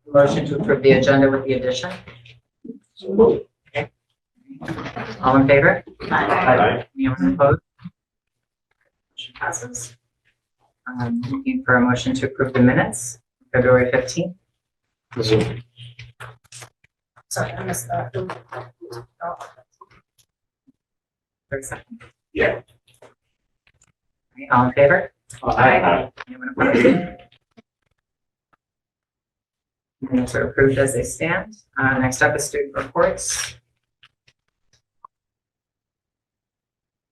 Motion to approve the agenda with the addition. All in favor? Aye. Anyone opposed? Motion passes. Looking for a motion to approve the minutes, February 15th. Sorry, I missed that. For a second. Yeah. All in favor? Aye. Anyone opposed? Minutes are approved as they stand. Next up is student reports.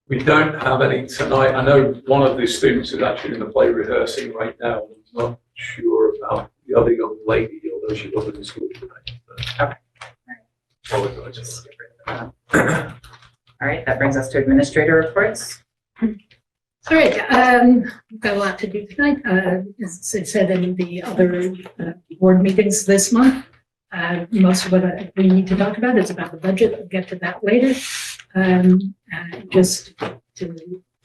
We don't have any tonight. I know one of the students is actually in the play rehearsing right now. I'm not sure about the other young lady, although she wasn't in school tonight. Okay. Apologize. All right, that brings us to administrator reports. All right, we've got a lot to do tonight. As I said in the other board meetings this month, most of what we need to talk about is about the budget. We'll get to that later. Just to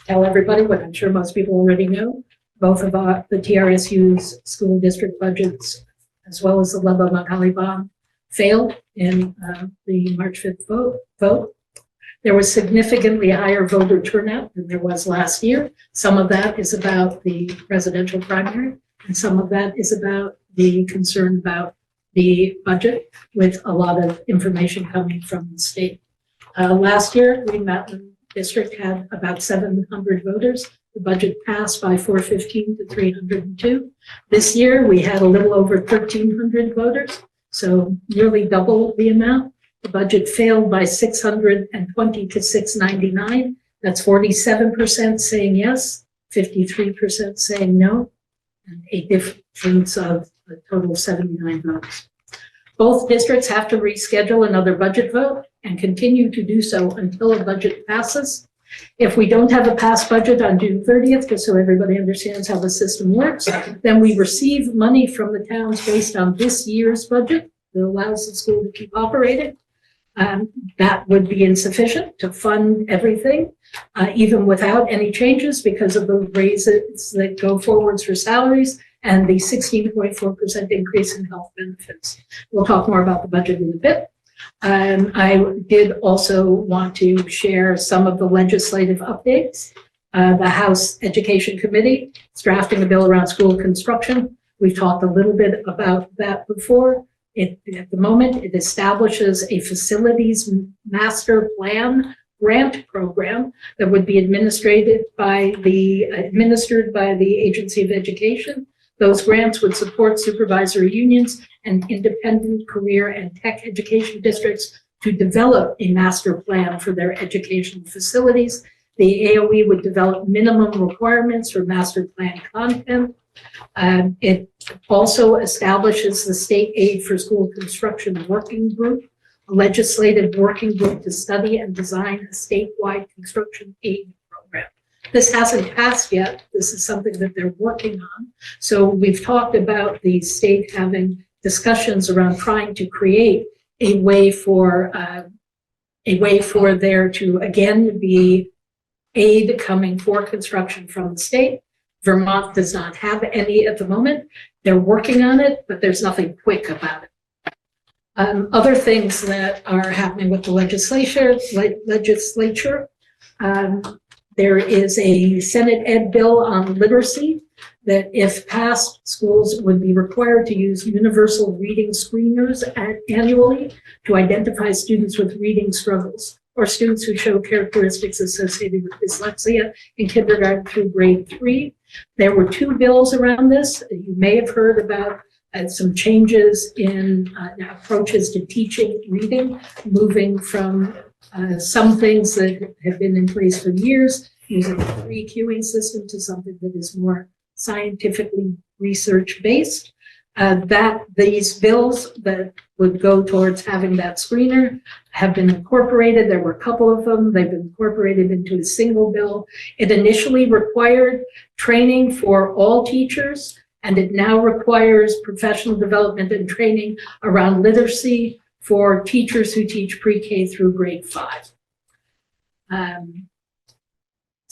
tell everybody what I'm sure most people already know, both of the TRSU's school district budgets, as well as the Ludlow Mount Holly bond, failed in the March 5th vote. There was significantly higher voter turnout than there was last year. Some of that is about the presidential primary, and some of that is about the concern about the budget, with a lot of information coming from the state. Last year, Green Mountain District had about 700 voters. The budget passed by 415 to 302. This year, we had a little over 1,300 voters, so nearly double the amount. The budget failed by 620 to 699. That's 47% saying yes, 53% saying no, and a difference of a total of 79 votes. Both districts have to reschedule another budget vote and continue to do so until a budget passes. If we don't have a passed budget on June 30th, just so everybody understands how the system works, then we receive money from the towns based on this year's budget that allows the school to keep operating. That would be insufficient to fund everything, even without any changes, because of the raises that go forwards for salaries and the 16.4% increase in health benefits. We'll talk more about the budget in a bit. I did also want to share some of the legislative updates. The House Education Committee is drafting a bill around school construction. We've talked a little bit about that before. At the moment, it establishes a facilities master plan grant program that would be administered by the Agency of Education. Those grants would support supervisory unions and independent career and tech education districts to develop a master plan for their educational facilities. The AOE would develop minimum requirements for master plan content. It also establishes the State Aid for School Construction Working Group, a legislative working group to study and design a statewide construction aid program. This hasn't passed yet. This is something that they're working on. So we've talked about the state having discussions around trying to create a way for there to again be aid coming for construction from the state. Vermont does not have any at the moment. They're working on it, but there's nothing quick about it. Other things that are happening with the legislature, there is a Senate Ed bill on literacy that, if passed, schools would be required to use universal reading screeners annually to identify students with reading struggles or students who show characteristics associated with dyslexia in kindergarten through grade 3. There were 2 bills around this. You may have heard about some changes in approaches to teaching reading, moving from some things that have been in place for years, using a free queuing system, to something that is more scientifically research-based. These bills that would go towards having that screener have been incorporated. There were a couple of them. They've been incorporated into a single bill. It initially required training for all teachers, and it now requires professional development and training around literacy for teachers who teach pre-K through grade 5.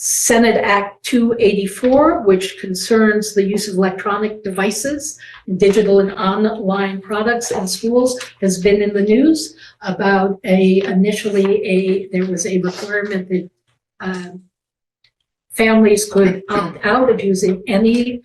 Senate Act 284, which concerns the use of electronic devices, digital and online products in schools, has been in the news about there was a requirement that families could opt out of using any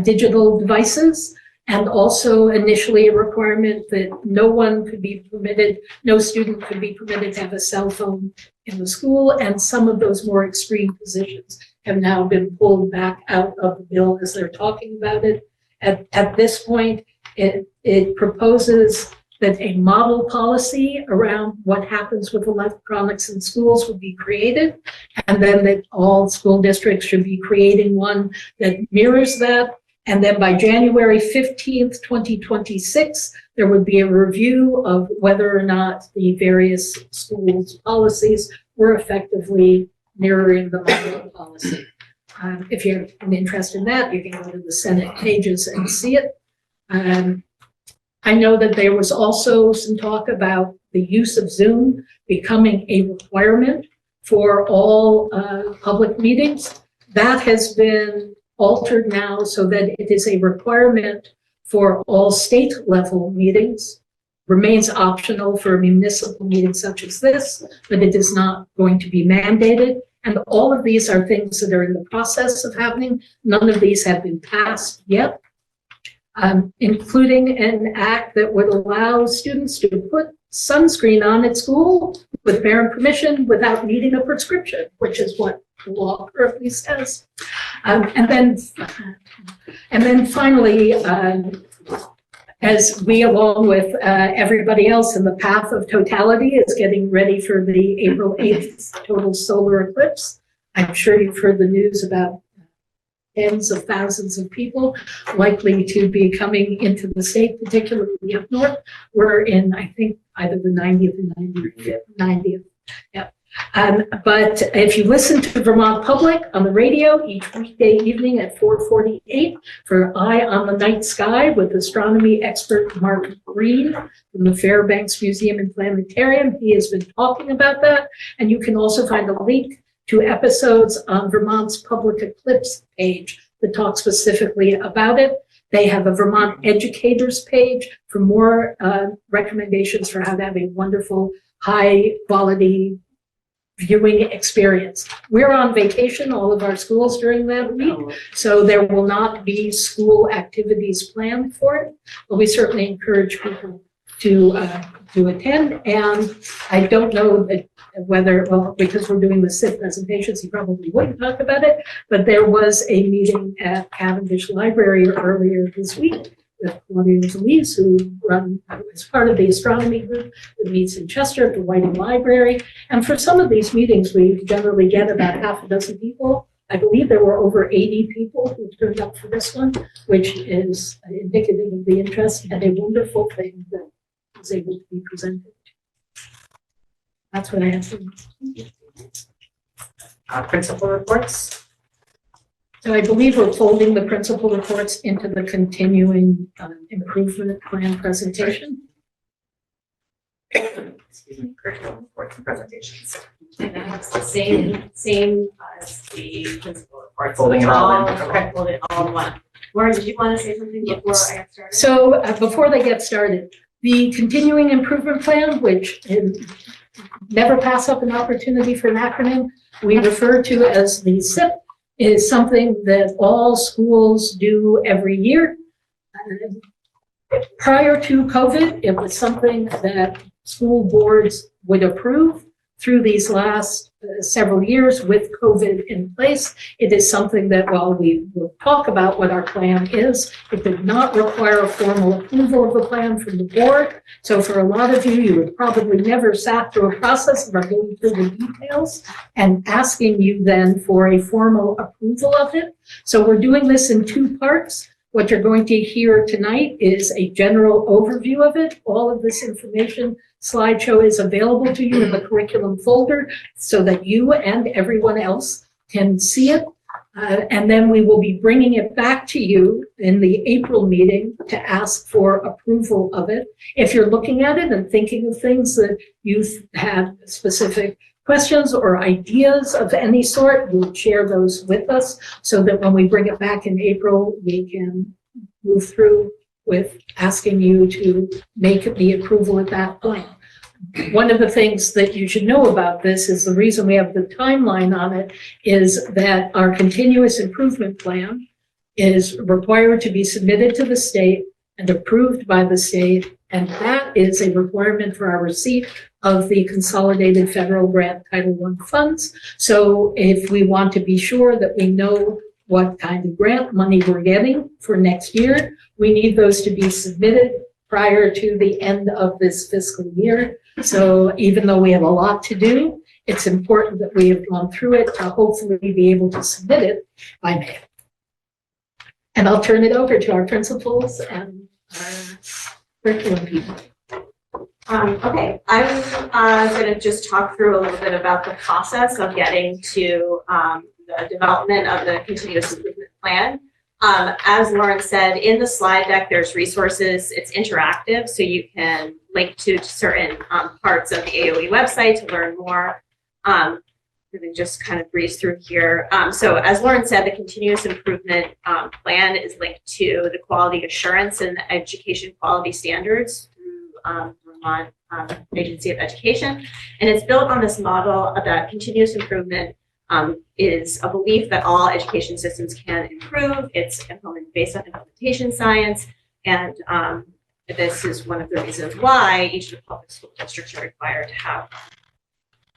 digital devices, and also initially a requirement that no student could be permitted to have a cell phone in the school, and some of those more extreme positions have now been pulled back out of the bill as they're talking about it. At this point, it proposes that a model policy around what happens with electronics in schools would be created, and then that all school districts should be creating one that mirrors that. And then by January 15th, 2026, there would be a review of whether or not the various schools' policies were effectively mirroring the model policy. If you have an interest in that, you can go to the Senate pages and see it. I know that there was also some talk about the use of Zoom becoming a requirement for all public meetings. That has been altered now so that it is a requirement for all state level meetings, remains optional for a municipal meeting such as this, but it is not going to be mandated. And all of these are things that are in the process of happening. None of these have been passed yet, including an act that would allow students to put sunscreen on at school with parent permission without needing a prescription, which is what the law currently says. And then finally, as we, along with everybody else in the path of totality, is getting ready for the April 8th total solar eclipse. I'm sure you've heard the news about tens of thousands of people likely to be coming into the state, particularly up north. We're in, I think, either the 90th or 90th. Yep. But if you listen to Vermont Public on the radio each weekday evening at 4:48 for Eye on the Night Sky with astronomy expert Mark Green from the Fairbanks Museum and Planetarium, he has been talking about that. And you can also find a link to episodes on Vermont's Public Eclipse page that talk specifically about it. They have a Vermont Educators page for more recommendations for how to have a wonderful, high-quality viewing experience. We're on vacation, all of our schools during that week, so there will not be school activities planned for it, but we certainly encourage people to attend. And I don't know whether, well, because we're doing the SIP presentations, he probably wouldn't talk about it, but there was a meeting at Cavendish Library earlier this week with Claudia Louise, who is part of the astronomy group that meets in Chester at the Whiting Library. And for some of these meetings, we generally get about half a dozen people. I believe there were over 80 people who turned up for this one, which is indicative of the interest and a wonderful thing that was able to be presented. That's what I have for you. Principal reports. So I believe we're folding the principal reports into the continuing improvement plan presentation. Excuse me, curriculum reports and presentations. And that's the same as the principal report. Folding it all in, okay. Fold it all in one. Lauren, did you want to say something before I get started? So before they get started, the continuing improvement plan, which never pass up an opportunity for an acronym, we refer to as the SIP, is something that all schools do every year. Prior to COVID, it was something that school boards would approve. Through these last several years with COVID in place, it is something that while we will talk about what our plan is, it did not require a formal approval of the plan from the board. So for a lot of you, you would probably never sat through a process of going through the details and asking you then for a formal approval of it. So we're doing this in two parts. What you're going to hear tonight is a general overview of it. All of this information slideshow is available to you in the curriculum folder so that you and everyone else can see it. And then we will be bringing it back to you in the April meeting to ask for approval of it. If you're looking at it and thinking of things that you've had specific questions or ideas of any sort, you would share those with us so that when we bring it back in April, we can move through with asking you to make the approval at that point. One of the things that you should know about this is the reason we have the timeline on it is that our continuous improvement plan is required to be submitted to the state and approved by the state. And that is a requirement for our receipt of the consolidated federal grant Title I funds. So if we want to be sure that we know what kind of grant money we're getting for next year, we need those to be submitted prior to the end of this fiscal year. So even though we have a lot to do, it's important that we have gone through it to hopefully be able to submit it by May. And I'll turn it over to our principals and our curriculum people. Okay, I'm going to just talk through a little bit about the process of getting to the development of the continuous improvement plan. As Lauren said, in the slide deck, there's resources. It's interactive, so you can link to certain parts of the AOE website to learn more. We can just kind of breeze through here. So as Lauren said, the continuous improvement plan is linked to the quality assurance and the education quality standards through Vermont Agency of Education. And it's built on this model that continuous improvement is a belief that all education systems can improve. It's based on implementation science. And this is one of the reasons why each of the public school districts are required to have.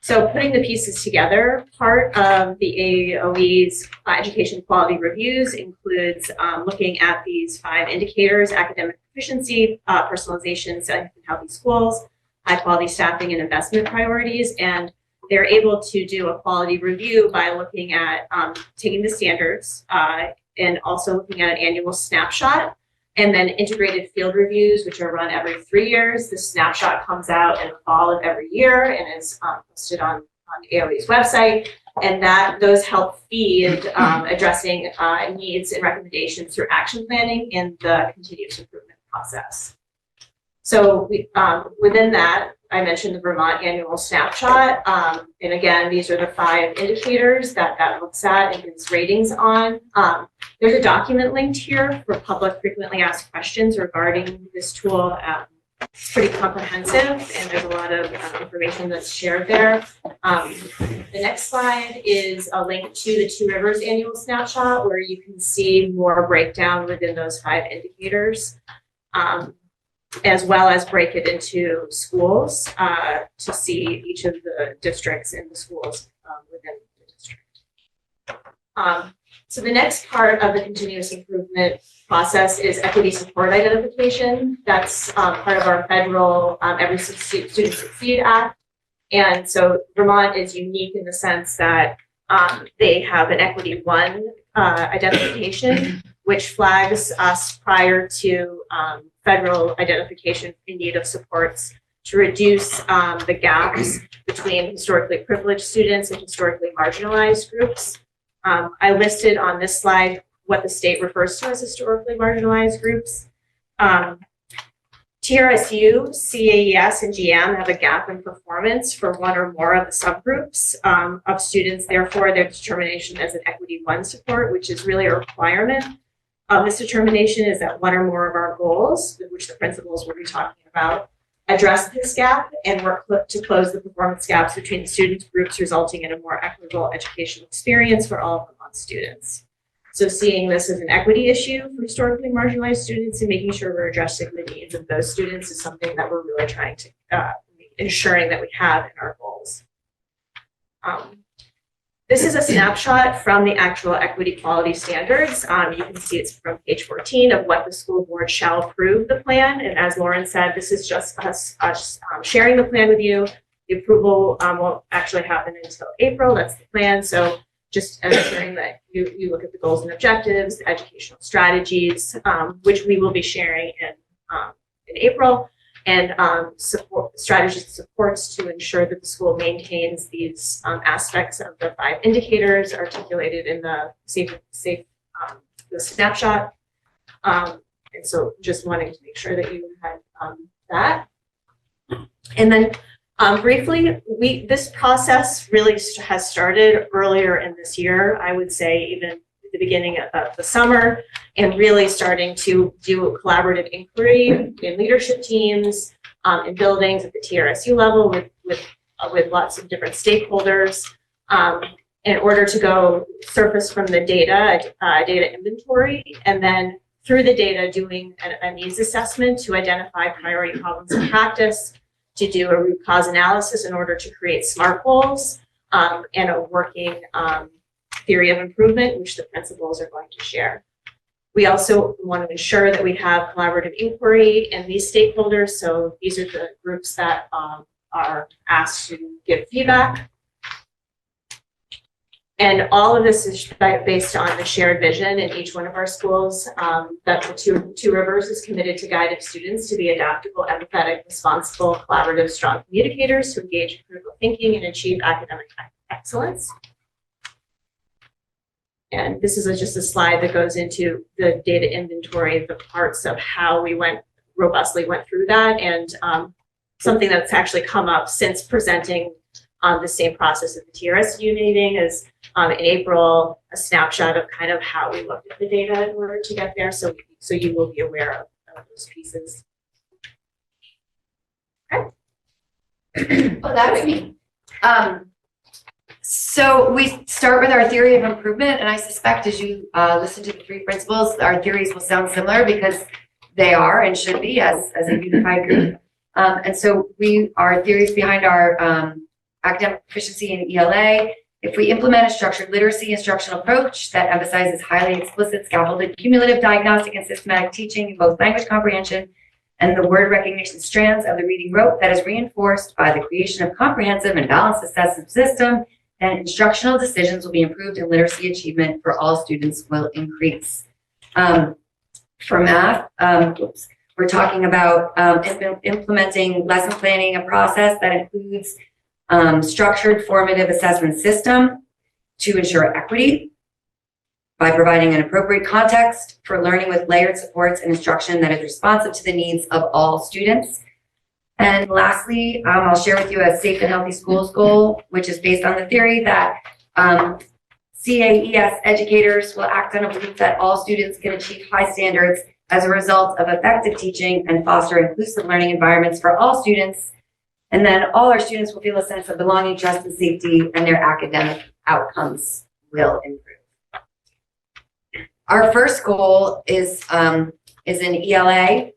So putting the pieces together, part of the AOE's education quality reviews includes looking at these 5 indicators: academic proficiency, personalization, safe and healthy schools, high quality staffing, and investment priorities. And they're able to do a quality review by looking at taking the standards and also looking at an annual snapshot, and then integrated field reviews, which are run every 3 years. The snapshot comes out in the fall of every year and is posted on AOE's website. And those help feed addressing needs and recommendations through action planning in the continuous improvement process. So within that, I mentioned the Vermont annual snapshot. And again, these are the 5 indicators that looks at and gives ratings on. There's a document linked here for public frequently asked questions regarding this tool. It's pretty comprehensive, and there's a lot of information that's shared there. The next slide is a link to the Two Rivers annual snapshot, where you can see more breakdown within those 5 indicators, as well as break it into schools to see each of the districts and the schools within the district. So the next part of the continuous improvement process is equity support identification. That's part of our federal Every Student Succeed Act. And so Vermont is unique in the sense that they have an Equity 1 identification, which flags us prior to federal identification in need of supports to reduce the gaps between historically privileged students and historically marginalized groups. I listed on this slide what the state refers to as historically marginalized groups. TRSU, CAES, and GM have a gap in performance for one or more of the subgroups of students. Therefore, their determination as an Equity 1 support, which is really a requirement of this determination, is that one or more of our goals, which the principals will be talking about, address this gap and work to close the performance gaps between the student groups, resulting in a more equitable educational experience for all of Vermont students. So seeing this as an equity issue for historically marginalized students and making sure we're addressing the needs of those students is something that we're really trying to ensuring that we have in our goals. This is a snapshot from the actual equity quality standards. You can see it's from page 14 of what the school board shall approve the plan. And as Lauren said, this is just us sharing the plan with you. The approval won't actually happen until April. That's the plan. So just ensuring that you look at the goals and objectives, the educational strategies, which we will be sharing in April, and support strategies and supports to ensure that the school maintains these aspects of the 5 indicators articulated in the the snapshot. And so just wanting to make sure that you had that. And then Briefly, this process really has started earlier in this year. I would say even at the beginning of the summer, and really starting to do collaborative inquiry in leadership teams, in buildings at the TRSU level with lots of different stakeholders, in order to go surface from the data, data inventory, and then through the data doing a needs assessment to identify priority problems in practice, to do a root cause analysis in order to create SMART goals, and a working theory of improvement, which the principals are going to share. We also want to ensure that we have collaborative inquiry in these stakeholders. So these are the groups that are asked to give feedback. And all of this is based on the shared vision in each one of our schools, that the Two Rivers is committed to guide its students to be adaptable, empathetic, responsible, collaborative, strong communicators who engage in critical thinking and achieve academic excellence. And this is just a slide that goes into the data inventory, the parts of how we robustly went through that, and something that's actually come up since presenting the same process at the TRSU meeting is in April, a snapshot of kind of how we looked at the data in order to get there. So you will be aware of those pieces. Okay. Oh, that's me. So we start with our theory of improvement, and I suspect as you listen to the three principles, our theories will sound similar because they are and should be as a unified group. And so our theories behind our academic proficiency in ELA. If we implement a structured literacy instructional approach that emphasizes highly explicit, scaffolded, cumulative, diagnostic, and systematic teaching in both language comprehension and the word recognition strands of the reading rote that is reinforced by the creation of comprehensive and balanced assessment system, then instructional decisions will be improved and literacy achievement for all students will increase. For math, we're talking about implementing lesson planning, a process that includes structured formative assessment system to ensure equity by providing an appropriate context for learning with layered supports and instruction that is responsive to the needs of all students. And lastly, I'll share with you a safe and healthy schools goal, which is based on the theory that CAES educators will act on a belief that all students can achieve high standards as a result of effective teaching and foster inclusive learning environments for all students. And then all our students will feel a sense of belonging, trust, and safety, and their academic outcomes will improve. Our first goal is in ELA,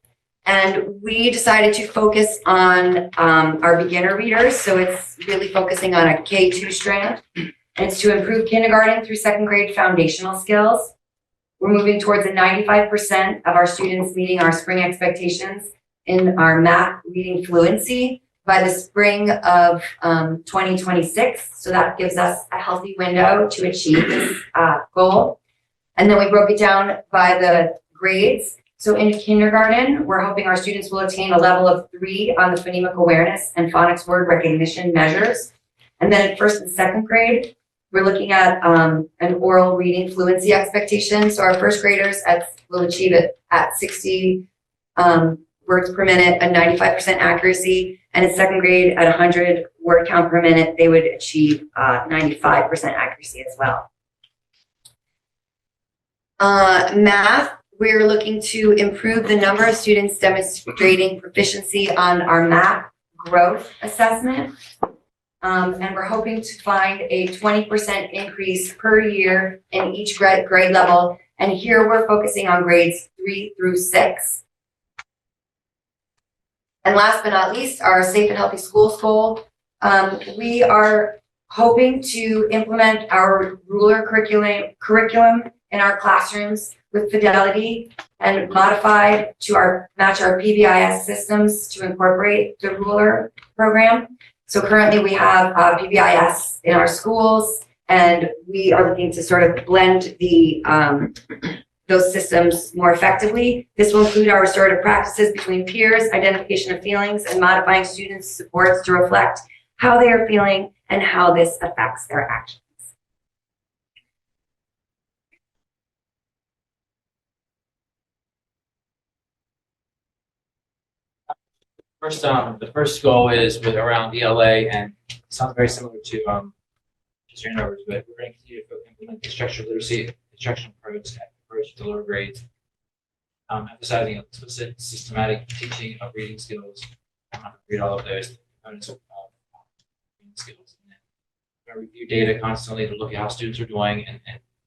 and we decided to focus on our beginner readers. So it's really focusing on a K2 strand, and it's to improve kindergarten through second grade foundational skills. We're moving towards 95% of our students meeting our spring expectations in our math reading fluency by the spring of 2026. So that gives us a healthy window to achieve this goal. And then we broke it down by the grades. So in kindergarten, we're hoping our students will attain a level of 3 on the phonemic awareness and phonics word recognition measures. And then in first and second grade, we're looking at an oral reading fluency expectation. So our first graders will achieve it at 60 words per minute, a 95% accuracy. And in second grade, at 100 word count per minute, they would achieve 95% accuracy as well. Math, we're looking to improve the number of students demonstrating proficiency on our math growth assessment. And we're hoping to find a 20% increase per year in each grade level. And here we're focusing on grades 3 through 6. And last but not least, our safe and healthy schools goal. We are hoping to implement our ruler curriculum in our classrooms with fidelity and modify to match our PBIS systems to incorporate the ruler program. So currently we have PBIS in our schools, and we are looking to sort of blend those systems more effectively. This will include our restorative practices between peers, identification of feelings, and modifying students' supports to reflect how they are feeling and how this affects their actions. The first goal is with around ELA, and it sounds very similar to just your numbers, but we're going to continue to implement structured literacy instruction approach to lower grades, emphasizing explicit, systematic teaching of reading skills. I'm not going to read all of those components of reading skills. And then we're going to review data constantly to look at how students are doing and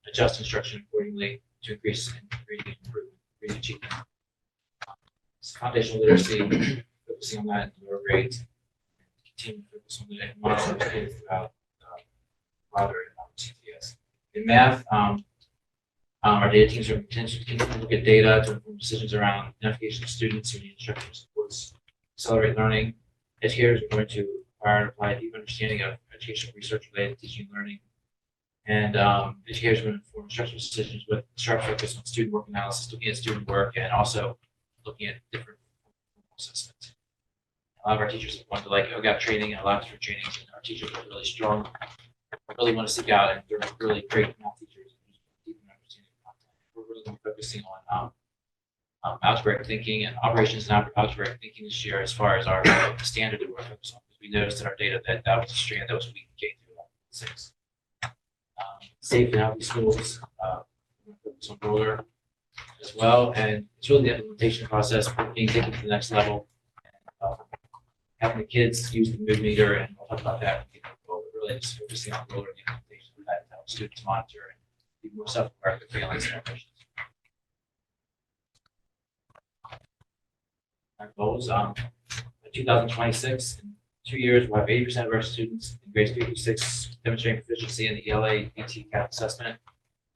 adjust instruction accordingly to increase in reading improvement, reading achievement. Foundational literacy, focusing on that in lower grades, continue to focus on the monitor those kids throughout rather CTS. In math, our data teams are continuing to look at data to inform decisions around identification of students who need instructional supports, accelerate learning. Educators are going to acquire and apply a deep understanding of educational research related to teaching and learning. And educators are going to inform instructional decisions with sharp focus on student work analysis, looking at student work and also looking at different assessments. A lot of our teachers have wanted to like, got training and allowed for training, and our teachers are really strong. Really want to seek out, and they're really great math teachers. Deep understanding of content. We're really focusing on algebraic thinking and operations and algebraic thinking this year as far as our standard that we're focused on. Because we noticed in our data that was a strand that was weak in K-6. Safe and healthy schools, focus on ruler as well, and it's really the implementation process being taken to the next level. And, having the kids use the mood meter, and we'll talk about that. Really just focusing on ruler and the implementation of that to help students monitor and be more self-aware of their feelings and emotions. Our goals, by 2026, in 2 years, we'll have 80% of our students in grades 3 through 6 demonstrating proficiency in the ELA BTCAP assessment,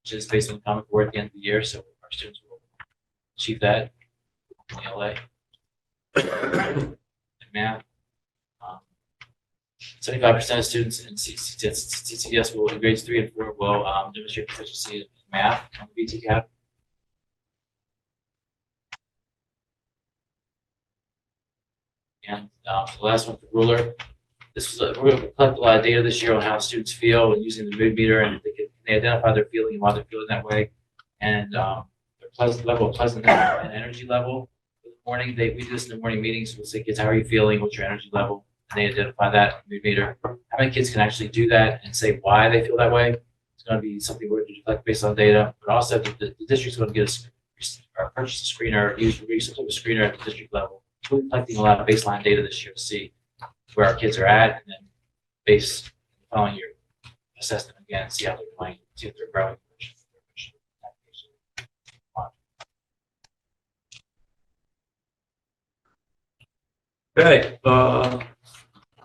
which is based on the Common Core at the end of the year. So our students will achieve that in ELA. In math, 75% of students in CCS will, in grades 3 and 4, will demonstrate proficiency in math on the BTCAP. And the last one, the ruler. We're going to collect a lot of data this year on how students feel and using the mood meter, and they identify their feeling and why they're feeling that way, and their level of pleasantness and energy level. In the morning, we do this in the morning meetings. We'll say, kids, how are you feeling? What's your energy level? And they identify that mood meter. How many kids can actually do that and say why they feel that way? It's going to be something we're going to collect based on data, but also the district's going to get us or purchase a screener, use some type of screener at the district level. We're collecting a lot of baseline data this year to see where our kids are at, and then based following your assessment again, see how they're doing, see if they're growing. Okay,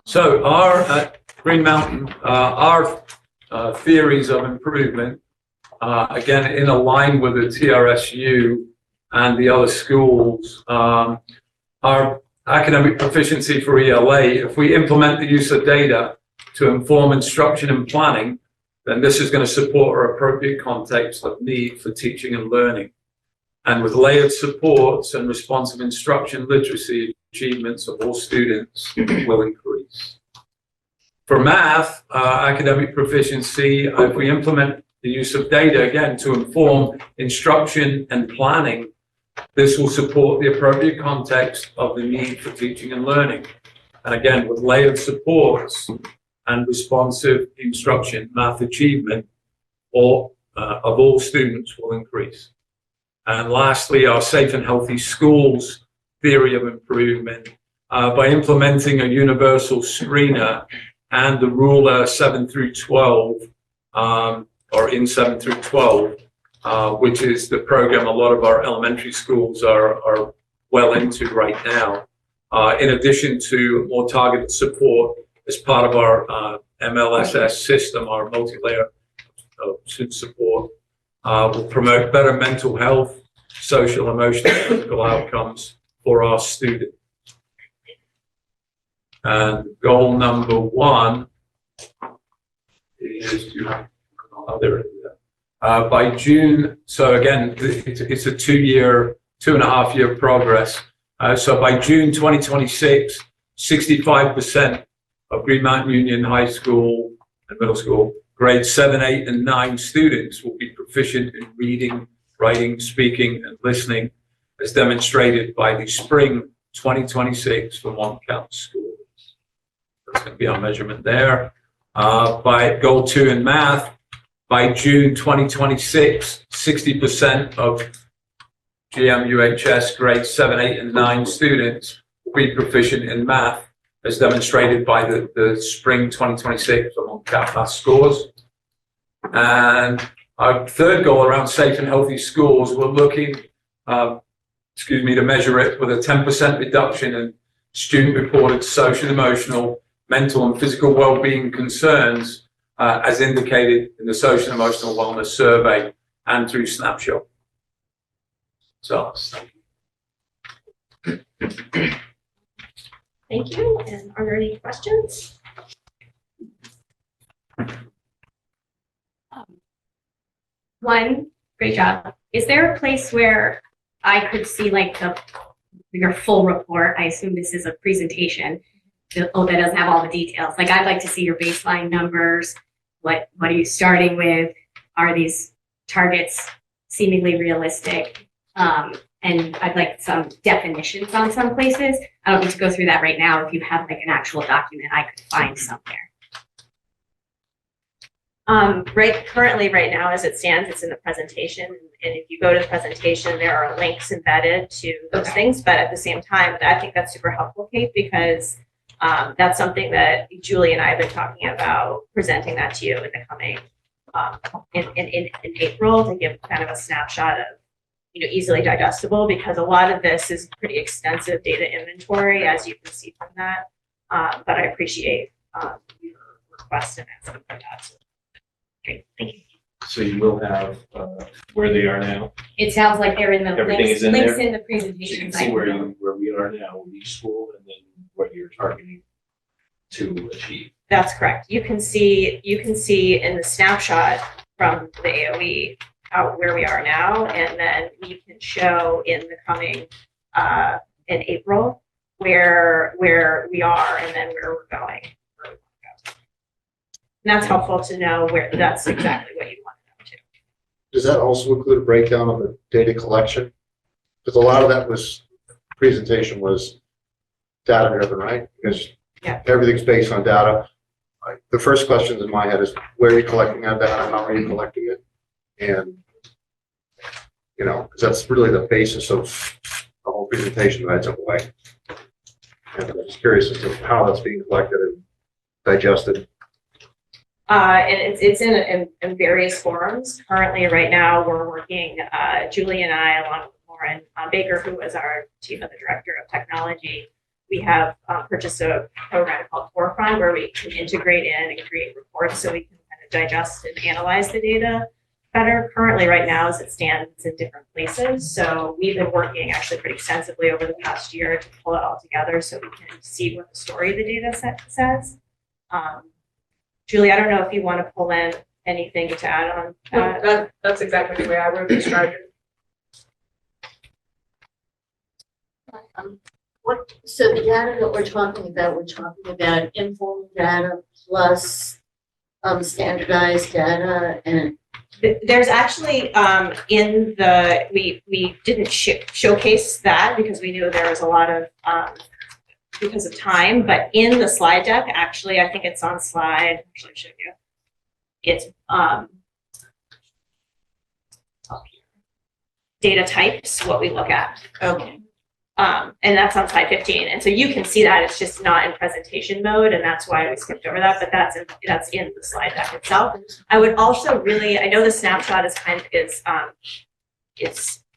so our at Green Mountain, our theories of improvement, again in line with the TRSU and the other schools, our academic proficiency for ELA. If we implement the use of data to inform instruction and planning, then this is going to support our appropriate context of need for teaching and learning. And with layered supports and responsive instruction, literacy achievements of all students will increase. For math, academic proficiency, if we implement the use of data, again, to inform instruction and planning, this will support the appropriate context of the need for teaching and learning. And again, with layered supports and responsive instruction, math achievement of all students will increase. And lastly, our safe and healthy schools theory of improvement, by implementing a universal screener and the ruler 7 through 12, or in 7 through 12, which is the program a lot of our elementary schools are well into right now. In addition to more targeted support as part of our MLSS system, our multi-layer student support, will promote better mental health, social, emotional, and physical outcomes for our students. And goal number 1 is to, by June, so again, it's a 2.5 year progress. So by June 2026, 65% of Green Mountain Union High School and Middle School, grades 7, 8, and 9 students will be proficient in reading, writing, speaking, and listening, as demonstrated by the spring 2026 for Montcalm schools. That's going to be our measurement there. By goal 2 in math, by June 2026, 60% of GMUHS grades 7, 8, and 9 students will be proficient in math, as demonstrated by the spring 2026 for Montcalm math scores. And our third goal around safe and healthy schools, we're looking, to measure it with a 10% reduction in student-reported social, emotional, mental, and physical well-being concerns, as indicated in the social and emotional wellness survey and through Snapshot. So, Thank you. And are there any questions? One, great job. Is there a place where I could see like your full report? I assume this is a presentation. Oh, that doesn't have all the details. Like I'd like to see your baseline numbers. What are you starting with? Are these targets seemingly realistic? And I'd like some definitions on some places. I don't need to go through that right now. If you have like an actual document I could find somewhere. Currently right now, as it stands, it's in the presentation. And if you go to the presentation, there are links embedded to those things. But at the same time, I think that's super helpful, Kate, because that's something that Julie and I have been talking about, presenting that to you in the coming, in April, to give kind of a snapshot of, easily digestible, because a lot of this is pretty extensive data inventory, as you can see from that. But I appreciate your request and asking for that. So, great, thank you. So you will have where they are now. It sounds like they're in the Everything links, is in links there? in the So you presentation. can see where we are now with each school, and then what you're targeting to achieve. That's correct. You can see in the snapshot from the AOE out where we are now, and then we can show in the coming in April where we are and then where we're going. And that's helpful to know where that's exactly what you want to know too. Does that also include a breakdown of the data collection? Because a lot of that presentation was data driven, right? Because everything's based on data. The first questions in my head is where are you collecting that data, how are you collecting it? And, because that's really the basis of the whole presentation that I took away. And I'm just curious as to how that's being collected and digested. And it's in various forums. Currently, right now, we're working, Julie and I, along with Lauren Baker, who is our chief of the director of technology. We have purchased a program called Forefront, where we can integrate in and create reports so we can kind of digest and analyze the data better. Currently, right now, as it stands, it's in different places. So we've been working actually pretty extensively over the past year to pull it all together so we can see what the story of the data set says. Julie, I don't know if you want to pull in anything to add on. That's exactly the way I would describe it. So the data that we're talking about informal data plus standardized data, and there's actually in the we didn't showcase that because we knew there was a lot of because of time, but in the slide deck, actually, I think it's on slide. Actually, I'll show you. It's up here. Data types, what we look at. okay. And that's on slide 15. And so you can see that it's just not in presentation mode, and that's why we skipped over that, but that's in the slide deck itself. I would also really, I know the snapshot is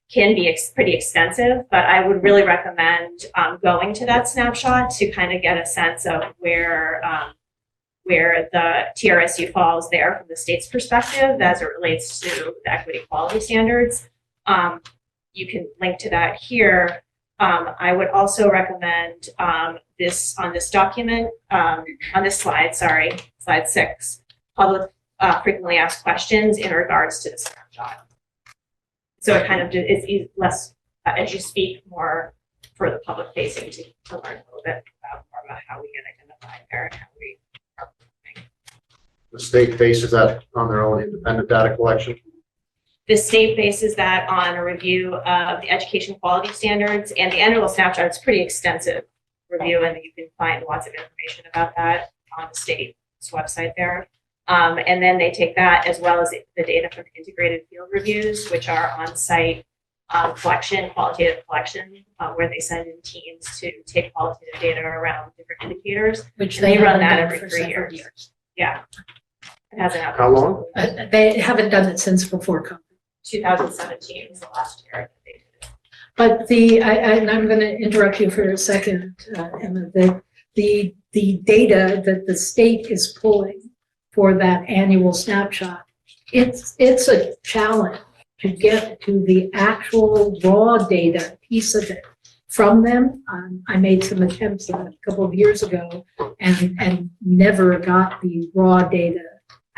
can be pretty extensive, but I would really recommend going to that snapshot to kind of get a sense of where the TRSU falls there from the state's perspective as it relates to the equity quality standards. You can link to that here. I would also recommend on this document, on this slide, slide 6, public frequently asked questions in regards to the snapshot. So it kind of it's less, as you speak, more for the public facing to learn a little bit about how we get identified there and how we are performing. The state bases that on their own independent data collection. The state bases that on a review of the education quality standards, and the annual snapshot is pretty extensive review, and you can find lots of information about that on the state's website there. And then they take that as well as the data from integrated field reviews, which are on-site qualitative collection, where they send in teams to take qualitative data around different indicators. Which They run haven't that done every for 3 several years. Yeah. It hasn't happened. How long? They haven't done it since before COVID. 2017 was the last year that they did it. But and I'm going to interrupt you for a second, Emma, the data that the state is pulling for that annual snapshot, it's a challenge to get to the actual raw data piece of it from them. I made some attempts a couple of years ago and never got the raw data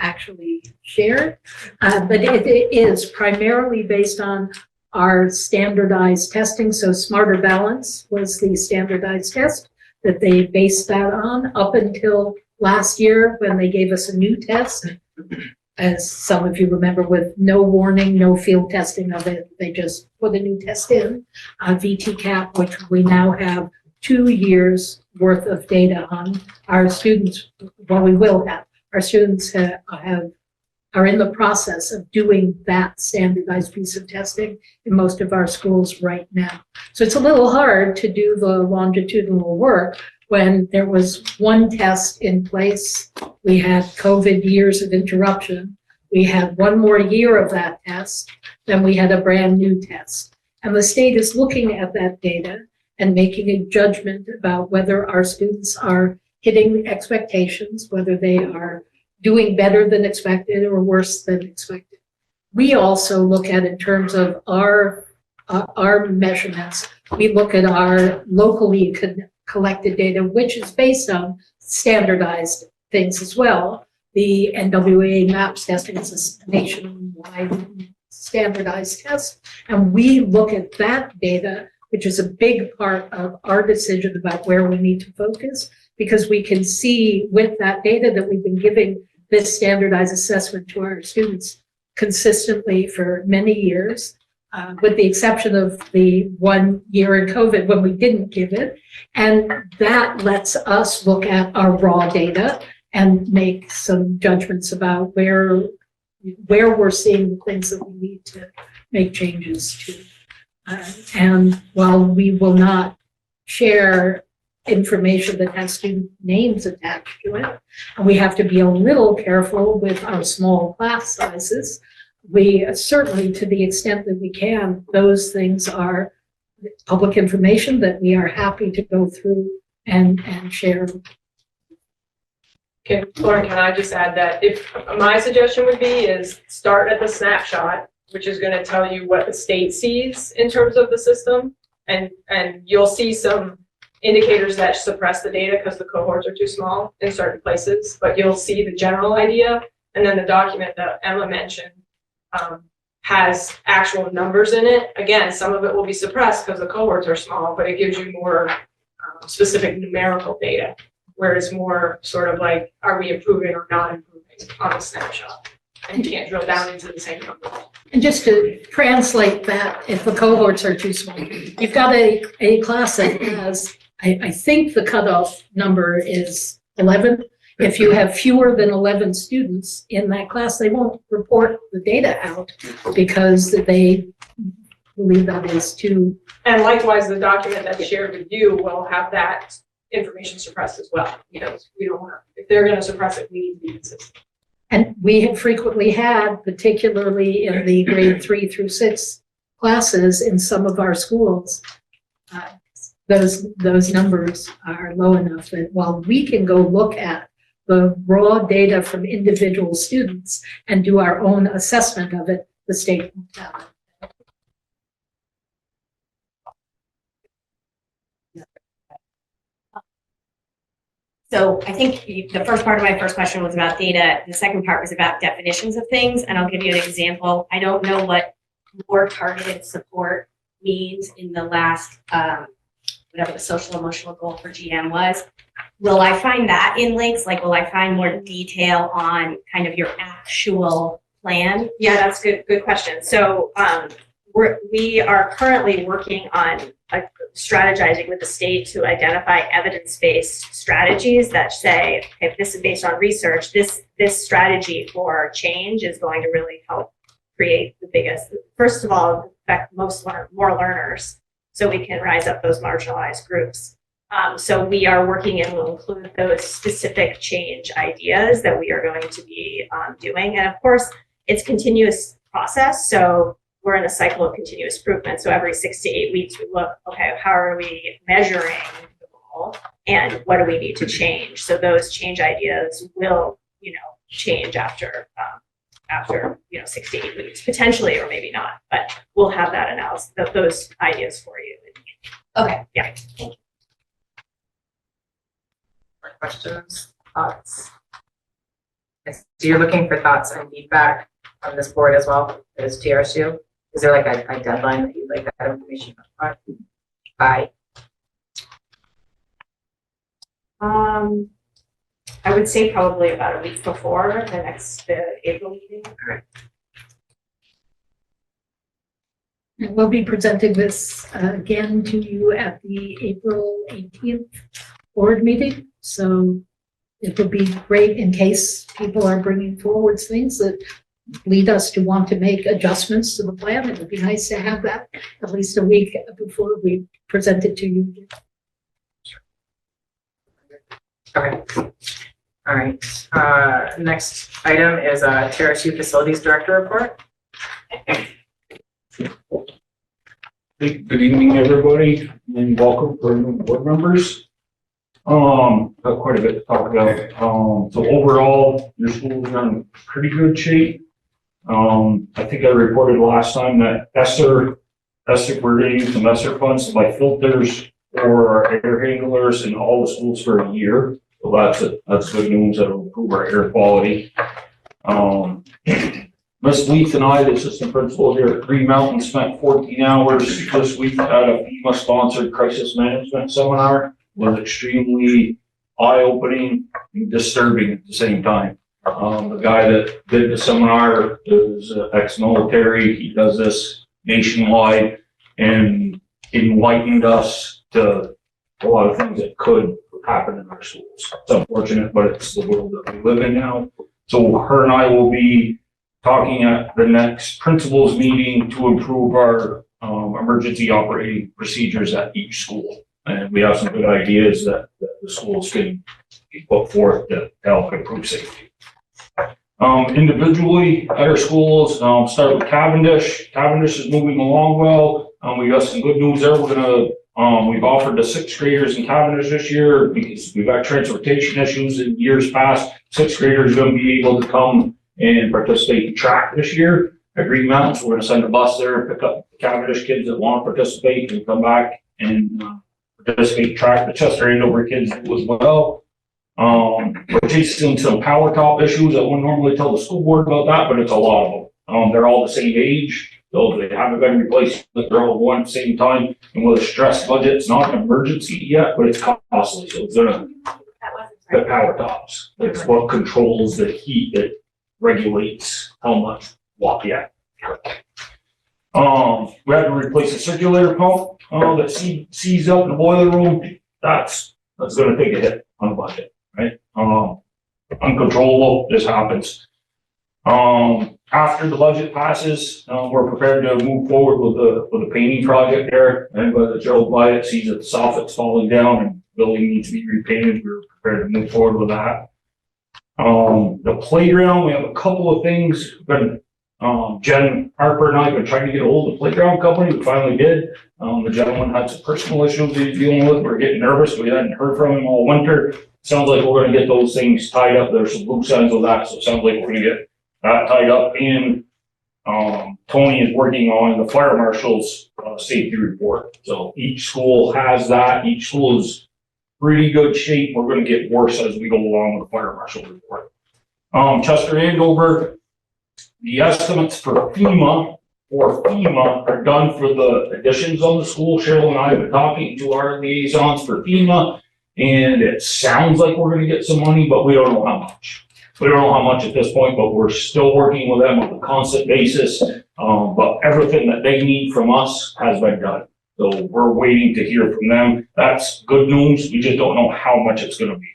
actually shared. But it is primarily based on our standardized testing. So Smarter Balance was the standardized test that they based that on up until last year when they gave us a new test. As some of you remember, with no warning, no field testing of it, they just put a new test in, VTCAP, which we now have 2 years worth of data on. Our students, well, we will have, our students are in the process of doing that standardized piece of testing in most of our schools right now. So it's a little hard to do the longitudinal work when there was one test in place. We had COVID years of interruption. We had 1 more year of that test, then we had a brand new test. And the state is looking at that data and making a judgment about whether our students are hitting expectations, whether they are doing better than expected or worse than expected. We also look at in terms of our measurements. We look at our locally collected data, which is based on standardized things as well. The NWA MAPS testing is a nationwide standardized test, and we look at that data, which is a big part of our decision about where we need to focus, because we can see with that data that we've been giving this standardized assessment to our students consistently for many years, with the exception of the 1 year in COVID when we didn't give it. And that lets us look at our raw data and make some judgments about where we're seeing the things that we need to make changes to. And while we will not share information that has student names attached to it, and we have to be a little careful with our small class sizes, we certainly, to the extent that we can, those things are public information that we are happy to go through and share. Okay, Lauren, can I just add that if my suggestion would be is start at the snapshot, which is going to tell you what the state sees in terms of the system, and you'll see some indicators that suppress the data because the cohorts are too small in certain places, but you'll see the general idea, and then the document that Emma mentioned has actual numbers in it. Again, some of it will be suppressed because the cohorts are small, but it gives you more specific numerical data, where it's more sort of like, are we improving or not improving on a snapshot? And you can't drill down into the same numbers. And just to translate that, if the cohorts are too small, you've got a class that has, I think the cutoff number is 11. If you have fewer than 11 students in that class, they won't report the data out because they believe that is too. And likewise, the document that's shared with you will have that information suppressed as well. You know, we don't want, if they're going to suppress it, we need to be consistent. And we have frequently had, particularly in the grade 3 through 6 classes in some of our schools, those numbers are low enough that while we can go look at the raw data from individual students and do our own assessment of it, the state won't have it. So I think the first part of my first question was about data. The second part was about definitions of things. And I'll give you an example. I don't know what more targeted support means in the last, whatever the social emotional goal for GM was. Will I find that in links? Like, will I find more detail on kind of your actual plan? Yeah, that's good question. So, we are currently working on strategizing with the state to identify evidence-based strategies that say, if this is based on research, this strategy for change is going to really help create the biggest, first of all, affect more learners, so we can rise up those marginalized groups. So we are working and will include those specific change ideas that we are going to be doing. And of course, it's a continuous process. So we're in a cycle of continuous improvement. So every 6 to 8 weeks, we look, okay, how are we measuring the goal and what do we need to change? So those change ideas will, change after 6 to 8 weeks, potentially, or maybe not, but we'll have that analysis, those ideas for you. Okay. Yeah. More questions, thoughts? Yes, so you're looking for thoughts and feedback from this board as well, as TRSU? Is there like a deadline that you'd like that information by? I would say probably about a week before the April meeting. And we'll be presenting this again to you at the April 18th board meeting. So it would be great in case people are bringing forward things that lead us to want to make adjustments to the plan. It would be nice to have that at least a week before we present it to you. Okay. All right. Next item is TRSU Facilities Director report. Good evening, everybody, and welcome for new board members. Got quite a bit to talk about. So overall, your school is in pretty good shape. I think I reported last time that ESSER, we're going to use some ESSER funds to buy filters for our air handlers in all the schools for a year. So that's good news. That'll improve our air quality. Ms. Leith and I, the assistant principal here at Green Mountain, spent 14 hours this week at a FEMA-sponsored crisis management seminar. It was extremely eye-opening and disturbing at the same time. The guy that did the seminar is ex-military. He does this nationwide and enlightened us to a lot of things that could happen in our schools. It's unfortunate, but it's the world that we live in now. So her and I will be talking at the next principals meeting to improve our emergency operating procedures at each school. And we have some good ideas that the schools can put forth to help improve safety. Individually at our schools, start with Cavendish. Cavendish is moving along well. We got some good news there. We've offered the 6th graders in Cavendish this year because we've got transportation issues in years past. 6th graders are going to be able to come and participate in track this year at Green Mountain. So we're going to send a bus there and pick up the Cavendish kids that want to participate and come back and participate in track. The Chester Andover kids do as well. We're facing some power top issues. I wouldn't normally tell the school board about that, but it's a lot of them. They're all the same age, so they haven't been replaced, but they're all going at the same time. And with a stress budget, it's not an emergency yet, but it's costly. So it's gonna, the power tops. It's what controls the heat that regulates how much watt. Yeah. We had to replace a circulator pump that seized up in the boiler room. That's going to take a hit on the budget, right? Uncontrollable. This happens. After the budget passes, we're prepared to move forward with the painting project there. Anybody that drove by it sees that the soffit's falling down and the building needs to be repainted. We're prepared to move forward with that. The playground, we have a couple of things. Jen Harper and I have been trying to get a hold of the playground company. We finally did. The gentleman had some personal issues he's dealing with. We're getting nervous. We hadn't heard from him all winter. Sounds like we're going to get those things tied up. There's some loose ends of that. So it sounds like we're going to get that tied up. And Tony is working on the fire marshal's safety report. So each school has that. Each school is pretty good shape. We're going to get worse as we go along with the fire marshal report. Chester Andover, the estimates for FEMA are done for the additions on the school. Cheryl and I have been talking to our liaisons for FEMA, and it sounds like we're going to get some money, but we don't know how much. We don't know how much at this point, but we're still working with them on a constant basis. But everything that they need from us has been done. So we're waiting to hear from them. That's good news. We just don't know how much it's gonna be.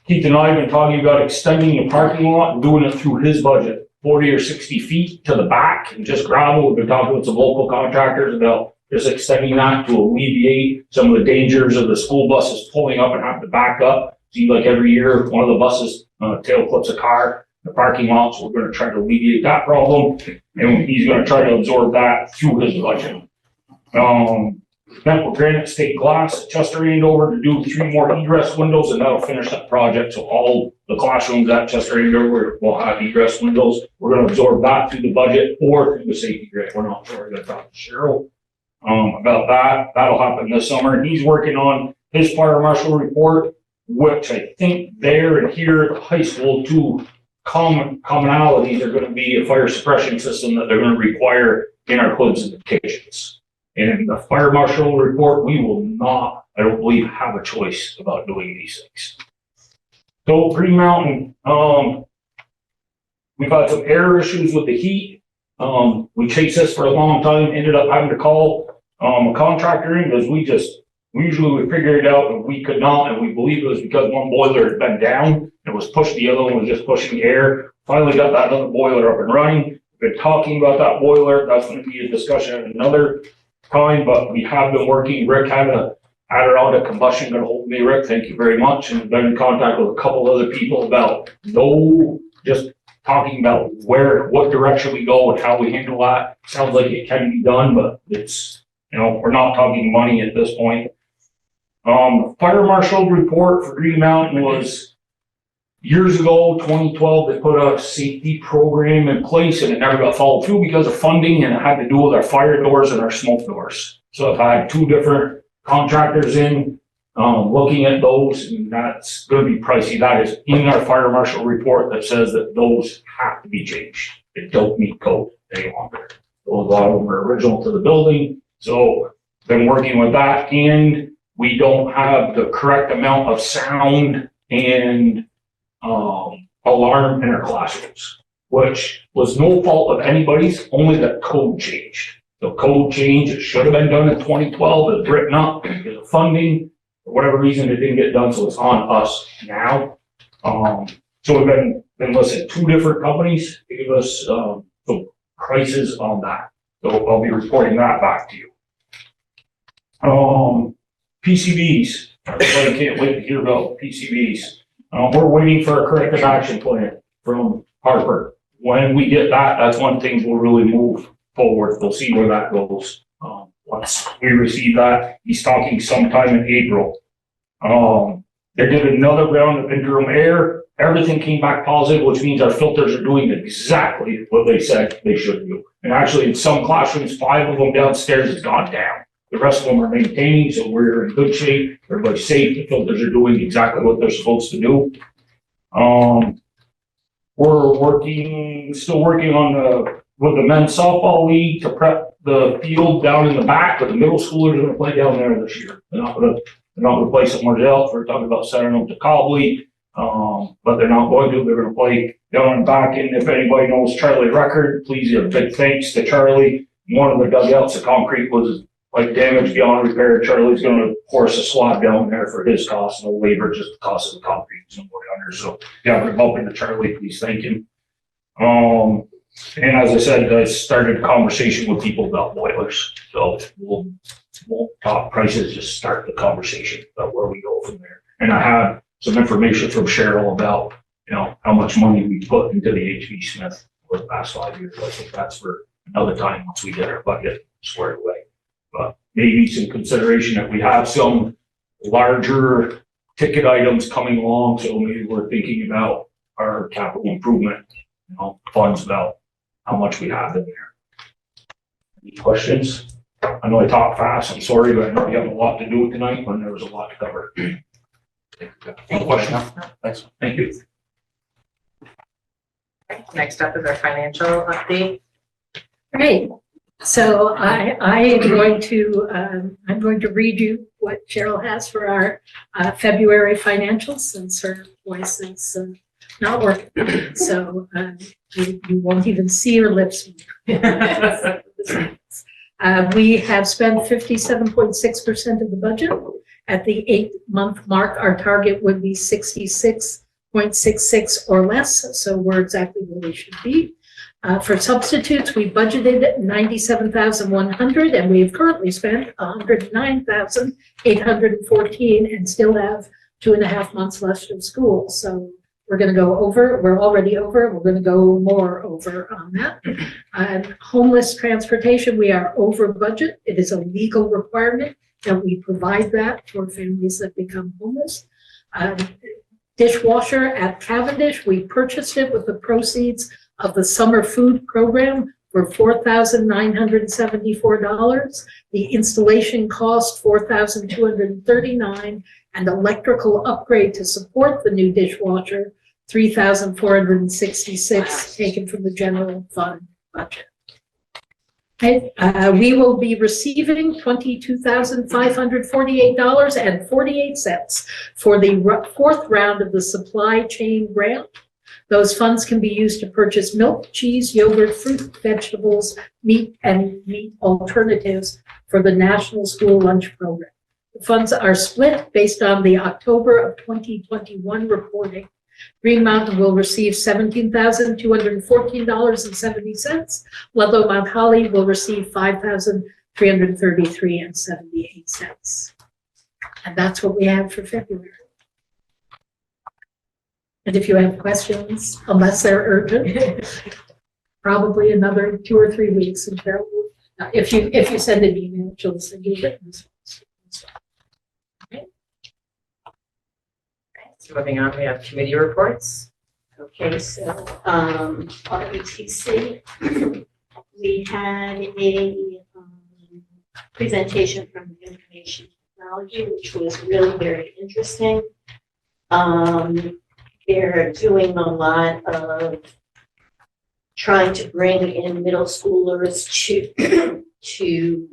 Keith and I have been talking about extending the parking lot and doing it through his budget, 40 or 60 feet to the back and just gravel. We've been talking with some local contractors about just extending that to alleviate some of the dangers of the school buses pulling up and having to back up. See, like every year, one of the buses tail clips a car, the parking lot, so we're gonna try to alleviate that problem. And he's gonna try to absorb that through his budget. Met with Granite State Glass at Chester Andover to do 3 more egress windows, and that'll finish that project. So all the classrooms at Chester Andover will have egress windows. We're gonna absorb that through the budget or through the safety grant. We're not sure. We're gonna talk to Cheryl about that. That'll happen this summer. And he's working on his fire marshal report, which I think there and here at the high school, 2 commonalities are gonna be a fire suppression system that they're gonna require in our hoods and the kitchens. And the fire marshal report, we will not, I don't believe, have a choice about doing these things. So Green Mountain, we've had some error issues with the heat. We chased this for a long time, ended up having to call a contractor in because we usually would figure it out, and we could not, and we believe it was because one boiler had been down. It was pushed, the other one was just pushing air. Finally got that other boiler up and running. We've been talking about that boiler. That's going to be a discussion at another time, but we have been working. Rick had a around combustion, got a hold of me, Rick, thank you very much, and been in contact with a couple other people about just talking about what direction we go and how we handle that. Sounds like it can be done, but it's, we're not talking money at this point. Fire marshal report for Green Mountain was years ago, 2012, they put a safety program in place and it never got followed through because of funding, and it had to do with our fire doors and our smoke doors. So I've had 2 different contractors in looking at those, and that's going to be pricey. That is in our fire marshal report that says that those have to be changed. They don't meet code any longer. A lot of them are original to the building. So been working with that, and we don't have the correct amount of sound and alarm in our classrooms, which was no fault of anybody's, only the code changed. The code change, it should have been done in 2012, it was written up because of funding. For whatever reason, it didn't get done, so it's on us now. So we've been listening to 2 different companies to give us the prices on that. So I'll be reporting that back to you. PCBs, everybody can't wait to hear about PCBs. We're waiting for a corrective action plan from Harper. When we get that, that's when things will really move forward. We'll see where that goes. Once we receive that, he's talking sometime in April. They did another round of interim air. Everything came back positive, which means our filters are doing exactly what they said they should do. And actually, in some classrooms, 5 of them downstairs has gone down. The rest of them are maintaining, so we're in good shape. Everybody's safe. The filters are doing exactly what they're supposed to do. We're still working on with the men's softball league to prep the field down in the back, but the middle schoolers are going to play down there this year. They're not going to play somewhere else. We're talking about sending them to Cobley, but they're not going to. They're going to play down in the back. And if anybody knows Charlie Record, please give a big thanks to Charlie. One of the dugouts, the concrete was like damaged beyond repair. Charlie's going to pour us a slab down there for his cost, no labor, just the cost of the concrete. So yeah, we're helping to Charlie. Please thank him. And as I said, I started a conversation with people about boilers. So we'll talk prices, just start the conversation about where we go from there. And I have some information from Cheryl about, how much money we put into the HB Smith for the past 5 years. I think that's for another time once we get our budget squared away. But maybe some consideration that we have some larger ticket items coming along. So maybe we're thinking about our capital improvement, funds, about how much we have in there. Any questions? I know I talk fast. I'm sorry, but I know we have a lot to do tonight when there was a lot to cover. No question? Thanks. Thank you. Next up is our financial update. Great. So I am going to, I'm going to read you what Cheryl has for our February financials, since her voice is not working. So you won't even see her lips. We have spent 57.6% of the budget. At the 8-month mark, our target would be 66.66 or less, so we're exactly where we should be. For substitutes, we budgeted 97,100, and we've currently spent 109,814, and still have 2.5 months left of school. So we're going to go over. We're already over. We're going to go more over on that. Homeless transportation, we are over budget. It is a legal requirement that we provide that for families that become homeless. Dishwasher at Cavendish, we purchased it with the proceeds of the summer food program for $4,974. The installation cost $4,239, and electrical upgrade to support the new dishwasher, $3,466, taken from the general fund budget. We will be receiving $22,548.48 for the 4th round of the supply chain grant. Those funds can be used to purchase milk, cheese, yogurt, fruit, vegetables, meat, and meat alternatives for the National School Lunch Program. The funds are split based on the October of 2021 reporting. Green Mountain will receive $17,214.70. Ludlow Mount Holly will receive $5,333.78. And that's what we have for February. And if you have questions, unless they're urgent, probably another 2 or 3 weeks. And Carol, if you send an email, she'll send you a written response. So moving on, we have committee reports. Okay, so, ROTC, we had a presentation from Information Technology, which was really very interesting. They're doing a lot of trying to bring in middle schoolers to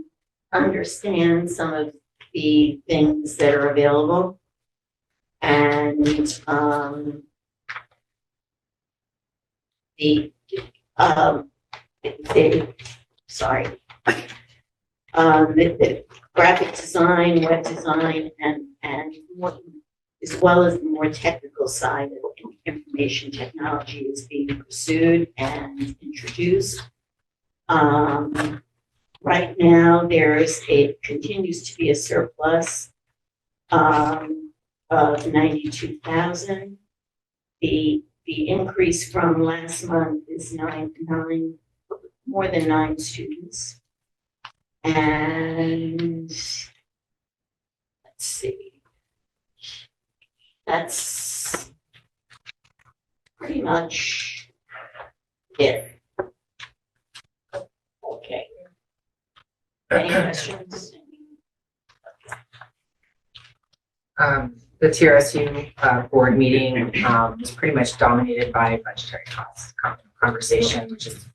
understand some of the things that are available. And the graphic design, web design, and more, as well as the more technical side of information technology is being pursued and introduced. Right now, continues to be a surplus of 92,000. The increase from last month is more than 9 students. And let's see, that's pretty much it. Okay. Any questions? The TRSU board meeting was pretty much dominated by budgetary costs conversation, which is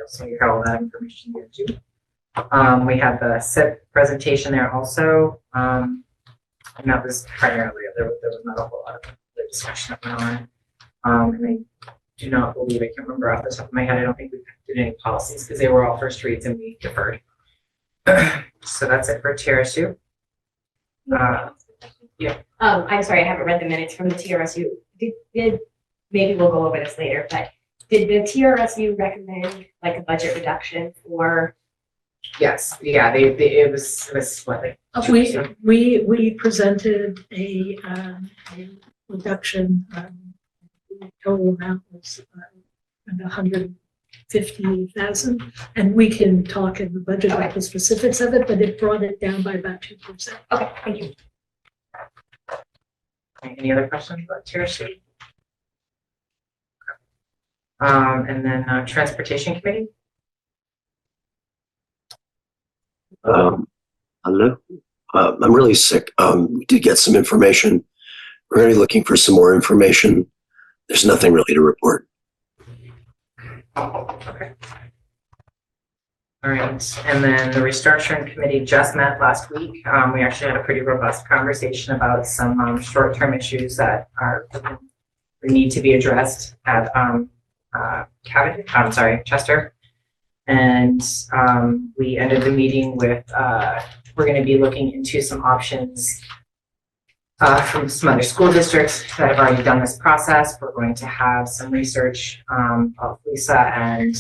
so you have all that information here too. We had the SIP presentation there also, and that was primarily, there was not a whole lot of the discussion that went on. And I do not believe, I can't remember off the top of my head, I don't think we did any policies because they were all first reads and we deferred. So that's it for TRSU. I'm sorry, I haven't read the minutes from the TRSU. Did maybe we'll go over this later, but did the TRSU recommend like a budget reduction for? Yes, yeah, it was what, like, We presented a reduction, the total amount was 150,000, and we can talk in the budget about the specifics of it, but it brought it down by about 2%. Okay, thank you. Any other questions about TRSU? And then Transportation Committee? Hello. I'm really sick. We did get some information. We're going to be looking for some more information. There's nothing really to report. Okay. All right, and then the restructuring committee just met last week. We actually had a pretty robust conversation about some short-term issues that need to be addressed at Chester. And we ended the meeting with we're going to be looking into some options from some other school districts that have already done this process. We're going to have some research. Lisa and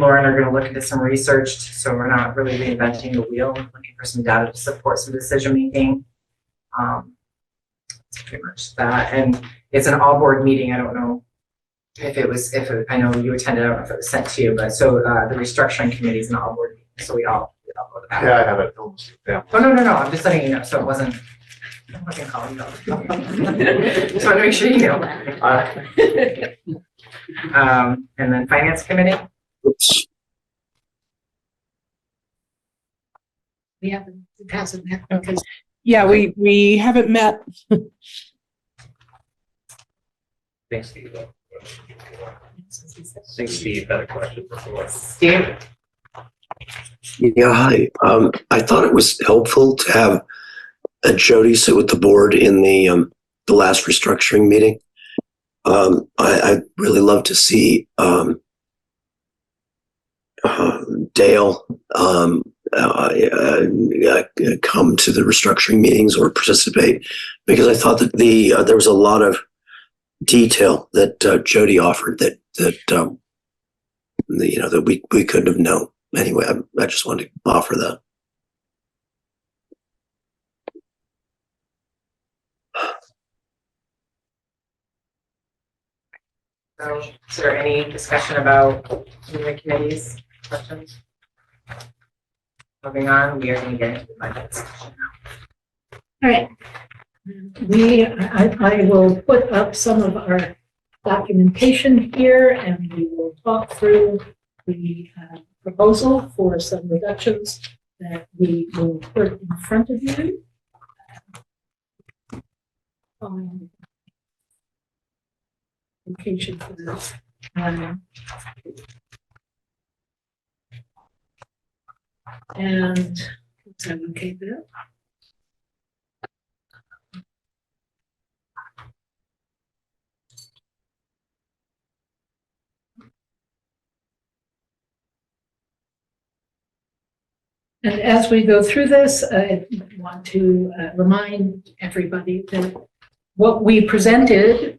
Lauren are going to look into some research, so we're not really reinventing the wheel. We're looking for some data to support some decision making. That's pretty much that. And it's an all board meeting. I don't know if I know you attended. I don't know if it was sent to you, but so the restructuring committee is an all board meeting, so we all go to that. Yeah, I have it. Yeah. Oh, no. I'm just letting you know, so it wasn't. I'm not gonna call you. Just want to make sure you know. And then finance committee. Oops. We haven't, it hasn't met because Yeah, we haven't met. Thanks, Steve. I think Steve had a question before. Steve? Yeah, hi. I thought it was helpful to have Jody sit with the board in the last restructuring meeting. I'd really love to see Dale come to the restructuring meetings or participate, because I thought that there was a lot of detail that Jody offered that that we couldn't have known. Anyway, I just wanted to offer that. So is there any discussion about the committees, questions? Moving on, we are going to get into the budget discussion now. All right. I will put up some of our documentation here and we will talk through the proposal for some reductions that we will put in front of you. Location for this. And oops, I'm okay there. And as we go through this, I want to remind everybody that what we presented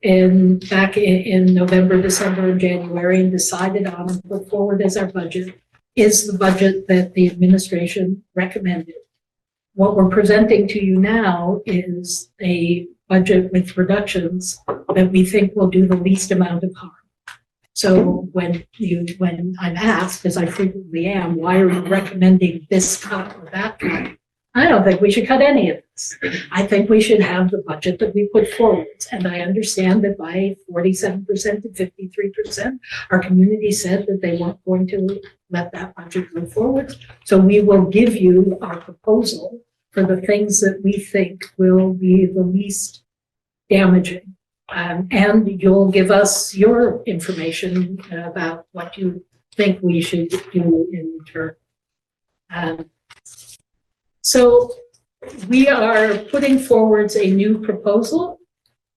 back in November, December, and January and decided on and put forward as our budget is the budget that the administration recommended. What we're presenting to you now is a budget with reductions that we think will do the least amount of harm. So when I'm asked, as I frequently am, why are you recommending this cut or that cut? I don't think we should cut any of this. I think we should have the budget that we put forward. And I understand that by 47% to 53%, our community said that they weren't going to let that budget go forward. So we will give you our proposal for the things that we think will be the least damaging. And you'll give us your information about what you think we should do in return. So we are putting forward a new proposal.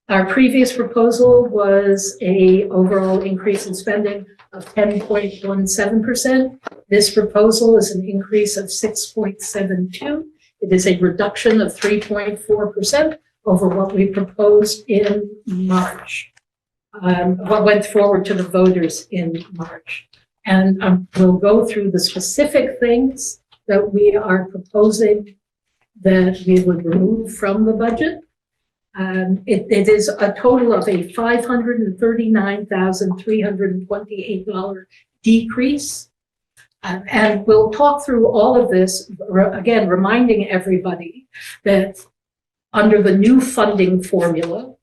Our previous proposal was an overall increase in spending of 10.17%. This proposal is an increase of 6.72. It is a reduction of 3.4% over what we proposed in March, what went forward to the voters in March. And we'll go through the specific things that we are proposing that we would remove from the budget. It is a total of a $539,328 decrease. And we'll talk through all of this, again, reminding everybody that under the new funding formula,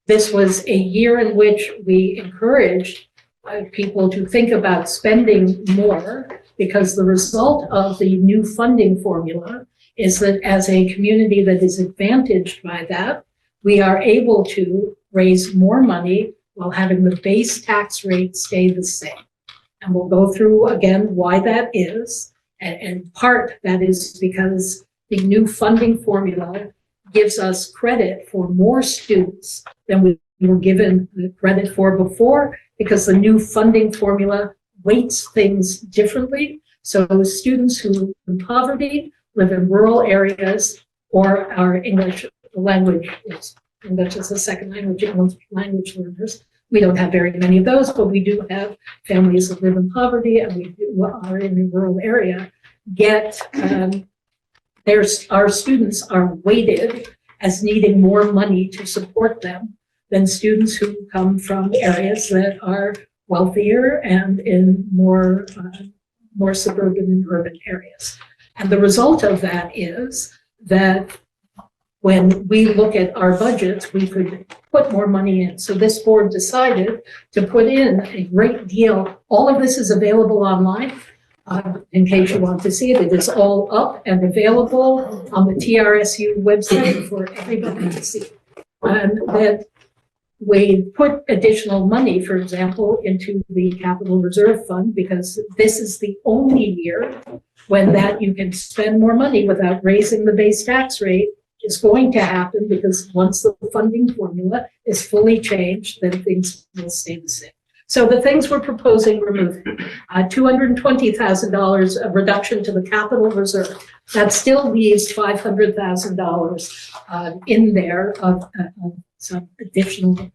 this was a year in which we encouraged people to think about spending more, because the result of the new funding formula is that as a community that is advantaged by that, we are able to raise more money while having the base tax rate stay the same. And we'll go through again why that is. And part that is because the new funding formula gives us credit for more students than we were given the credit for before, because the new funding formula weights things differently. So students who live in poverty, live in rural areas, or are English language as a second language, English language learners. We don't have very many of those, but we do have families that live in poverty and we are in a rural area, our students are weighted as needing more money to support them than students who come from areas that are wealthier and in more suburban and urban areas. And the result of that is that when we look at our budgets, we could put more money in. So this board decided to put in a great deal. All of this is available online. In case you want to see it, it is all up and available on the TRSU website for everybody to see. That we put additional money, for example, into the Capital Reserve Fund, because this is the only year when that you can spend more money without raising the base tax rate. Is going to happen, because once the funding formula is fully changed, then things will stay the same. So the things we're proposing removing, $220,000 of reduction to the capital reserve. That still leaves $500,000 in there of some additional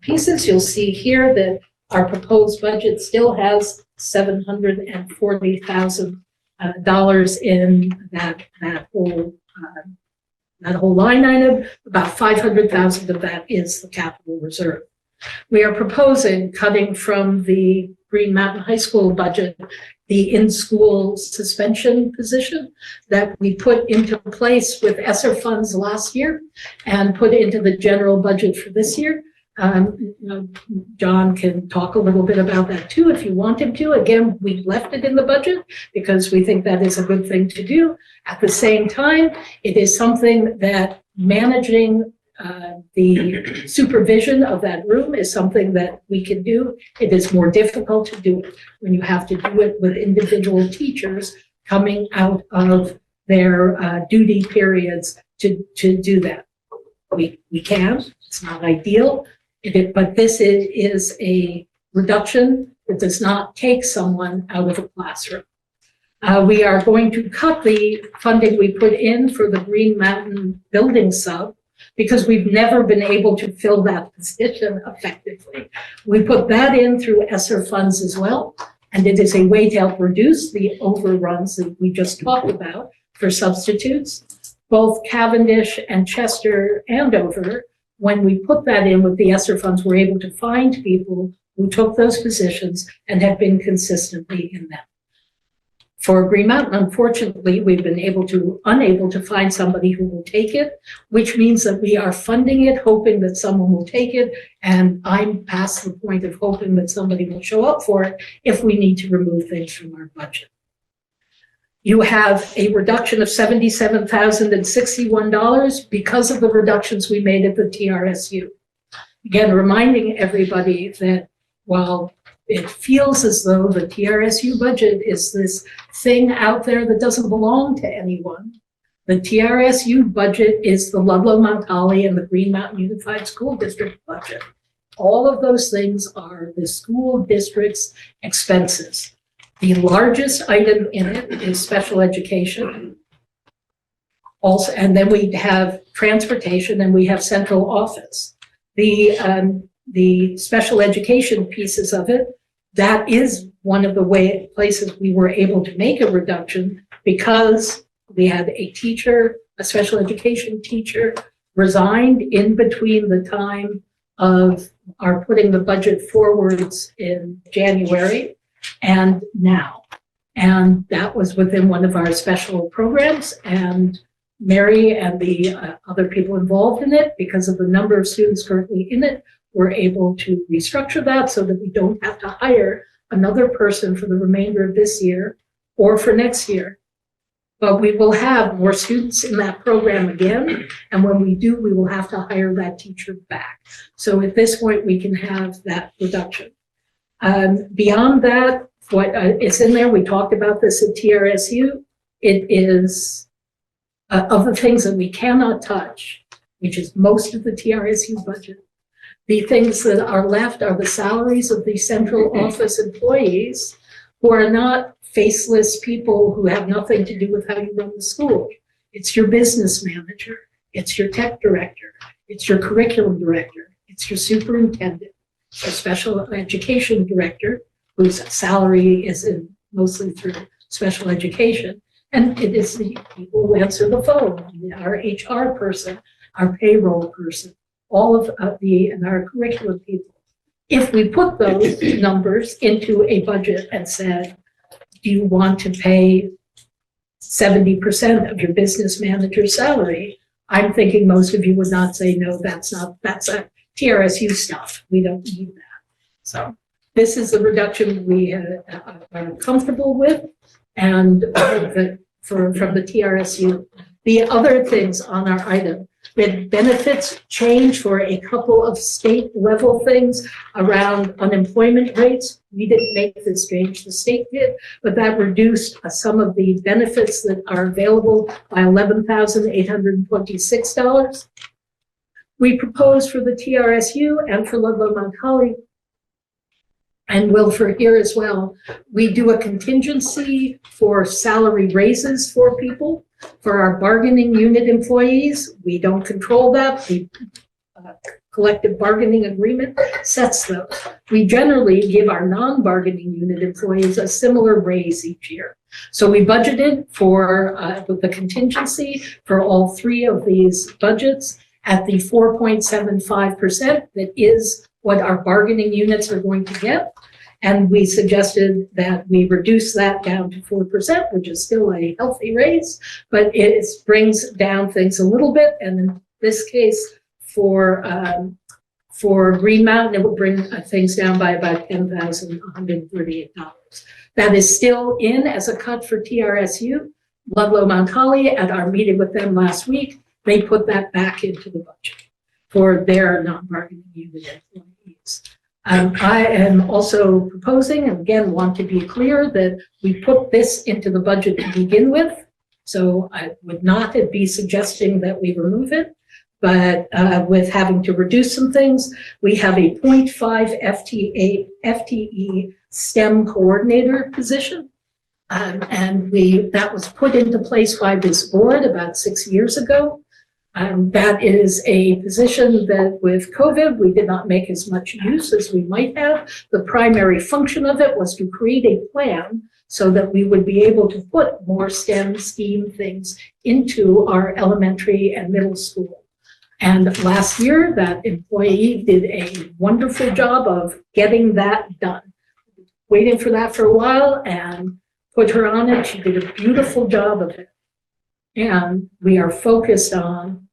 pieces. You'll see here that our proposed budget still has $740,000 in that whole line item. About $500,000 of that is the capital reserve. We are proposing cutting from the Green Mountain High School budget the in-school suspension position that we put into place with ESSER funds last year and put into the general budget for this year. John can talk a little bit about that too if you want him to. Again, we left it in the budget because we think that is a good thing to do. At the same time, it is something that managing the supervision of that room is something that we can do. It is more difficult to do it when you have to do it with individual teachers coming out of their duty periods to do that. We can, it's not ideal, but this is a reduction that does not take someone out of a classroom. We are going to cut the funding we put in for the Green Mountain Building Sub, because we've never been able to fill that position effectively. We put that in through ESSER funds as well, and it is a way to help reduce the overruns that we just talked about for substitutes. Both Cavendish and Chester Andover, when we put that in with the ESSER funds, we're able to find people who took those positions and have been consistently in them. For Green Mountain, unfortunately, we've been unable to find somebody who will take it, which means that we are funding it, hoping that someone will take it. And I'm past the point of hoping that somebody will show up for it if we need to remove things from our budget. You have a reduction of $77,061 because of the reductions we made at the TRSU. Again, reminding everybody that while it feels as though the TRSU budget is this thing out there that doesn't belong to anyone, the TRSU budget is the Ludlow, Mount Holly, and the Green Mountain Unified School District budget. All of those things are the school district's expenses. The largest item in it is special education. Also, and then we have transportation, and we have central office. The special education pieces of it, that is one of the places we were able to make a reduction, because we had a special education teacher resigned in between the time of our putting the budget forwards in January and now. And that was within one of our special programs, and Mary and the other people involved in it, because of the number of students currently in it, were able to restructure that so that we don't have to hire another person for the remainder of this year or for next year. But we will have more students in that program again, and when we do, we will have to hire that teacher back. So at this point, we can have that reduction. Beyond that, what is in there, we talked about this at TRSU. It is of the things that we cannot touch, which is most of the TRSU budget. The things that are left are the salaries of the central office employees who are not faceless people who have nothing to do with how you run the school. It's your business manager, it's your tech director, it's your curriculum director, it's your superintendent, your special education director, whose salary is in mostly through special education. And it is the people who answer the phone, our HR person, our payroll person, all of and our curriculum people. If we put those numbers into a budget and said, do you want to pay 70% of your business manager's salary? I'm thinking most of you would not say, no, that's a TRSU stuff. We don't need that. So this is the reduction we are comfortable with, and from the TRSU. The other things on our item, we had benefits change for a couple of state level things around unemployment rates. We didn't make this change, the state did, but that reduced some of the benefits that are available by $11,826. We proposed for the TRSU and for Ludlow Mount Holly, and Wilford here as well, we do a contingency for salary raises for people. For our bargaining unit employees, we don't control that. The collective bargaining agreement sets those. We generally give our non-bargaining unit employees a similar raise each year. So we budgeted for the contingency for all three of these budgets at the 4.75%. That is what our bargaining units are going to get. And we suggested that we reduce that down to 4%, which is still a healthy raise, but it brings down things a little bit. And in this case, for Green Mountain, it will bring things down by about $10,138. That is still in as a cut for TRSU. Ludlow Mount Holly, at our meeting with them last week, they put that back into the budget for their non-bargaining unit employees. I am also proposing, and again, want to be clear, that we put this into the budget to begin with. So I would not be suggesting that we remove it, but with having to reduce some things, we have a 0.5 FTE STEM coordinator position. And that was put into place by this board about 6 years ago. That is a position that with COVID, we did not make as much use as we might have. The primary function of it was to create a plan so that we would be able to put more STEM STEAM things into our elementary and middle school. And last year, that employee did a wonderful job of getting that done. Waiting for that for a while and put her on it. She did a beautiful job of it. And we are focused on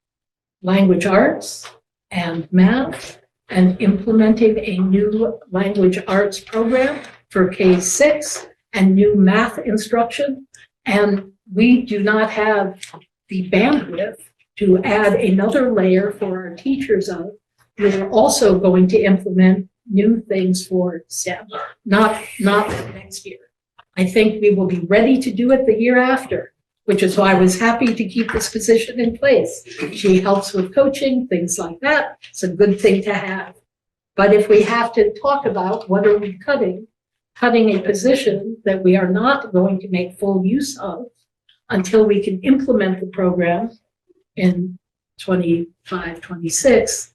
language arts and math and implementing a new language arts program for K-6 and new math instruction. And we do not have the bandwidth to add another layer for our teachers of. We're also going to implement new things for STEM, not next year. I think we will be ready to do it the year after, which is why I was happy to keep this position in place. She helps with coaching, things like that. It's a good thing to have. But if we have to talk about what are we cutting a position that we are not going to make full use of until we can implement the program in 25, 26.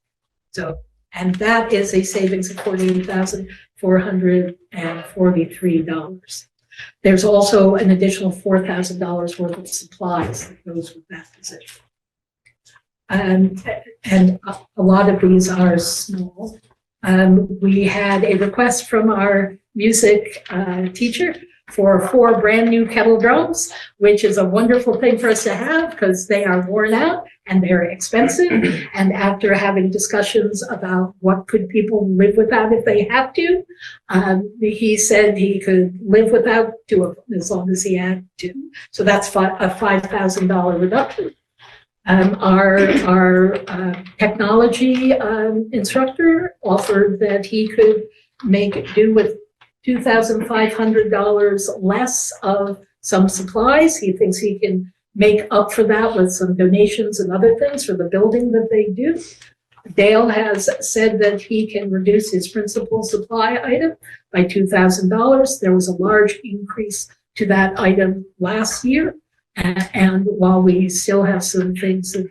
So, and that is a savings of $48,443. There's also an additional $4,000 worth of supplies that goes with that position. And a lot of these are small. We had a request from our music teacher for 4 brand new kettle drums, which is a wonderful thing for us to have because they are worn out and they're expensive. And after having discussions about what could people live without if they have to, he said he could live without 2 of them as long as he had to. So that's a $5,000 reduction. Our technology instructor offered that he could make do with $2,500 less of some supplies. He thinks he can make up for that with some donations and other things for the building that they do. Dale has said that he can reduce his principal supply item by $2,000. There was a large increase to that item last year. And while we still have some things that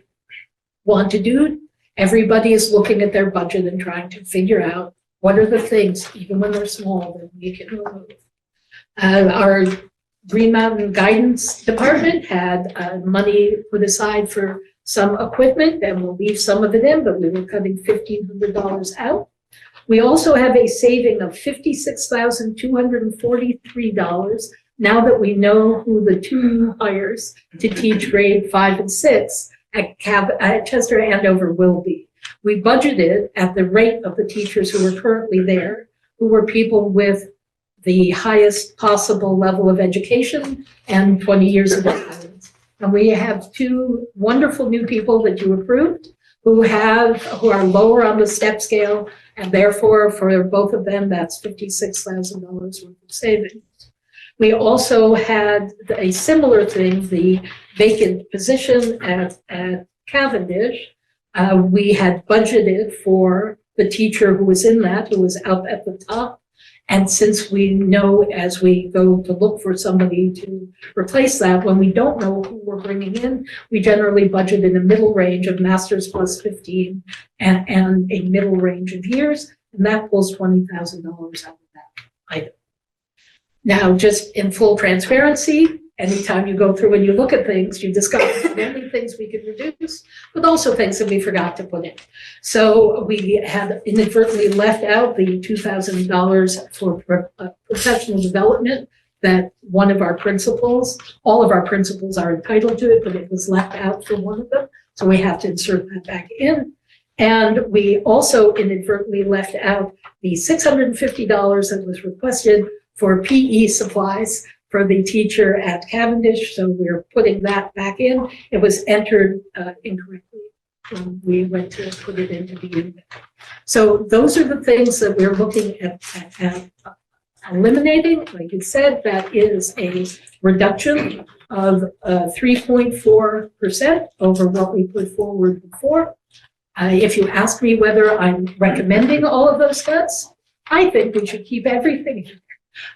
want to do, everybody is looking at their budget and trying to figure out what are the things, even when they're small, that we can remove. Our Green Mountain Guidance Department had money put aside for some equipment, and we'll leave some of it in, but we were cutting $1,500 out. We also have a saving of $56,243 now that we know who the two new hires to teach grade 5 and 6 at Chester Andover will be. We budgeted at the rate of the teachers who were currently there, who were people with the highest possible level of education and 20 years of experience. And we have two wonderful new people that you approved who are lower on the step scale, and therefore for both of them, that's $56,000 worth of savings. We also had a similar thing, the vacant position at Cavendish. We had budgeted for the teacher who was in that, who was up at the top. And since we know as we go to look for somebody to replace that, when we don't know who we're bringing in, we generally budget in a middle range of masters plus 15 and a middle range of years, and that pulls $20,000 out of that item. Now, just in full transparency, anytime you go through and you look at things, you discover many things we could reduce, but also things that we forgot to put in. So we had inadvertently left out the $2,000 for professional development that one of our principals, all of our principals are entitled to it, but it was left out for one of them. So we have to insert that back in. And we also inadvertently left out the $650 that was requested for PE supplies for the teacher at Cavendish, so we're putting that back in. It was entered incorrectly when we went to put it into the unit. So those are the things that we're looking at eliminating. Like you said, that is a reduction of 3.4% over what we put forward before. If you ask me whether I'm recommending all of those cuts, I think we should keep everything in.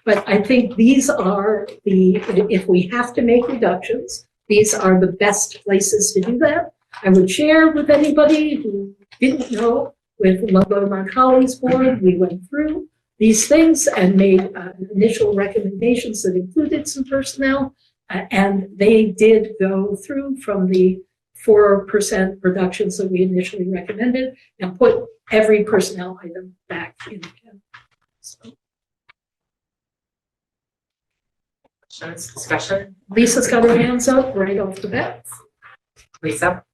But I think these are if we have to make reductions, these are the best places to do that. I would share with anybody who didn't know, with Ludlow Macaulay's board, we went through these things and made initial recommendations that included some personnel, and they did go through from the 4% reductions that we initially recommended and put every personnel item back in again. So. Discussion? Lisa's got her hands up right off the bat. Lisa?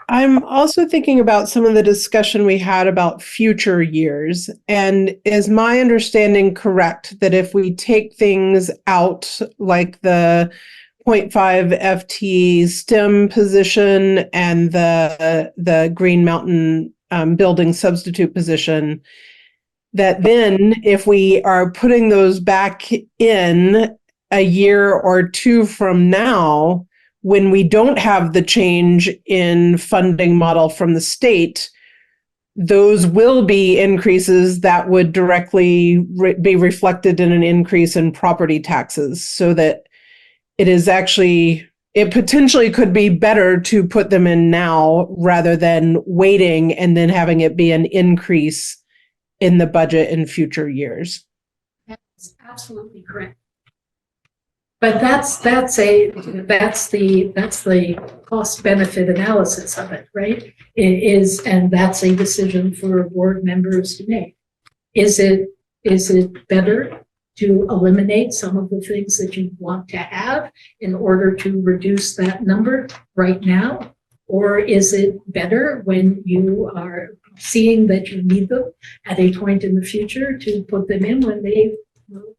I'm also thinking about some of the discussion we had about future years. And is my understanding correct that if we take things out like the 0.5 FT STEM position and the Green Mountain building substitute position, that then if we are putting those back in a year or two from now, when we don't have the change in funding model from the state, those will be increases that would directly be reflected in an increase in property taxes, so that it potentially could be better to put them in now rather than waiting and then having it be an increase in the budget in future years. That's absolutely correct. But that's the cost benefit analysis of it, right? And that's a decision for board members to make. Is it better to eliminate some of the things that you want to have in order to reduce that number right now? Or is it better when you are seeing that you need them at a point in the future to put them in when they will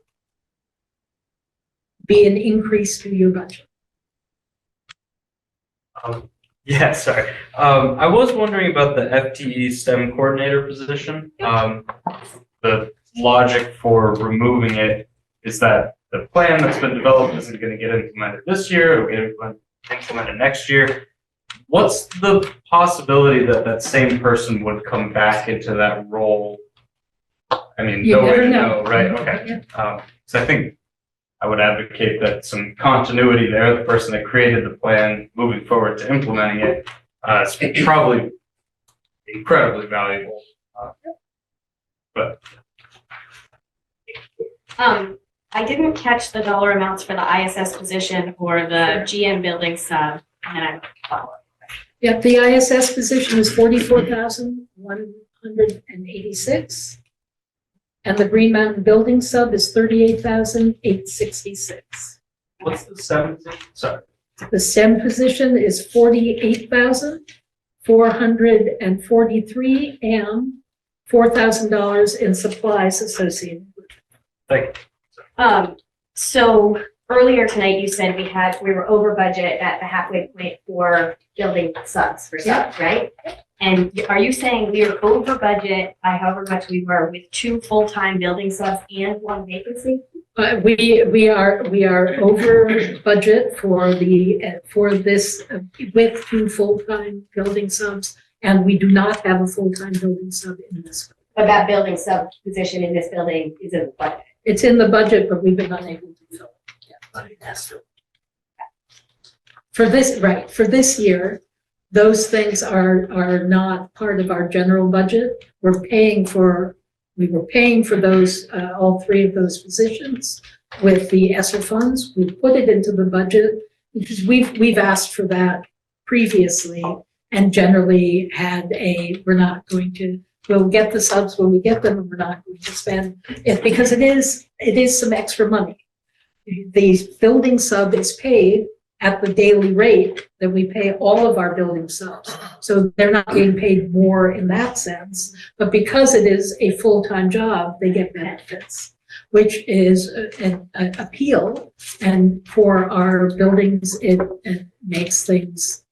be an increase to your budget? Yeah, sorry. I was wondering about the FTE STEM coordinator position. The logic for removing it is that the plan that's been developed isn't gonna get implemented this year, it'll get implemented next year. What's the possibility that that same person would come back into that role? I mean, You no way never to know. know, right? Okay. So I think I would advocate that some continuity there, the person that created the plan moving forward to implementing it, is probably incredibly valuable. But I didn't catch the dollar amounts for the ISS position or the GM building sub, and then I follow up. Yeah, the ISS position is 44,186. And the Green Mountain Building sub is 38,866. what's the seventh? Sorry. The STEM position is 48,443 and $4,000 in supplies associated with it. Thank So earlier tonight, you said we were over budget at the halfway point for building subs for subs, right? And are you saying we are over budget by however much we were with 2 full-time building subs and 1 vacancy? We are over budget for this with 2 full-time building subs, and we do not have a full-time building sub in this. But that building sub position in this building is in the budget. It's in the budget, but we've been unable to fill it. For this year, those things are not part of our general budget. We were paying for those, all 3 of those positions with the ESSER funds. We put it into the budget because we've asked for that previously and generally had we'll get the subs when we get them, and we're not going to spend it because it is some extra money. The building sub is paid at the daily rate that we pay all of our building subs. So they're not being paid more in that sense, but because it is a full-time job, they get benefits, which is an appeal. And for our buildings, it makes things,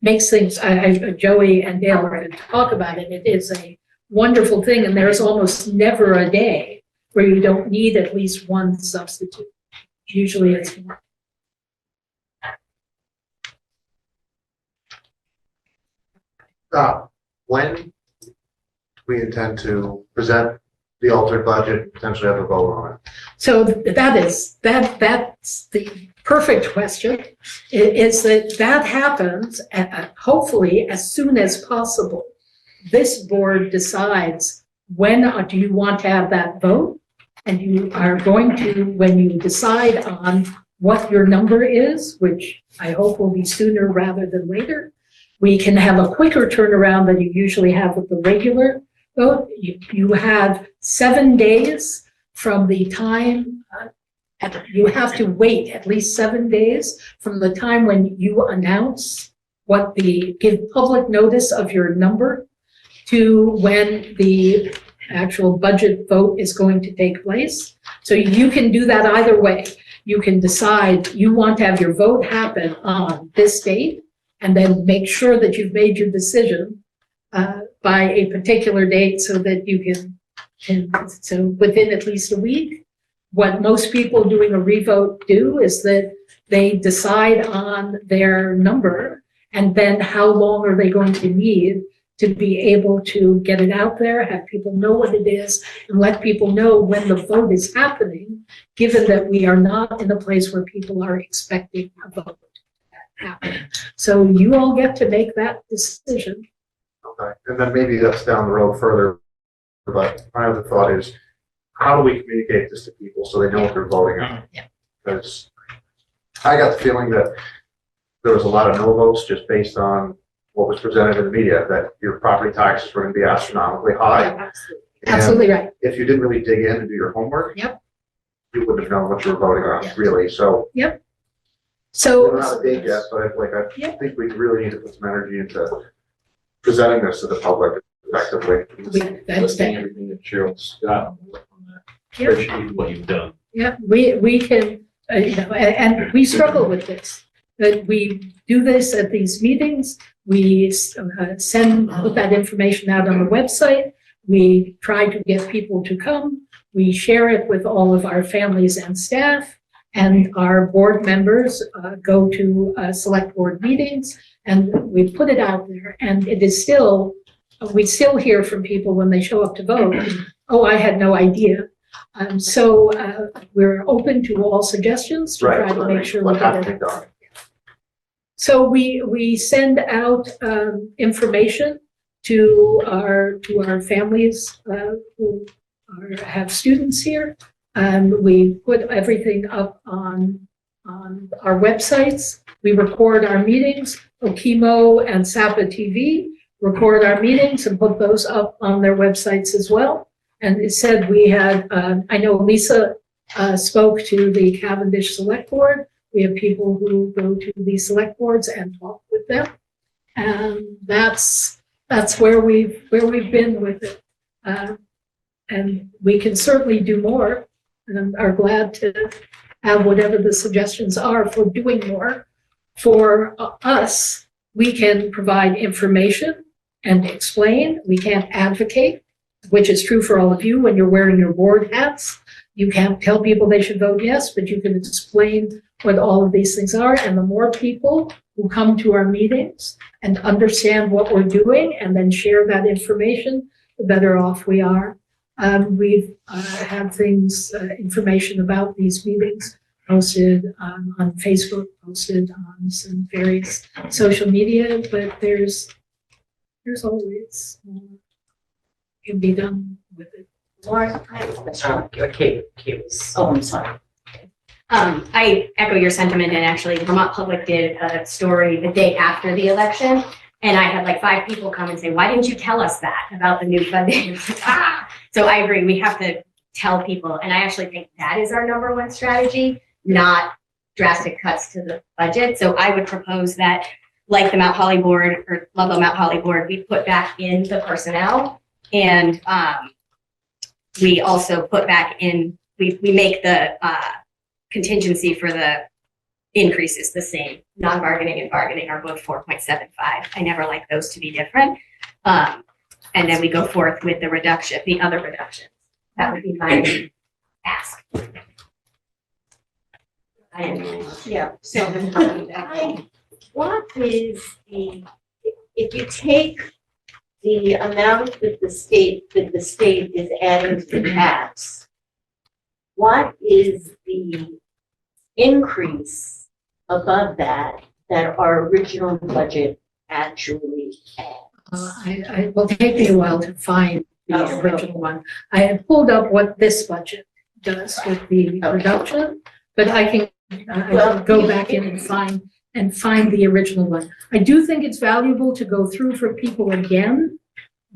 Joey and Dale are going to talk about it. It is a wonderful thing, and there's almost never a day where you don't need at least 1 substitute. Usually it's more. When we intend to present the altered budget, potentially have a vote on it? So that's the perfect question, is that happens hopefully as soon as possible. This board decides when do you want to have that vote, and you are going to, when you decide on what your number is, which I hope will be sooner rather than later, we can have a quicker turnaround than you usually have with the regular vote. You have 7 days from the time, you have to wait at least 7 days from the time when you announce give public notice of your number to when the actual budget vote is going to take place. So you can do that either way. You can decide you want to have your vote happen on this date, and then make sure that you've made your decision by a particular date so that you so within at least a week. What most people doing a revote do is that they decide on their number, and then how long are they going to need to be able to get it out there, have people know what it is, and let people know when the vote is happening, given that we are not in a place where people are expecting a vote to happen. So you all get to make that decision. Okay, and then maybe that's down the road further, but my other thought is, how do we communicate this to people so they know what they're voting on? Yeah. Because I got the feeling that there was a lot of no votes just based on what was presented in the media, that your property taxes were going to be astronomically high. Absolutely right. If you didn't really dig in and do your homework, Yep. you wouldn't have known what you were voting on, Yep. really. So Yep. we So don't have a date yet, but I Yep. think we really need to put some energy into presenting this to the public effectively. that's Listing that. everything that Cheryl Scott on that. Yep. Appreciate what you've done. Yeah, we can, and we struggle with this. That we do this at these meetings, we put that information out on the website, we try to get people to come, We share it with all of our families and staff, and our board members go to select board meetings, and we put it out there. And it is still, we still hear from people when they show up to vote, oh, I had no idea. So we're open to all suggestions to try to make sure we get it. So we send out information to our families who have students here. We put everything up on our websites. We record our meetings. Okemo and SAPA TV record our meetings and put those up on their websites as well. And it said we had, I know Lisa spoke to the Cavendish Select Board. We have people who go to the select boards and talk with them. And that's where we've been with it. And we can certainly do more, and are glad to have whatever the suggestions are for doing more. For us, we can provide information and explain. We can't advocate, which is true for all of you when you're wearing your board hats. You can't tell people they should vote yes, but you can explain what all of these things are. And the more people who come to our meetings and understand what we're doing and then share that information, the better off we are. We've had things, information about these meetings posted on Facebook, posted on some various social media, but there's always can be done with it. Lauren, I have a question. Kate. Oh, I'm sorry. I echo your sentiment, and actually Vermont Public did a story the day after the election, and I had like 5 people come and say, why didn't you tell us that about the new funding? So I agree, we have to tell people, and I actually think that is our #1 strategy, not drastic cuts to the budget. So I would propose that, like the Mount Holly board or Ludlow Mount Holly board, we put back in the personnel, and we also put back in, we make the contingency for the increases the same. Non-bargaining and bargaining are both 4.75. I never like those to be different. And then we go forth with the reduction, the other reductions. That would be my ask. Yeah, so what is if you take the amount that the state is adding to the tax, what is the increase above that our original budget actually had? I will take me a while to find the original one. I had pulled up what this budget does with the reduction, but I can go back in and find the original one. I do think it's valuable to go through for people again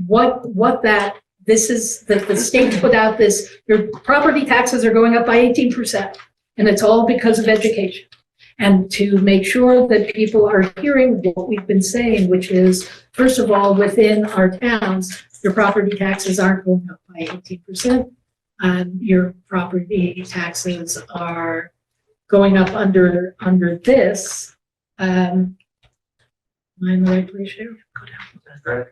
what that this is, that the state put out this, your property taxes are going up by 18%, and it's all because of education. And to make sure that people are hearing what we've been saying, which is, first of all, within our towns, your property taxes aren't going up by 18%. Your property taxes are going up under this. Am I in the right place here? Go down.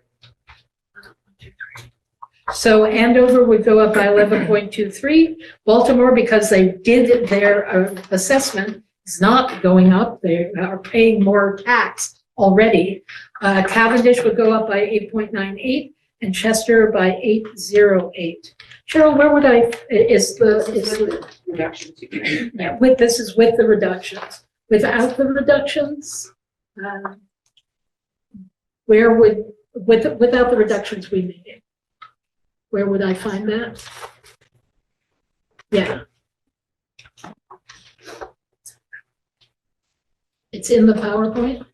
So Andover would go up by 11.23. Baltimore, because they did their assessment, is not going up. They are paying more tax already. Cavendish would go up by 8.98 and Chester by 8.08. Cheryl, where would is the reductions? Yeah, this is with the reductions. Without the reductions, where would, without the reductions we made, where would I find that? Yeah. It's in the PowerPoint?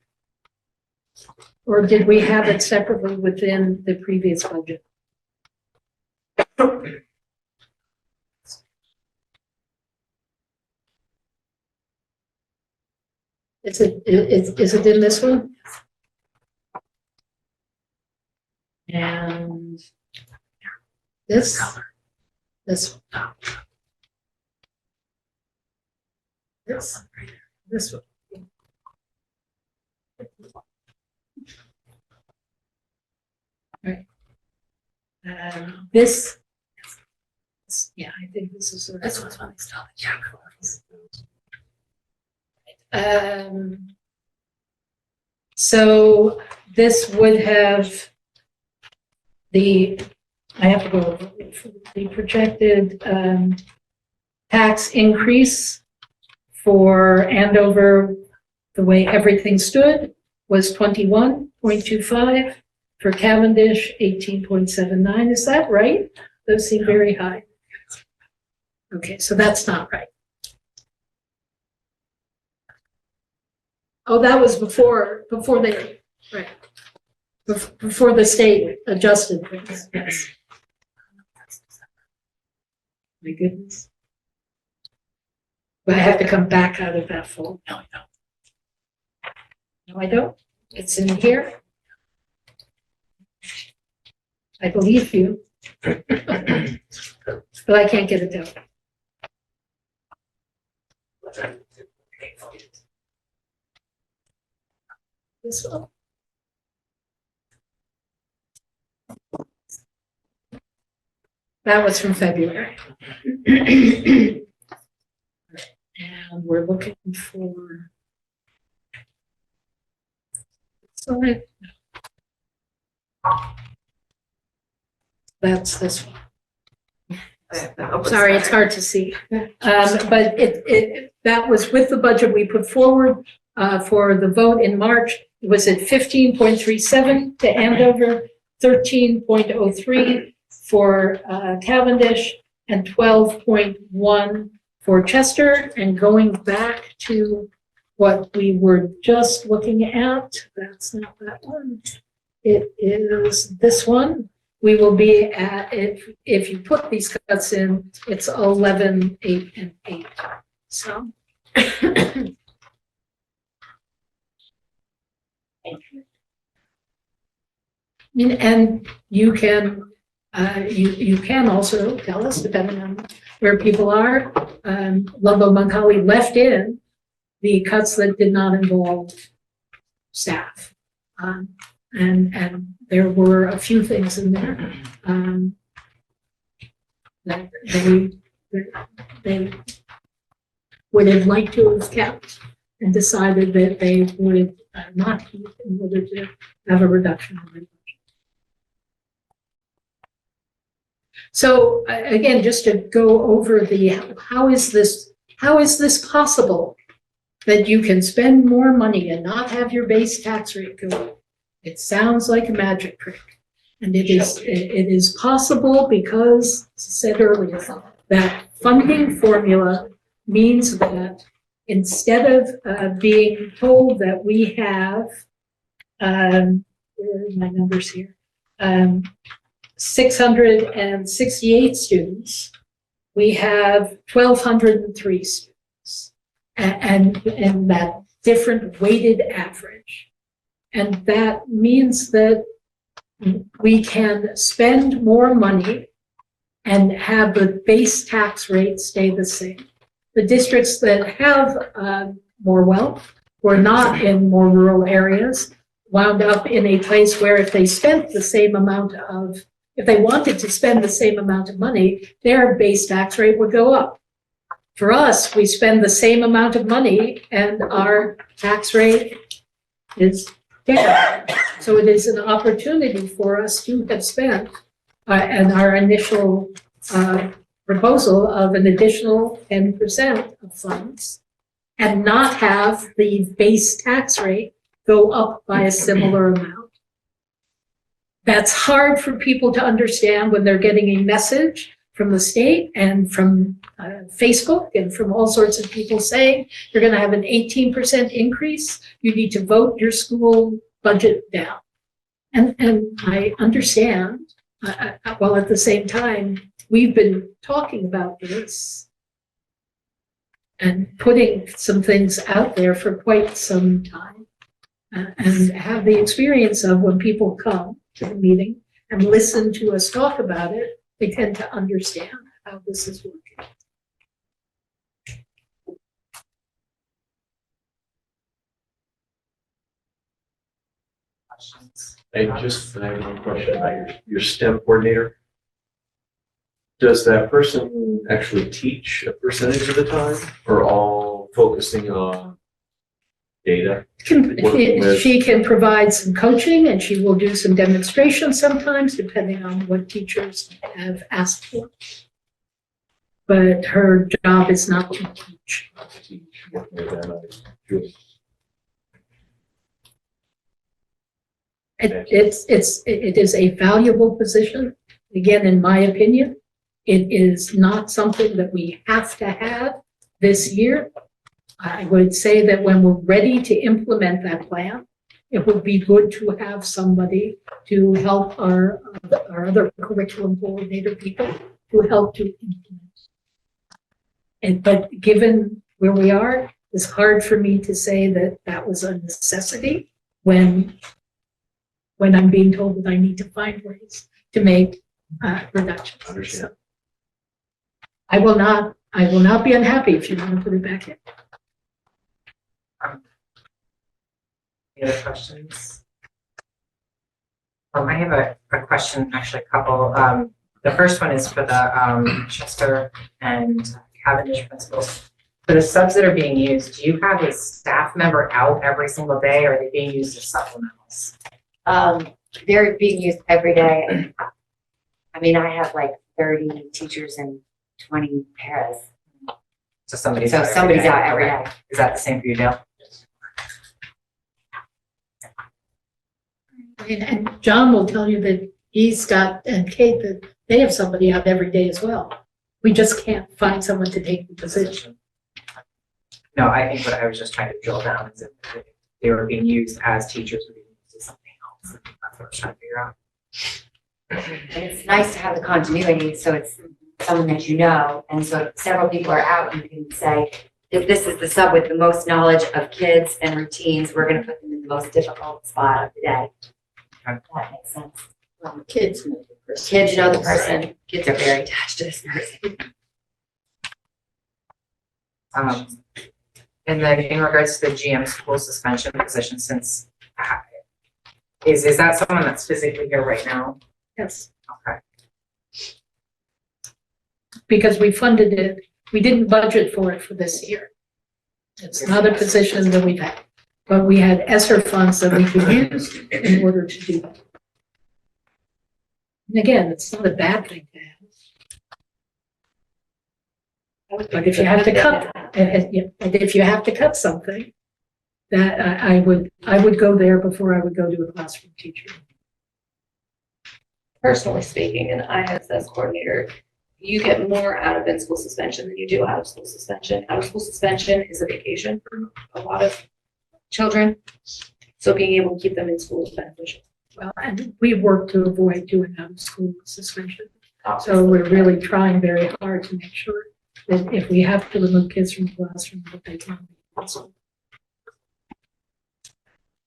Or did we have it separately within the previous budget? Is it in this one? And this one. This one. Right. This Yeah, I think this is. This one's funny stuff. Yeah. So this would have I have to go over the projected, tax increase for Andover, the way everything stood, was 21.25. For Cavendish, 18.79. Is that right? Those seem very high. Okay, so that's not right. Oh, that was before they, right. Before the state adjusted things, yes. My goodness. But I have to come back out of that folder. No, I don't. No, I don't. It's in here. I believe you. But I can't get it down. This one. That was from February. And we're looking for. That's this one. Sorry, it's hard to see. But that was with the budget we put forward for the vote in March. It was at 15.37 to Andover, 13.03 for Cavendish, and 12.1 for Chester. And going back to what we were just looking at, that's not that one. It is this one. We will be at, if you put these cuts in, it's 11, 8, and 8. So. And you can, you can also tell us, depending on where people are, Ludlow Montgomery left in the cuts that did not involve staff. And there were a few things in there that they would have liked to have kept and decided that they would not keep in order to have a reduction in their budget. So again, just to go over how is this possible that you can spend more money and not have your base tax rate go up? It sounds like a magic trick. And it is possible because, as I said earlier, that funding formula means that instead of being told that we have, where are my numbers here? 668 students, we have 1,203 students, and that different weighted average. And that means that we can spend more money and have the base tax rate stay the same. The districts that have more wealth, or not in more rural areas, wound up in a place where if they spent the same amount of, if they wanted to spend the same amount of money, their base tax rate would go up. For us, we spend the same amount of money and our tax rate is down. So it is an opportunity for us to have spent, and our initial proposal of an additional 10% of funds, and not have the base tax rate go up by a similar amount. That's hard for people to understand when they're getting a message from the state and from Facebook and from all sorts of people saying you're going to have an 18% increase. You need to vote your school budget down. And I understand, while at the same time, we've been talking about this and putting some things out there for quite some time, and have the experience of when people come to the meeting and listen to us talk about it, they tend to understand how this is working. I have one question about your STEM coordinator. Does that person actually teach a percentage of the time or all focusing on data? She can provide some coaching and she will do some demonstrations sometimes, depending on what teachers have asked for. But her job is not to teach. It is a valuable position. Again, in my opinion, it is not something that we have to have this year. I would say that when we're ready to implement that plan, it would be good to have somebody to help our other curriculum coordinator people to help to implement. But given where we are, it's hard for me to say that that was a necessity when I'm being told that I need to find ways to make reductions. Understand. So I will not be unhappy if you want to put it back in. Any other questions? I have a question, actually a couple. The first one is for the Chester and Cavendish principals. For the subs that are being used, do you have a staff member out every single day, or are they being used as supplementals? They're being used every day. I mean, I have like 30 teachers and 20 paras. So somebody's out every day. Okay. Is that the same for you, Dale? And John will tell you that he's got, and Kate, that they have somebody out every day as well. We just can't find someone to take the position. No, I think what I was just trying to drill down is if they were being used as teachers or being used as something else. That's what I was trying to figure out. And it's nice to have the continuity, so it's someone that you know, and so if several people are out, you can say, if this is the sub with the most knowledge of kids and routines, we're gonna put them in the most difficult spot of the day. That makes sense. Kids know the person. Kids know the person, kids are very attached to this person. And then in regards to the GM school suspension position, since is that someone that's physically here right now? Yes. Okay. Because we funded it, we didn't budget for it for this year. It's not a position that we've had, but we had ESSER funds that we could use in order to do that. And again, it's not a bad thing to have. But if you have to cut, if you have to cut something, that I would go there before I would go to a classroom teacher. Personally speaking, and I as this coordinator, you get more out of in-school suspension than you do out of school suspension. Out of school suspension is a vacation for a lot of children. So being able to keep them in school is beneficial. Well, and we work to avoid doing out of school suspension. So we're really trying very hard to make sure that if we have to remove kids from the classroom, that they can be.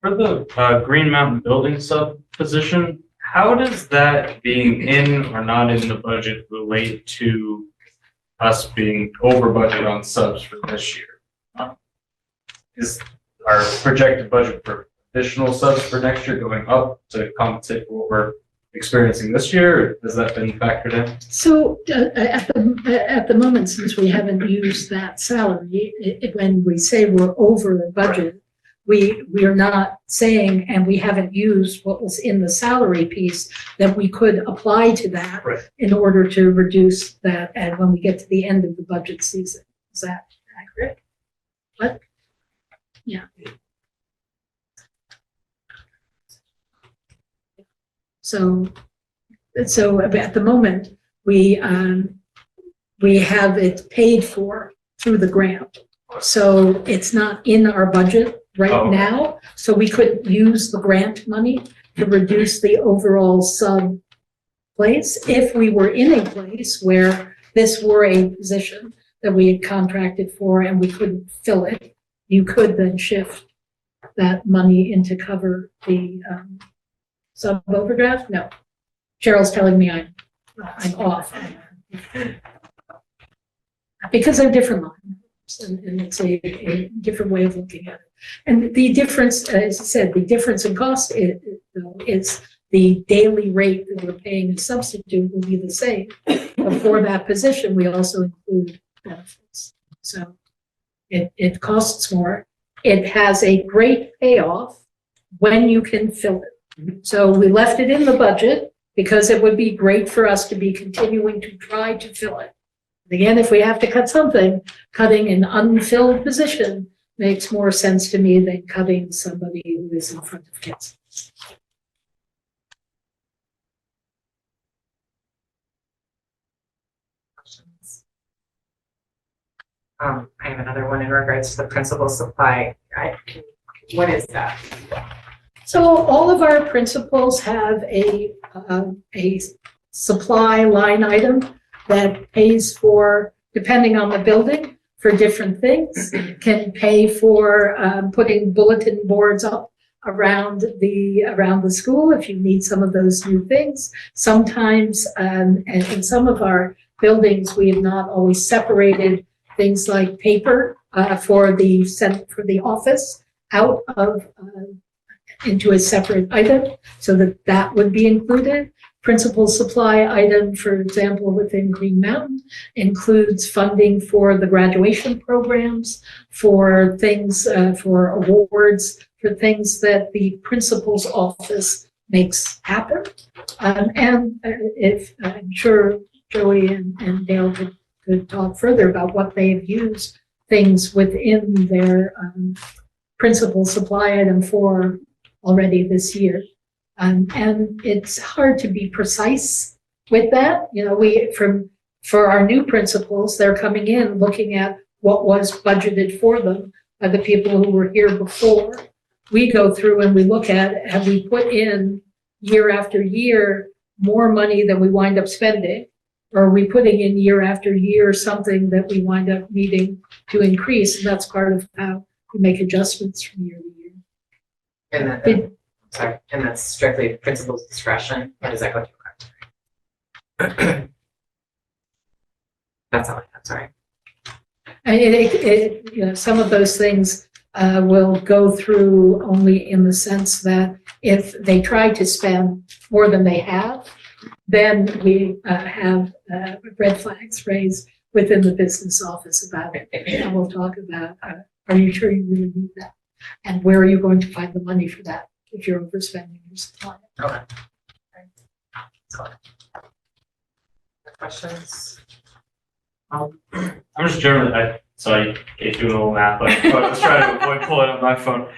For the Green Mountain Building sub position, how does that being in or not in the budget relate to us being over budget on subs for this year? Is our projected budget for additional subs for next year going up to compensate for what we're experiencing this year? Or has that been factored in? So at the moment, since we haven't used that salary, when we say we're over the budget, we are not saying, and we haven't used what was in the salary piece, that we could apply to that in order to reduce that. And when we get to the end of the budget season, is that accurate? What? Yeah. So at the moment, we have it paid for through the grant. So it's not in our budget right now. So we could use the grant money to reduce the overall sub place. If we were in a place where this were a position that we had contracted for and we couldn't fill it, you could then shift that money in to cover the sub overdraft? No. Cheryl's telling me I'm off. Because they're different lines, and it's a different way of looking at it. And the difference, as I said, the difference in cost is the the daily rate that we're paying a substitute will be the same. But for that position, we also include benefits. So it costs more. It has a great payoff when you can fill it. So we left it in the budget because it would be great for us to be continuing to try to fill it. Again, if we have to cut something, cutting an unfilled position makes more sense to me than cutting somebody who is in front of kids. Questions? I have another one in regards to the principal supply. What is that? So all of our principals have a supply line item that pays for, depending on the building, for different things. Can pay for putting bulletin boards up around the school if you need some of those new things. Sometimes, and in some of our buildings, we have not always separated things like paper for the office out of into a separate item, so that would be included. Principal supply item, for example, within Green Mountain, includes funding for the graduation programs, for things, for awards, for things that the principal's office makes happen. And if I'm sure Joey and Dale could talk further about what they've used things within their principal supply item for already this year. And it's hard to be precise with that. You know, for our new principals, they're coming in looking at what was budgeted for them by the people who were here before. We go through and we look at, have we put in year after year more money than we wind up spending? Or are we putting in year after year something that we wind up needing to increase? And that's part of how we make adjustments from year to year. And that's strictly principal's discretion, or does that go to? That's all I have, sorry. And you know, some of those things will go through only in the sense that if they try to spend more than they have, then we have red flags raised within the business office about it. And we'll talk about, are you sure you really need that? And where are you going to find the money for that if you're overspending your supply? Okay. Questions? I'm just generally, I saw you doing a little math, but I was trying to avoid pulling up my phone.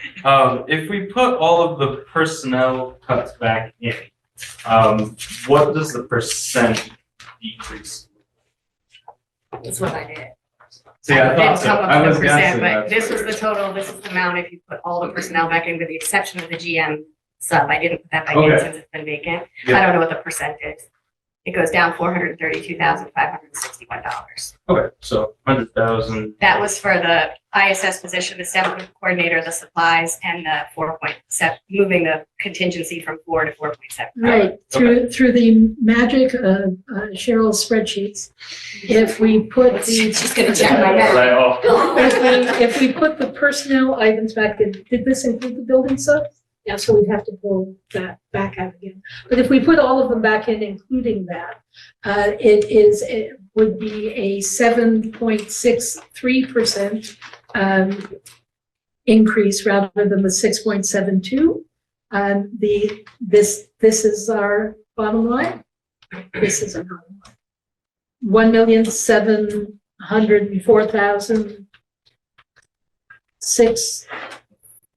If we put all of the personnel cuts back in, what does the percent decrease? That's what I did. See, I thought so. Come up I with was the percent, guessing. but that's this was what the total, this is the amount if you put all the personnel back in, with the exception of the GM sub. I didn't put that back in Okay. since it's been vacant. Yeah. I don't know what the percent is. It goes down $432,561. Okay, so 100,000. That was for the ISS position, the STEM coordinator, the supplies, and the 4.7, moving the contingency from 4 to 4.7. Right, through the magic of Cheryl's spreadsheets, if we put the. She's gonna check my math. Right, oh. If we put the personnel items back in, did this include the building subs? Yeah, so we'd have to pull that back out again. But if we put all of them back in, including that, it would be a 7.63% increase rather than the 6.72. This is our bottom line. This is our bottom line. 1,704,006.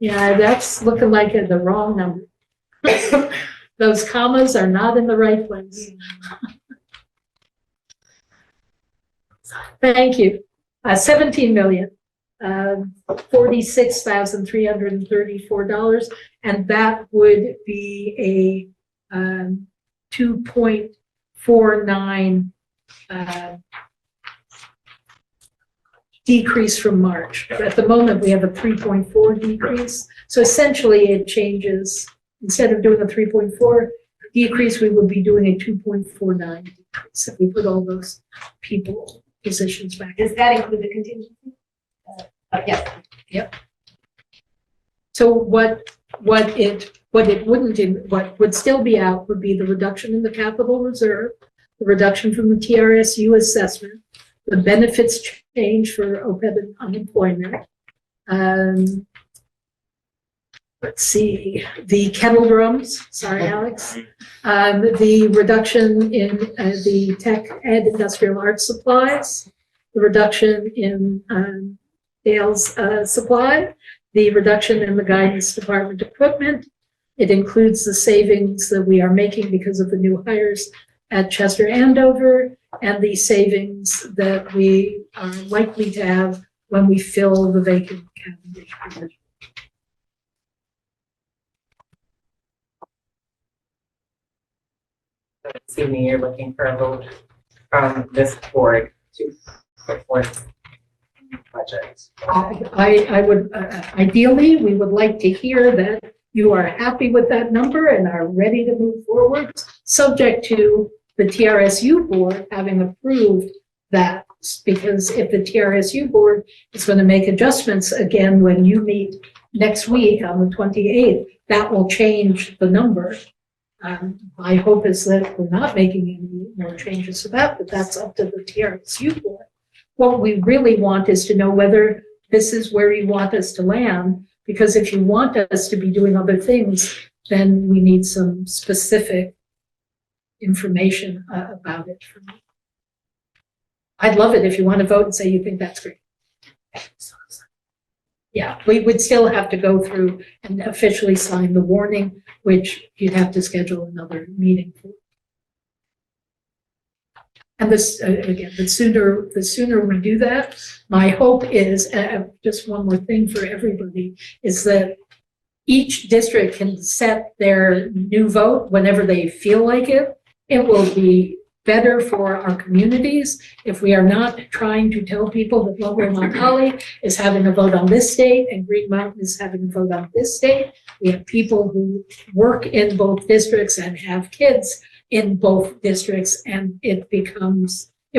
Yeah, that's looking like the wrong number. Those commas are not in the right place. Thank you. 17 million, $46,334, and that would be a 2.49 decrease from March. At the moment, we have a 3.4 decrease. So essentially, it changes. Instead of doing a 3.4 decrease, we would be doing a 2.49 decrease if we put all those people positions back. Does that include the contingency? Yes. Yep. So what it What it wouldn't, what would still be out would be the reduction in the capital reserve, the reduction from the TRSU assessment, the benefits change for OPEB and unemployment. Let's see, the kettle drums, sorry, Alex. The reduction in the tech ed industrial arts supplies, the reduction in Dale's supply, the reduction in the guidance department equipment. It includes the savings that we are making because of the new hires at Chester Andover and the savings that we are likely to have when we fill the vacant Cavendish position. This evening, you're looking for a vote from this board to put forth budget. I would, ideally, we would like to hear that you are happy with that number and are ready to move forward, subject to the TRSU board having approved that. Because if the TRSU board is going to make adjustments again when you meet next week on the 28th, that will change the number. My hope is that we're not making any more changes to that, but that's up to the TRSU board. What we really want is to know whether this is where you want us to land, because if you want us to be doing other things, then we need some specific information about it from you. I'd love it if you want to vote and say you think that's great. Yeah, we would still have to go through and officially sign the warning, which you'd have to schedule another meeting for. And this, again, the sooner we do that, my hope is, just one more thing for everybody, is that each district can set their new vote whenever they feel like it. It will be better for our communities if we are not trying to tell people that Lower Mount Holly is having a vote on this date and Green Mountain is having a vote on this date. We have people who work in both districts and have kids in both districts, and it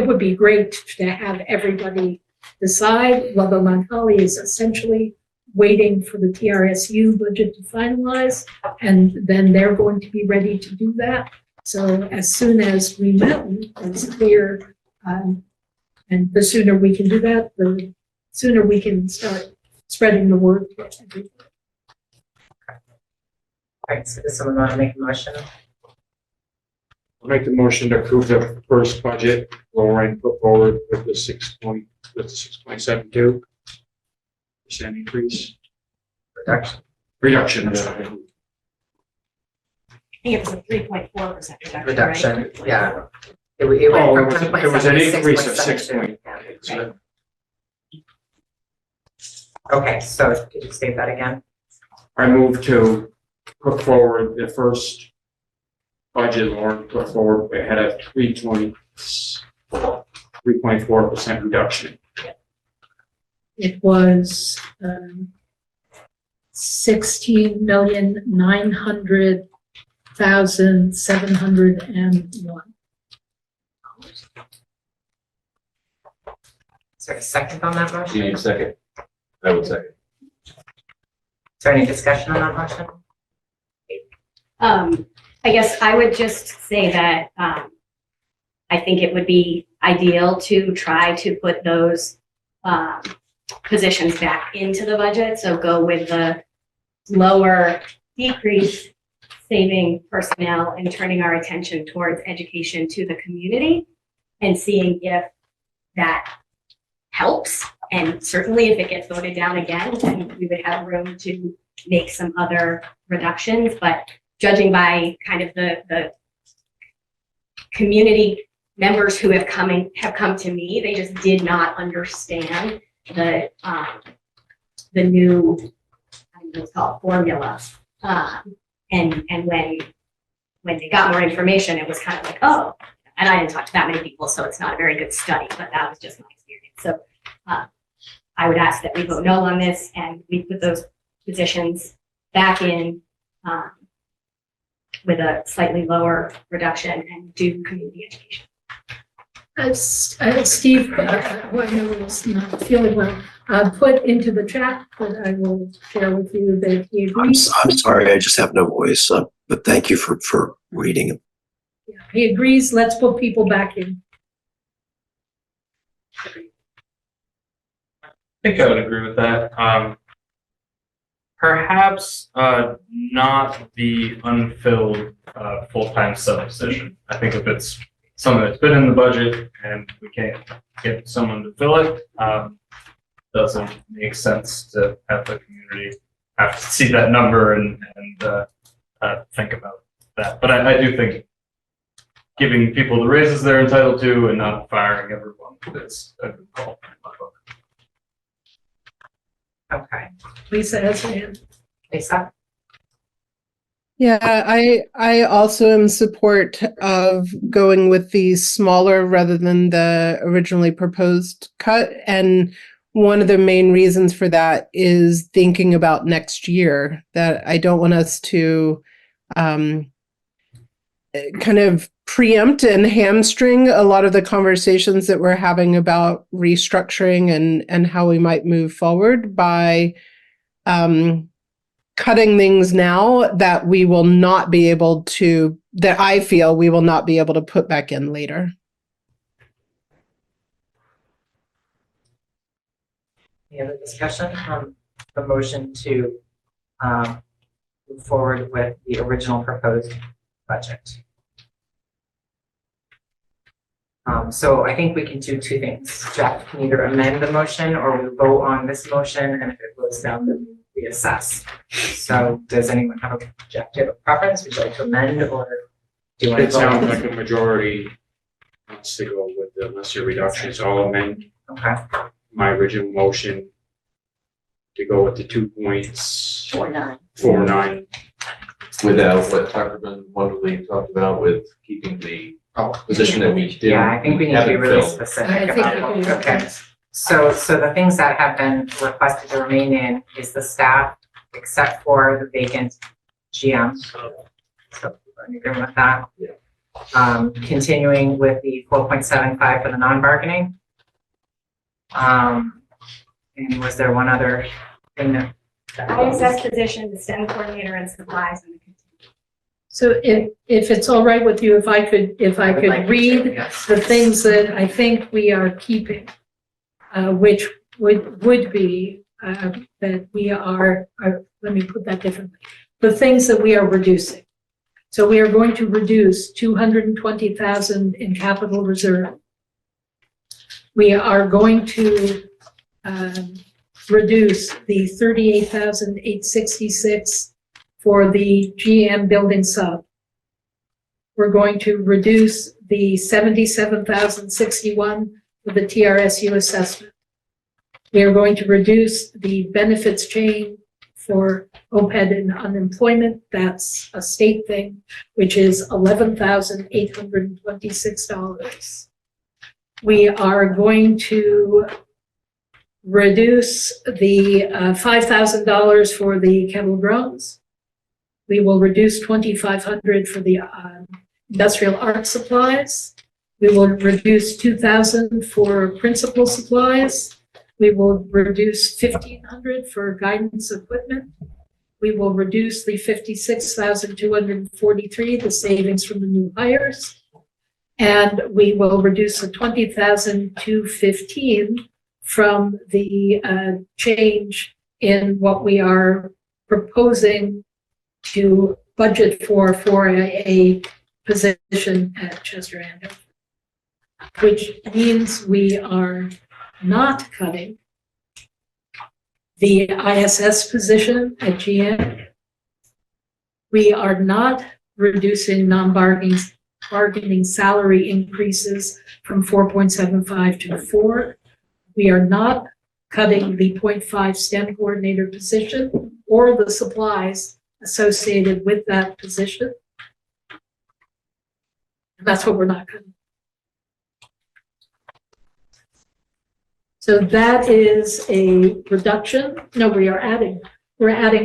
would be great to have everybody decide. Lower Mount Holly is essentially waiting for the TRSU budget to finalize, and then they're going to be ready to do that. So as soon as Green Mountain is clear, and the sooner we can do that, the sooner we can start spreading the word to everybody. All right, so does someone want to make a motion? I'll make the motion to approve the first budget, Lauren put forward with the 6.72% increase. Reduction. I think it was a 3.4% reduction, Reduction, right? yeah. It Oh, went from it was an 1.7 to increase of 6.72. Okay, so could you state that again? I move to put forward the first budget Lauren put forward. We had a 3.4% reduction. It was 16,900,701. Is there a second on that motion? You need a second? I would second. Is there any discussion on that motion? I guess I would just say that I think it would be ideal to try to put those positions back into the budget. So go with the lower decrease, saving personnel and turning our attention towards education to the community and seeing if that helps. And certainly if it gets voted down again, then we would have room to make some other reductions. But judging by kind of the community members who have come to me, they just did not understand the new, I don't know what's called, formula. And when they got more information, it was kind of like, oh, and I didn't talk to that many people, so it's not a very good study, but that was just my experience. So I would ask that we vote no on this and we put those positions back in with a slightly lower reduction and do community education. Steve, who I know is not feeling well, put into the chat, but I will share with you that he agrees. I'm sorry, I just have no voice, but thank you for reading it. Yeah, he agrees. Let's put people back in. I think I would agree with that. Perhaps not the unfilled full-time sub position. I think if it's something that's been in the budget and we can't get someone to fill it, doesn't make sense to have the community have to see that number and think about that. But I do think giving people the raises they're entitled to and not firing everyone is a good call. Okay. Lisa has her hand. Lisa? Yeah, I also am support of going with the smaller rather than the originally proposed cut. And one of the main reasons for that is thinking about next year, that I don't want us to kind of preempt and hamstring a lot of the conversations that we're having about restructuring and how we might move forward by cutting things now that we will not be able to, that I feel we will not be able to put back in later. Any other discussion on the motion to move forward with the original proposed budget? So I think we can do two things. Jeff can either amend the motion or we vote on this motion, and if it goes down, then we reassess. So does anyone have a objective or preference? Would you like to amend, or do you want to It vote? sounds like a majority wants to go with the lesser reduction, so I'll amend Okay. my original motion to go with the 49. 2.49. Without what Tuckerman Wonderly talked about with keeping the position that we did. Yeah, I think we need to be really filled. specific I think about we it. do. Okay. So the things that have been requested to remain in is the staff, except for the vacant GM. So we're in agreement with that. Continuing with the 4.75 for the non-bargaining. And was there one other thing that? The ISS position, the STEM coordinator and supplies and the So if it's all right with you, if I could I would like you to, read yes. the things that I think we are keeping, which would be that we are, let me put that differently, the things that we are reducing. So we are going to reduce 220,000 in capital reserve. We are going to reduce the 38,866 for the GM building sub. We're going to reduce the 77,061 for the TRSU assessment. We are going to reduce the benefits chain for OPED and unemployment. That's a state thing, which is $11,826. We are going to reduce the $5,000 for the kettle drums. We will reduce $2,500 for the industrial art supplies. We will reduce $2,000 for principal supplies. We will reduce $1,500 for guidance equipment. We will reduce the $56,243, the savings from the new hires. And we will reduce the $20,215 from the change in what we are proposing to budget for a position at Chester Andover, which means we are not cutting the ISS position at GM. We are not reducing non-bargaining salary increases from 4.75 to 4. We are not cutting the 0.5 STEM coordinator position or the supplies associated with that position. And that's what we're not cutting. So that is a reduction. No, we're adding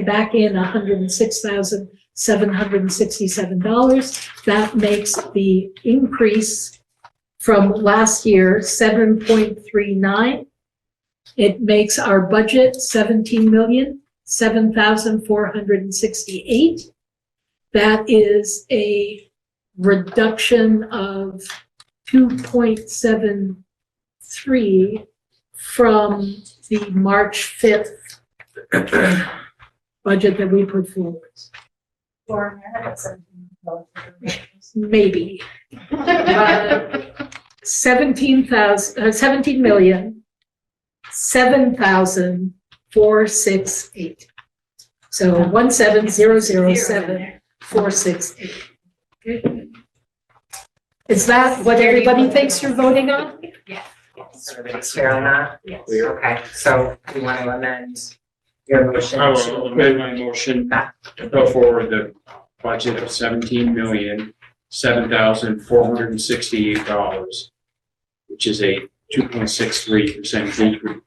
back in $106,767. That makes the increase from last year, 7.39. It makes our budget 17,007,468. That is a reduction of 2.73 from the March 5th budget that we put forward. Maybe. 17,007,468. So 17,007,468. Okay. Is that what everybody thinks you're voting on? Everybody's clear on that? Yes. Okay, so we want to amend your motion. I will amend my motion to go forward the budget of $17,007,468, which is a 2.63% decrease.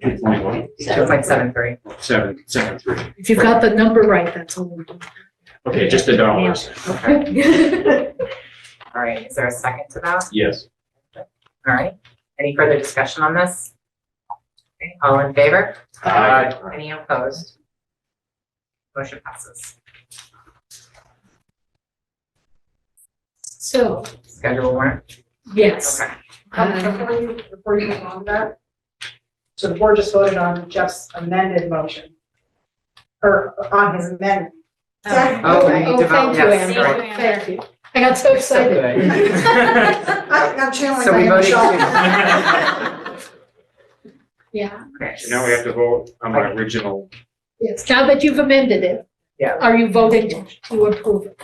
2.73. 773. If you've got the number right, that's all we're doing. Okay, just the dollars. Okay. All right, is there a second to that? Yes. All right, any further discussion on this? Okay, all in favor? Aye. Any opposed? Motion passes. So, Schedule warrant? yes. Okay. Before you move on to that, so the board just voted on Jeff's amended motion, or on his amendment. Oh, we need to vote, thank you, yes, Anne. right. Thank you. I got so excited. I'm channeling So we my voted. Michelle. Yeah, Okay. So now we have to vote on my original. yes. Now that you've amended it, Yeah. are you voting to approve it?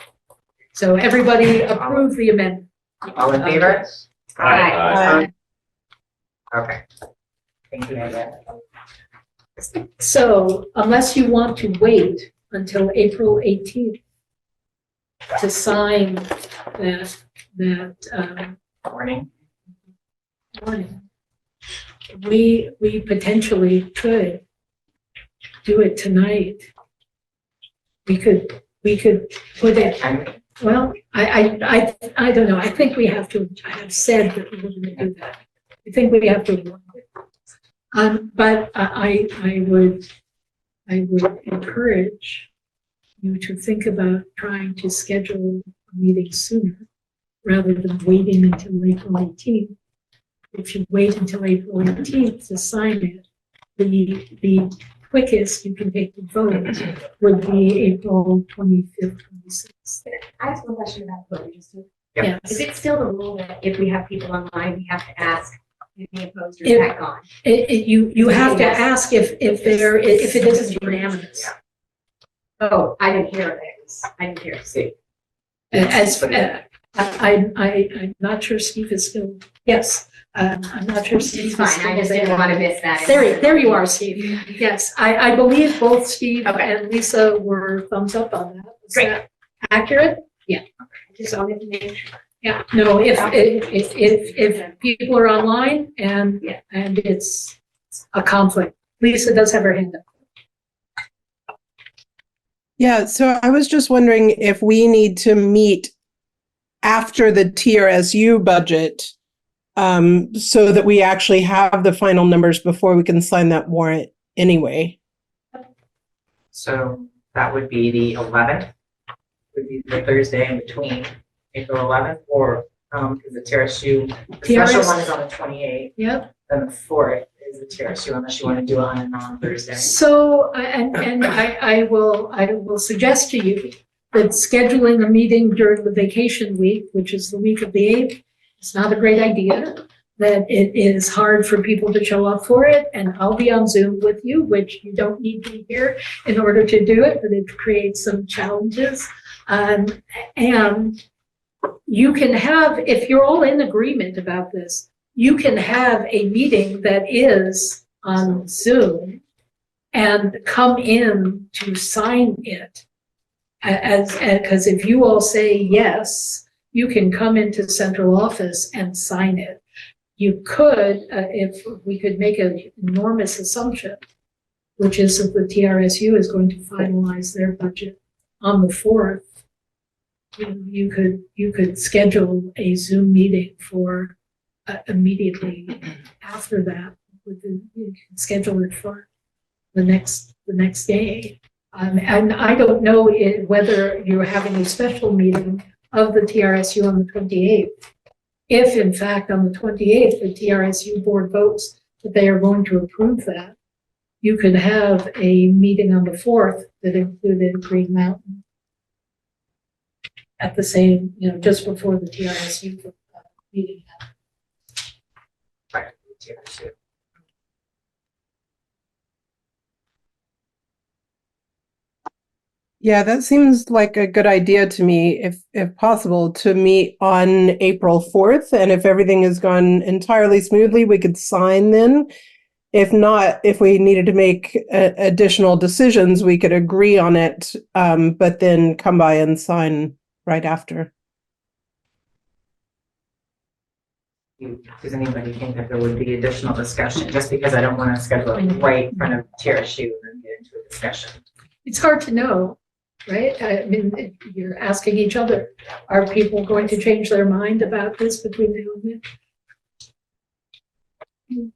So everybody approve the amendment. All in favor? Aye. Okay. Thank you, Amanda. So unless you want to wait until April 18th to sign that Warning. warning, we potentially could do it tonight. We could put it, well, I don't know. I think we have to, I have said that we were going to do that. I think we have to. But I would encourage you to think about trying to schedule a meeting sooner rather than waiting until April 18th. If you wait until April 18th to sign it, the quickest you can take the vote would be April 25th, 26th. I have one question about voting, just to. Yes. Is it still the rule that if we have people online, we have to ask, any opposed or If- is that gone? You have to ask if it isn't unanimous. Oh, I didn't hear it. I didn't hear it. See. As, I'm not sure Steve is still, yes, I'm not sure Steve is It's fine, still I just didn't there. want to miss that. There you are, Steve. Yes, I believe both Steve Okay. and Lisa were thumbs up on that. Is Great. that accurate? I just wanted to make sure. Yeah, no, if people are online and it's a conflict. Lisa does have her hand up. Yeah, so I was just wondering if we need to meet after the TRSU budget so that we actually have the final numbers before we can sign that warrant anyway. So that would be the 11th, would be the Thursday in between April 11th, or, because the TRSU, the special one is on the 28th, Yep. then the 4th is the TRSU, unless you want to do it on Thursday. So, and I will suggest to you that scheduling a meeting during the vacation week, which is the week of the 8th, is not a great idea. That it is hard for people to show up for it, and I'll be on Zoom with you, which you don't need to be here in order to do it, but it creates some challenges. And you can have, if you're all in agreement about this, you can have a meeting that is on Zoom and come in to sign it. Because if you all say yes, you can come into central office and sign it. You could, if we could make an enormous assumption, which is that the TRSU is going to finalize their budget on the 4th, you could schedule a Zoom meeting for immediately after that. You can schedule it for the next day. And I don't know whether you're having a special meeting of the TRSU on the 28th. If in fact on the 28th, the TRSU board votes that they are going to approve that, you could have a meeting on the 4th that included Green Mountain at the same, just before the TRSU meeting. Right, TRSU. Yeah, that seems like a good idea to me, if possible, to meet on April 4th. And if everything has gone entirely smoothly, we could sign then. If not, if we needed to make additional decisions, we could agree on it, but then come by and sign right after. Does anybody think that there would be additional discussion? Just because I don't want to schedule it right in front of TRSU and get into a discussion. It's hard to know, right? I mean, you're asking each other, are people going to change their mind about this between now and then?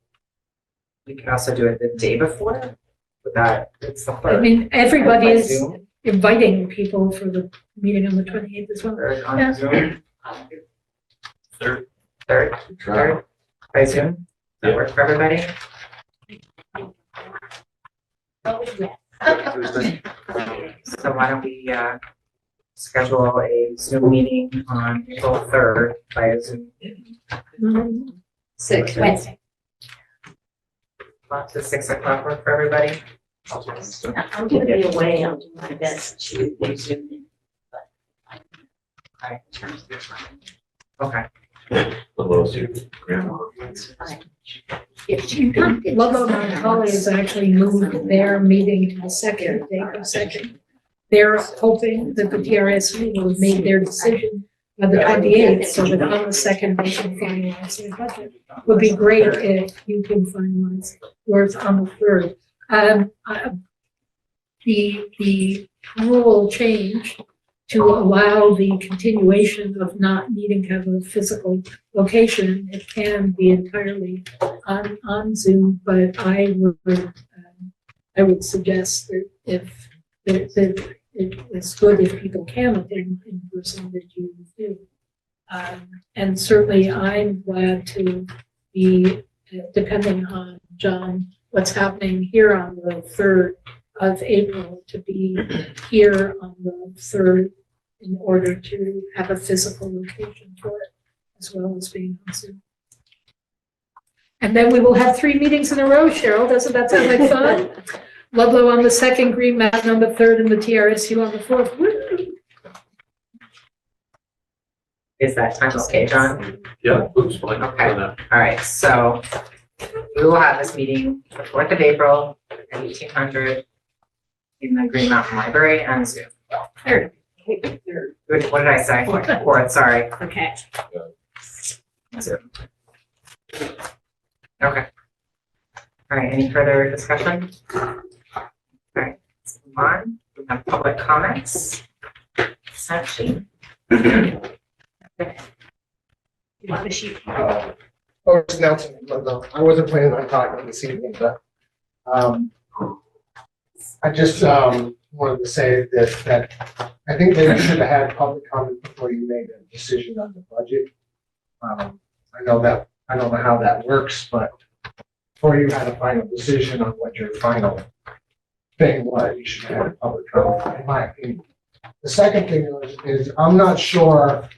We could also do it the day before, but that, it's the I third. mean, everybody By is Zoom? inviting people for the meeting on the 28th as well. Third on Yeah. Zoom? Third, by Zoom? Does that work for everybody? So why don't we, schedule a Zoom meeting on April 3rd by Zoom? 6 Wednesday. Does 6 o'clock work for everybody? I'm gonna be away, I'll do my best to resume it. Okay. Ludlow Mount Holly has actually moved their meeting to the second, April 2nd. They're hoping that the TRSU will have made their decision by the 28th, so that on the 2nd they can finalize their budget. Would be great if you can finalize yours on the 3rd. The rule changed to allow the continuation of not needing to have a physical location. It can be entirely on Zoom, but I would suggest that if that it's good if people can attend in person, that you do. And certainly I'm glad to be, depending on John, what's happening here on the 3rd of April, to be here on the 3rd in order to have a physical location for it, as well as being on Zoom. And then we will have 3 meetings in a row, Cheryl. Doesn't that sound like fun? Ludlow on the 2nd, Green Mountain on the 3rd, and the TRSU on the 4th. Woo! Is that time okay, John? Yeah, looks fine. Okay, all right, so we will have this meeting the 4th of April at 1800 in the Green Mountain Library on Zoom. Third. What did I say? 4th, sorry. Okay. Zoom. Okay. All right, any further discussion? All right, let's move on. We have public comments. Essentially. You want the sheet? Just announcing, I wasn't planning on talking this evening, but I just wanted to say that I think that you should have had public comment before you made a decision on the budget. I don't know how that works, but before you had a final decision on what your final thing was, you should have had public comment, in my opinion. The second thing is I'm not sure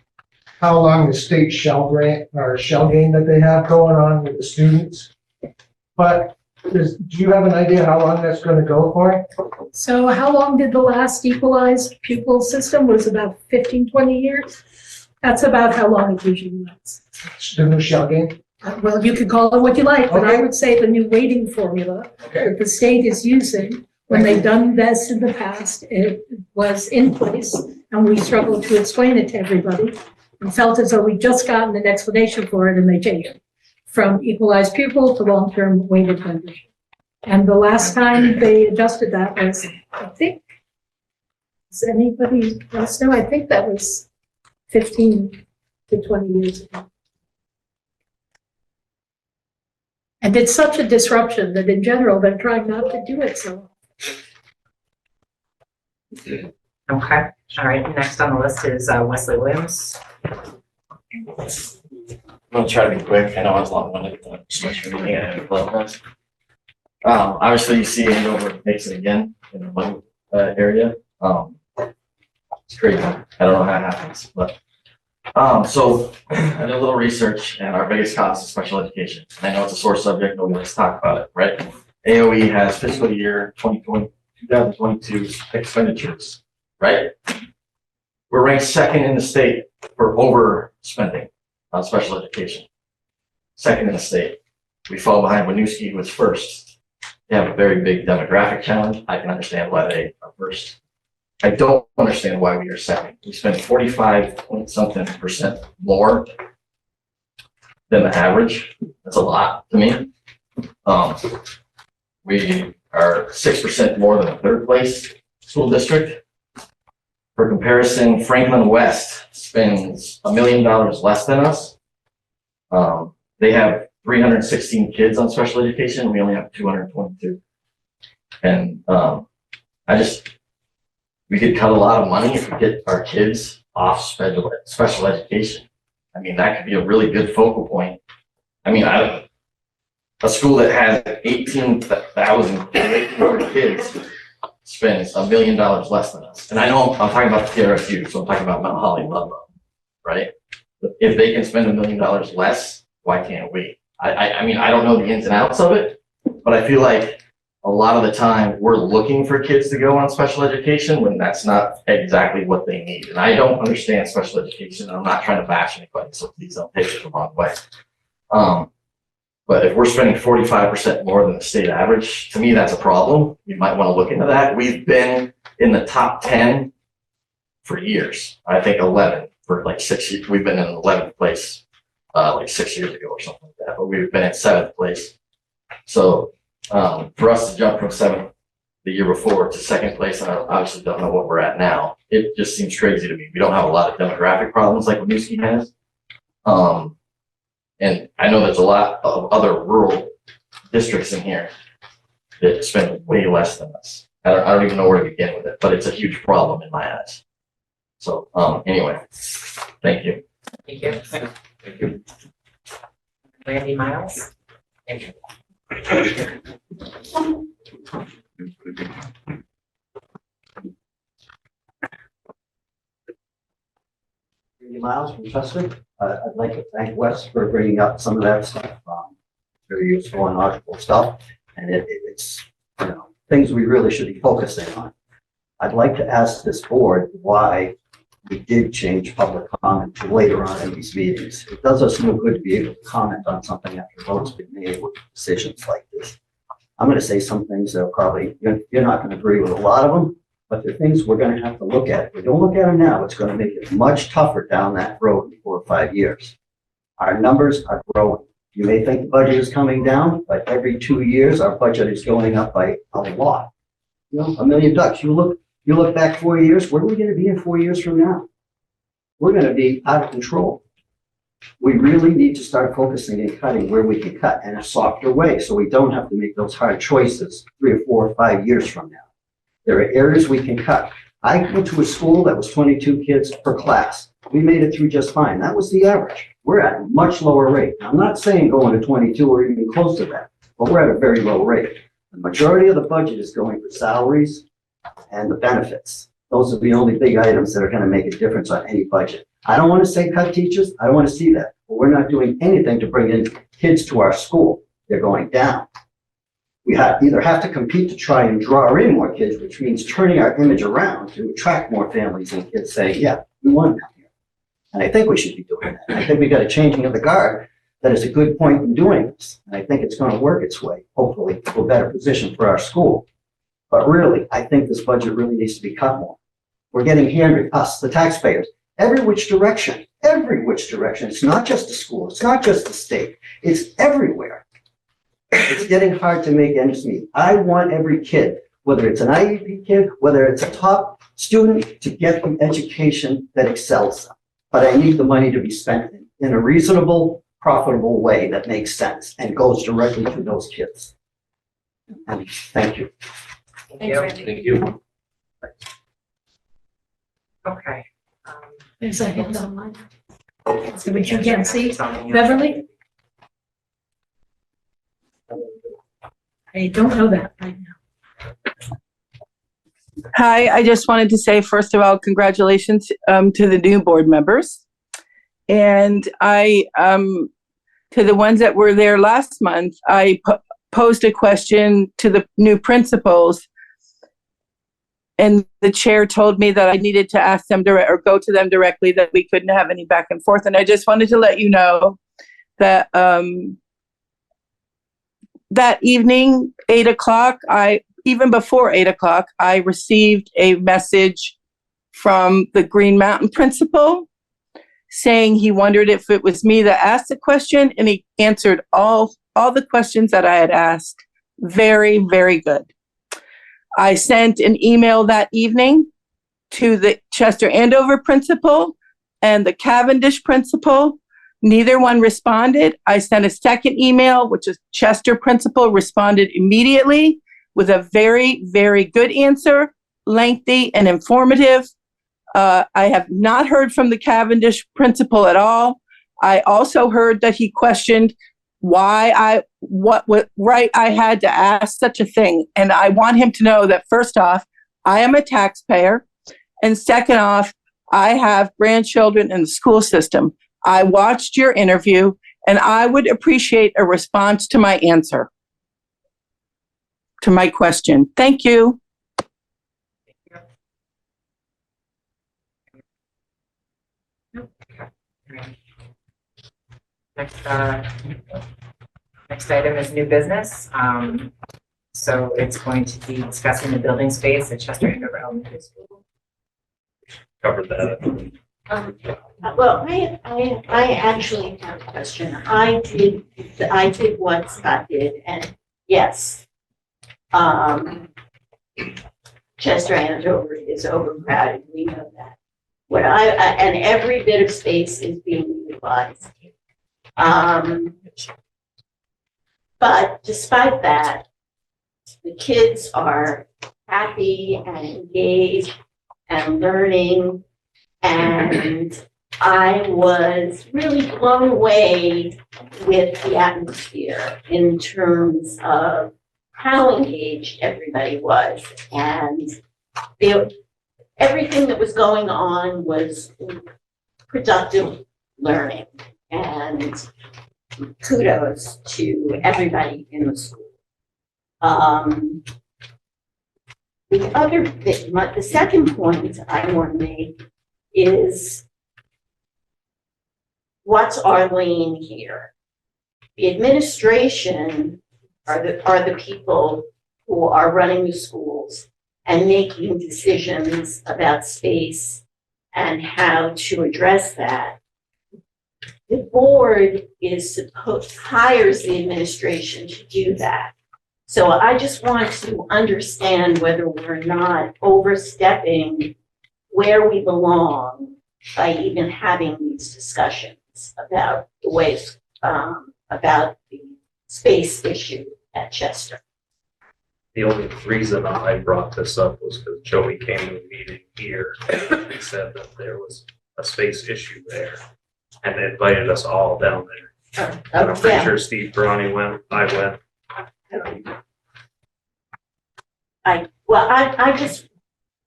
how long the state shell grant or shell game that they have going on with the students. But do you have an idea how long that's going to go for? So how long did the last equalized pupil system? Was about 15, 20 years? That's about how long it usually lasts. The new shell game? Well, you could call it what you like, but I Okay. would say the new weighting formula Okay. that the state is using, when they've done this in the past, it was in place, and we struggled to explain it to everybody, and felt as though we'd just gotten an explanation for it, and they changed it from equalized pupil to long-term weighted membership. And the last time they adjusted that was, I think, does anybody else know? I think that was 15 to 20 years ago. And it's such a disruption that in general, they're trying not to do it so. Okay, all right, next on the list is Wesley Williams. I'm gonna try to be quick. I know I was long-winded, but especially meeting at development. Obviously you see Andover makes it again in the one area. It's crazy. I don't know how it happens, but so I did a little research, and our biggest cost is special education. I know it's a sore subject, nobody wants to talk about it, right? AOE has fiscal year 2022 expenditures, right? We're ranked second in the state for overspending on special education. Second in the state. We fall behind Winooski, who was first. They have a very big demographic challenge. I can understand why they are first. I don't understand why we are second. We spend 45-point-something% more than the average. That's a lot to me. We are 6% more than the third place school district. For comparison, Franklin West spends $1 million less than us. They have 316 kids on special education. We only have 222. And we could cut a lot of money if we get our kids off special education. I mean, that could be a really good focal point. I mean, a school that has 18,000 kids spends $1 million less than us. And I know I'm talking about the TRSU, so I'm talking about Mount Holly, Ludlow, right? But if they can spend $1 million less, why can't we? I mean, I don't know the ins and outs of it, but I feel like a lot of the time we're looking for kids to go on special education when that's not exactly what they need. And I don't understand special education. I'm not trying to bash anybody, so please don't take it the wrong way. But if we're spending 45% more than the state average, to me, that's a problem. You might want to look into that. We've been in the top 10 for years. I think 11 for like 6 years. We've been in 11th place like 6 years ago or something like that, but we've been in 7th place. So for us to jump from 7th the year before to 2nd place, and I obviously don't know what we're at now, it just seems crazy to me. We don't have a lot of demographic problems like Winooski has. And I know there's a lot of other rural districts in here that spend way less than us. I don't even know where to begin with it, but it's a huge problem in my eyes. So anyway, thank you. Thank you. Thank you. Randy Miles. Thank you. Randy Miles from Chester. I'd like to thank Wes for bringing up some of that stuff. Very useful and logical stuff. And it's, you know, things we really should be focusing on. I'd like to ask this board why we did change public comment to later on in these meetings. It does us no good to be able to comment on something after votes been made with decisions like this. I'm going to say some things that are probably, you're not going to agree with a lot of them, but they're things we're going to have to look at. If we don't look at them now, it's going to make it much tougher down that road in 4 or 5 years. Our numbers are growing. You may think the budget is coming down, but every 2 years, our budget is going up by a lot. You know, $1 million. You look back 4 years, where are we going to be in 4 years from now? We're going to be out of control. We really need to start focusing and cutting where we can cut in a softer way so we don't have to make those hard choices 3 or 4 or 5 years from now. There are areas we can cut. I went to a school that was 22 kids per class. We made it through just fine. That was the average. We're at a much lower rate. I'm not saying going to 22 or even close to that, but we're at a very low rate. The majority of the budget is going for salaries and the benefits. Those are the only big items that are going to make a difference on any budget. I don't want to say cut teachers. I don't want to see that. But we're not doing anything to bring in kids to our school. They're going down. We either have to compete to try and draw in more kids, which means turning our image around to attract more families and kids saying, yeah, we want to come here. And I think we should be doing that. I think we got a changing of the guard that is a good point in doing this. And I think it's going to work its way, hopefully, to a better position for our school. But really, I think this budget really needs to be cut more. We're getting hammered, us, the taxpayers, every which direction. It's not just the school. It's not just the state. It's everywhere. It's getting hard to make ends meet. I want every kid, whether it's an IEP kid, whether it's a top student, to get the education that excels them. but I need the money to be spent in a reasonable, profitable way that makes sense and goes directly to those kids. And thank you. Thanks, Randy. Thank you. Okay. There's a hand online. So which you can't see. Beverly? I don't know that right now. Hi, I just wanted to say, first of all, congratulations to the new board members. And I, to the ones that were there last month, I posed a question to the new principals. And the chair told me that I needed to ask them direct or go to them directly, that we couldn't have any back and forth. And I just wanted to let you know that that evening, 8 o'clock, even before 8 o'clock, I received a message from the Green Mountain principal saying he wondered if it was me that asked the question, and he answered all the questions that I had asked. Very, very good. I sent an email that evening to the Chester Andover principal and the Cavendish principal. Neither one responded. I sent a second email, which is Chester principal responded immediately with a very, very good answer, lengthy and informative. I have not heard from the Cavendish principal at all. I also heard that he questioned what right I had to ask such a thing. And I want him to know that, first off, I am a taxpayer. And second off, I have grandchildren in the school system. I watched your interview, and I would appreciate a response to my answer, to my question. Thank you. Next item is new business. So it's going to be discussing the building space at Chester Andover Elementary School. Covered that. Well, I actually have a question. I did what Scott did, and yes, Chester Andover is overcrowded. We know that. And every bit of space is being utilized. But despite that, the kids are happy and engaged and learning. And I was really blown away with the atmosphere in terms of how engaged everybody was. And everything that was going on was productive learning. And kudos to everybody in the school. The second point I want to make is, what's our lane here? The administration are the people who are running the schools and making decisions about space and how to address that. The board hires the administration to do that. So I just want to understand whether we're not overstepping where we belong by even having these discussions about the ways, about the space issue at Chester. The only reason I brought this up was because Joey came to a meeting here and he said that there was a space issue there and they invited us all down there. And I'm pretty sure Steve Brownie went, I went. I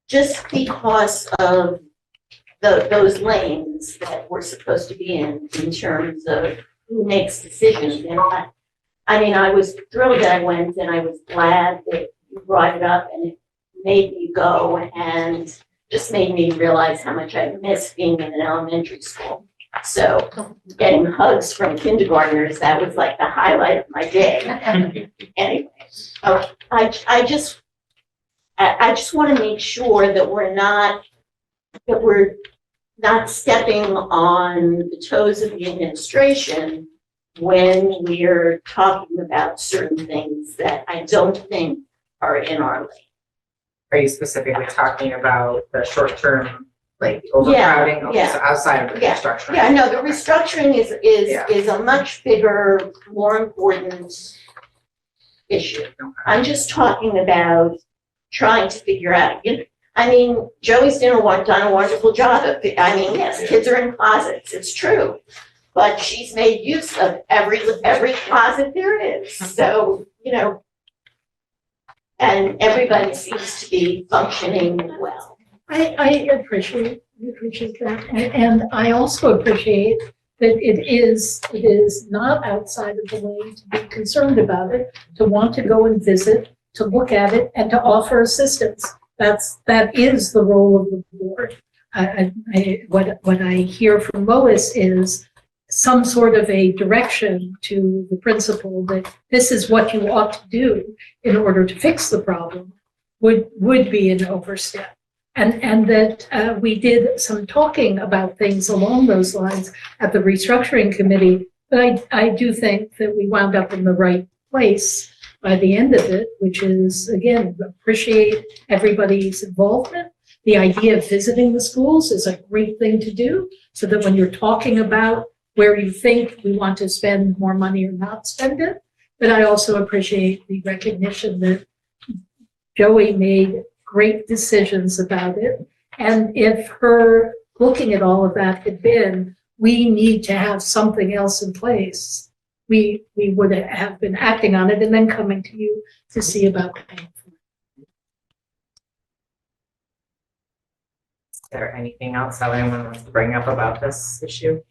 just because of those lanes that we're supposed to be in terms of who makes decisions. And I was thrilled that I went, and I was glad that you brought it up, and it made me go and just made me realize how much I miss being in an elementary school. So getting hugs from kindergartners, that was like the highlight of my day. Anyway, I just want to make sure that we're not stepping on the toes of the administration when we're talking about certain things that I don't think are in our lane. Are you specifically talking about the short-term like overcrowding, Yeah, also outside of the yeah, restructuring. Yeah, no, the restructuring is a much bigger, more important issue. I'm just talking about trying to figure out, I mean, Joey's done a wonderful job of, yes, kids are in closets, it's true. But she's made use of every closet there is, so, and everybody seems to be functioning well. I appreciate that, and I also appreciate that it is not outside of the way to be concerned about it, to want to go and visit, to look at it, and to offer assistance. That is the role of the board. What I hear from Lois is some sort of a direction to the principal that this is what you ought to do in order to fix the problem would be an overstep. And that we did some talking about things along those lines at the restructuring committee, but I do think that we wound up in the right place by the end of it, which is, again, appreciate everybody's involvement. The idea of visiting the schools is a great thing to do, so that when you're talking about where you think we want to spend more money or not spend it, but I also appreciate the recognition that Joey made great decisions about it. And if her looking at all of that had been, we need to have something else in place, we would have been acting on it and then coming to you to see about paying for it. Is there anything else that anyone wants to bring up about this issue?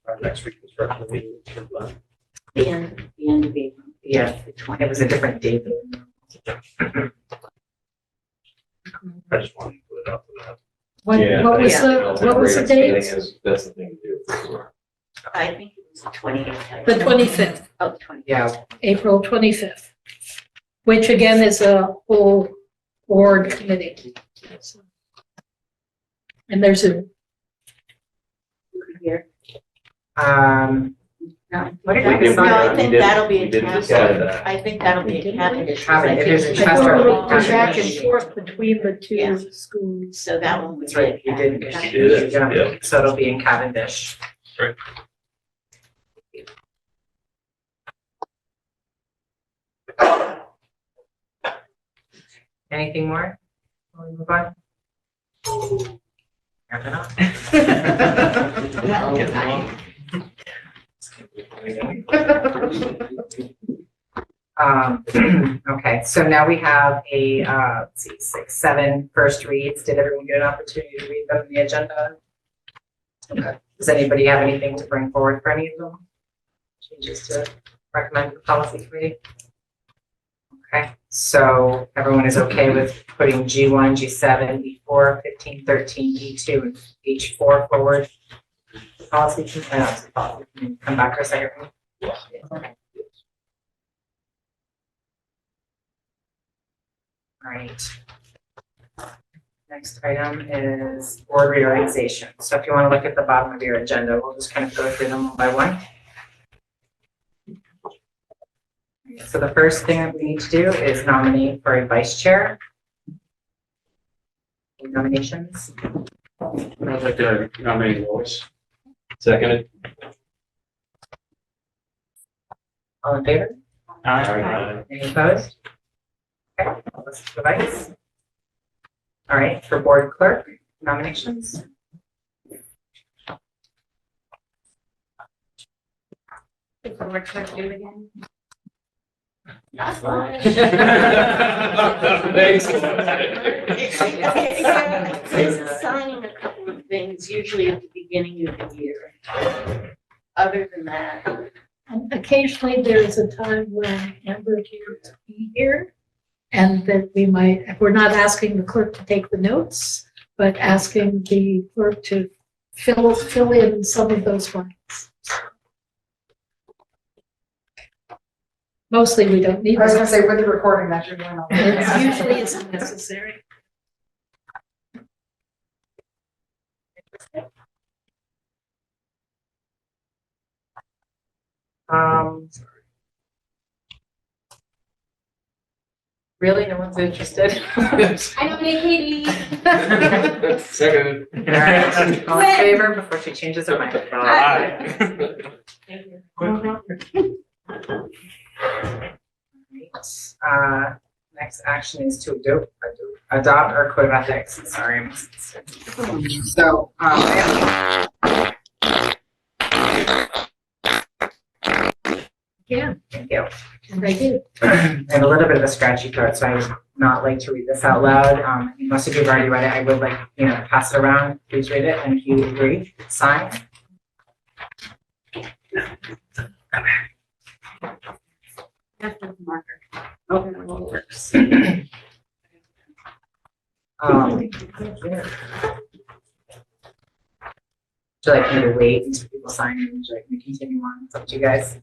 Our next reconstruction meeting is July. The end of April. Yeah, it was a different date. I just wanted to put it up for that. What was the date? That's the thing to do for sure. I think it was the 28th. The 25th. Oh, the 25th. Yeah. April 25th, which again is a whole board committee. And there's a. Here. No, what did we No, decide? I think that'll be we a didn't capital. decide that. I think that'll be a cabinet. Cabinet, there's a I trust thought we or- were back and forth between the Yeah. two schools. So that one was. That's right, you did. She did it, yeah. So it'll be in Cavendish. Right. Anything more? Before we move on? Wrap it up. Okay, so now we have a, let's see, 6, 7 first reads. Did everyone get an opportunity to read them in the agenda? Okay. Does anybody have anything to bring forward for any of them? Changes to recommend the policy committee? Okay, so everyone is okay with putting G1, G7, E4, 15, 13, E2, and H4 forward? Policy committee, come back for a second. Okay. All right. Next item is board reorganization. So if you want to look at the bottom of your agenda, we'll just kind of go through them one by one. So the first thing that we need to do is nominate for a vice chair. Any nominations? I'd like to nominate Lois. Seconded. All in favor? Aye. Any opposed? Okay, I'll list the vice. All right, for board clerk, nominations. It's signing a couple of things, usually at the beginning of the year. Other than that. And occasionally there's a time when Amber can't be here. And that we might, we're not asking the clerk to take the notes, but asking the clerk to fill in some of those blanks. Mostly we don't need. I was gonna say, with the recording that you're doing. It usually isn't necessary. Really? No one's interested? I nominate Katie. Second. All right, all in favor before she changes her mind? Next action is to adopt our code of ethics. Sorry. So, Yeah, thank you. and I did. I have a little bit of a scratchy throat, so I would not like to read this out loud. Most of you have already read it. I would like, pass it around. Please read it, and if you agree, sign. That's the marker. Okay, well, it works. Do you like me to wait until people sign and would you like me to continue on? It's up to you guys.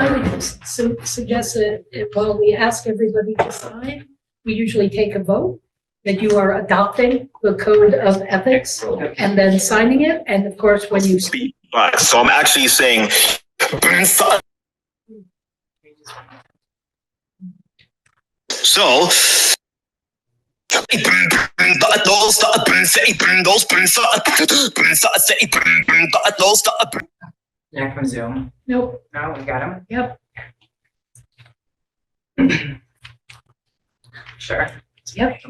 I would suggest that while we ask everybody to sign, we usually take a vote that you are adopting the code of ethics and then signing it. And of course, when you speak. So I'm actually saying, so Yeah, from Zoom. Nope. No, we got him. Yep. Sure. Yep.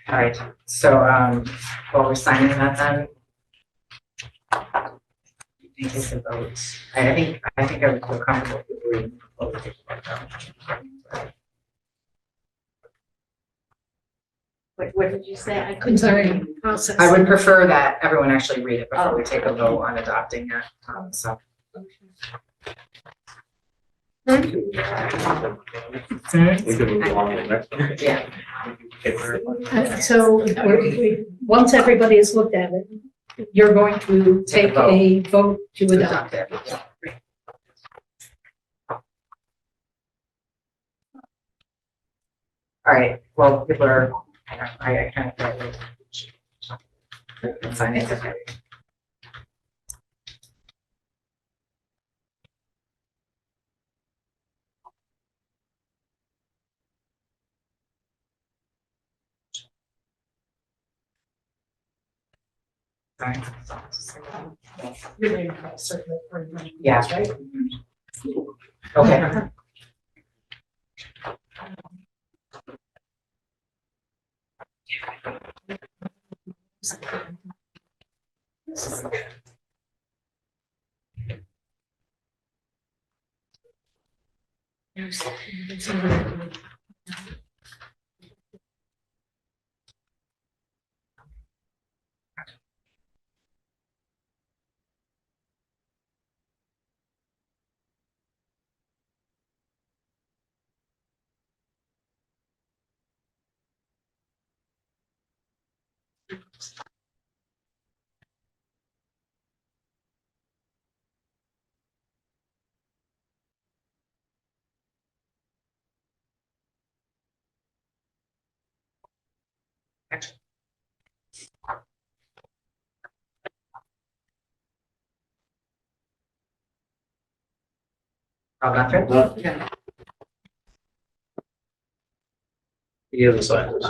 All right, so, while we're signing that then. I think it's a vote. I think I would feel comfortable with reading the proposal. What did you say? I I'm couldn't. sorry, process. I would prefer that everyone actually read it before we take a vote on adopting it, so. We can move on to the next one. Yeah. So once everybody has looked at it, you're going to take a vote to adopt it. All right, well, people are, I kind of. Sign it, okay. Yeah. Right? Okay. Rob Leffert? Yeah. He hasn't signed this.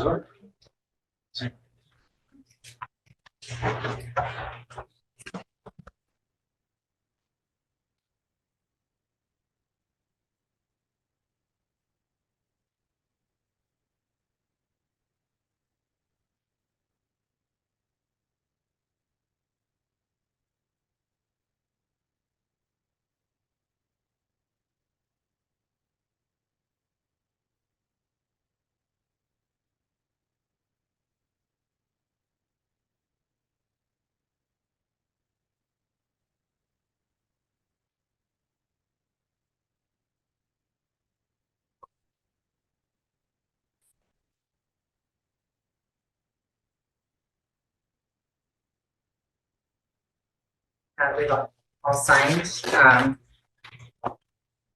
We've all signed.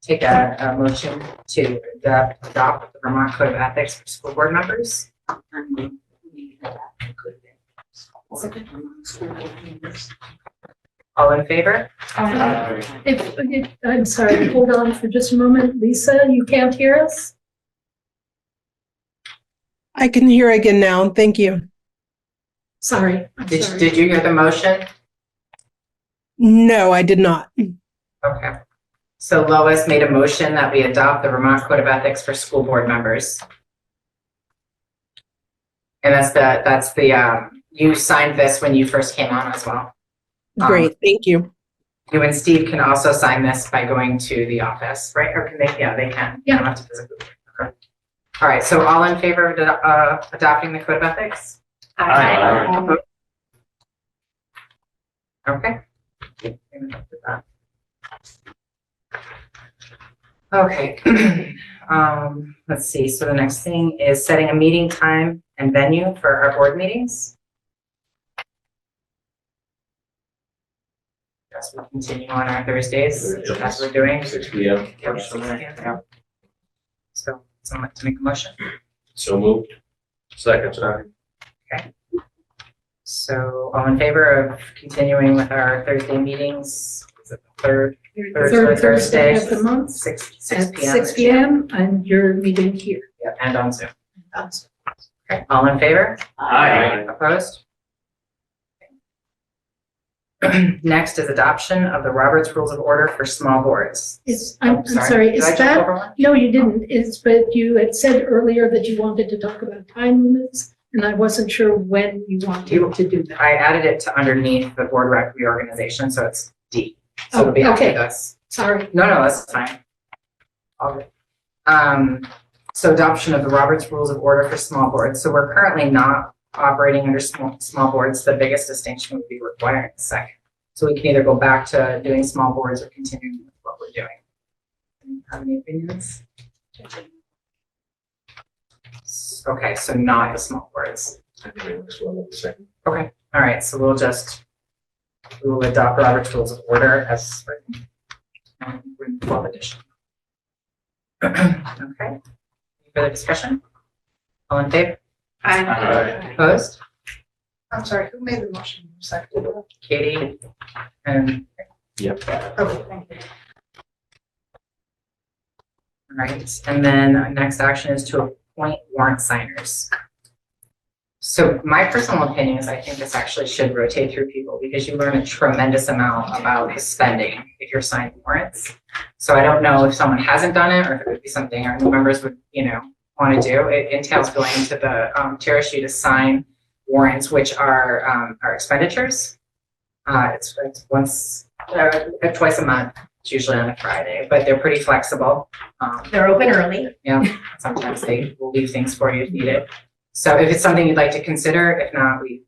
Take a motion to adopt the Vermont Code of Ethics for school board members. All in favor? I'm sorry, hold on for just a moment. Lisa, you can't hear us? I can hear again now. Thank you. Sorry. I'm sorry. Did you hear the motion? No, I did not. Okay. So Lois made a motion that we adopt the Vermont Code of Ethics for school board members. And that's the, you signed this when you first came on as well. Great, thank you. You and Steve can also sign this by going to the office, right? Or can they? Yeah, they can. Yeah. You don't have to physically. Okay. All right, so all in favor of adopting the Code of Ethics? Aye. Okay. Okay. Let's see. So the next thing is setting a meeting time and venue for our board meetings. Yes, we'll continue on our Thursdays as we're doing. 6 p.m. Yep, 6 p.m. So someone to make a motion. So moved. Second, sorry. Okay. So all in favor of continuing with our Thursday meetings? Is it the third Thursday of the month 6 at p.m. 6 p.m. and your meeting here. Yeah, and on Zoom. Okay, all in favor? Aye. Opposed? Next is adoption of the Roberts Rules of Order for small boards. I'm sorry, Did is I jump that, over one? no, you didn't, but you had said earlier that you wanted to talk about time limits, and I wasn't sure when you wanted to do that. I added it to underneath the board rec reorganization, so it's D. So it'll be after okay. this. Sorry. No, that's fine. All good. So adoption of the Roberts Rules of Order for small boards. So we're currently not operating under small boards. The biggest distinction would be requiring a second. So we can either go back to doing small boards or continuing with what we're doing. Have any opinions? Okay, so not the small boards. I think it looks well the same. Okay, all right, so we will adopt Robert's Rules of Order as written. With 12 edition. Okay, any further discussion? All in favor? Aye. Opposed? I'm sorry, who made the motion? Second. Katie and, Yep. Okay, thank you. all right, and then next action is to appoint warrant signers. So my personal opinion is I think this actually should rotate through people because you learn a tremendous amount about the spending if you're signing warrants. So I don't know if someone hasn't done it or if it would be something our new members would, want to do. It entails going to the TRSU to sign warrants, which are our expenditures. It's once, twice a month. It's usually on a Friday, but they're pretty flexible. They're open early. Yeah, sometimes they will leave things for you if needed. So if it's something you'd like to consider, if not, if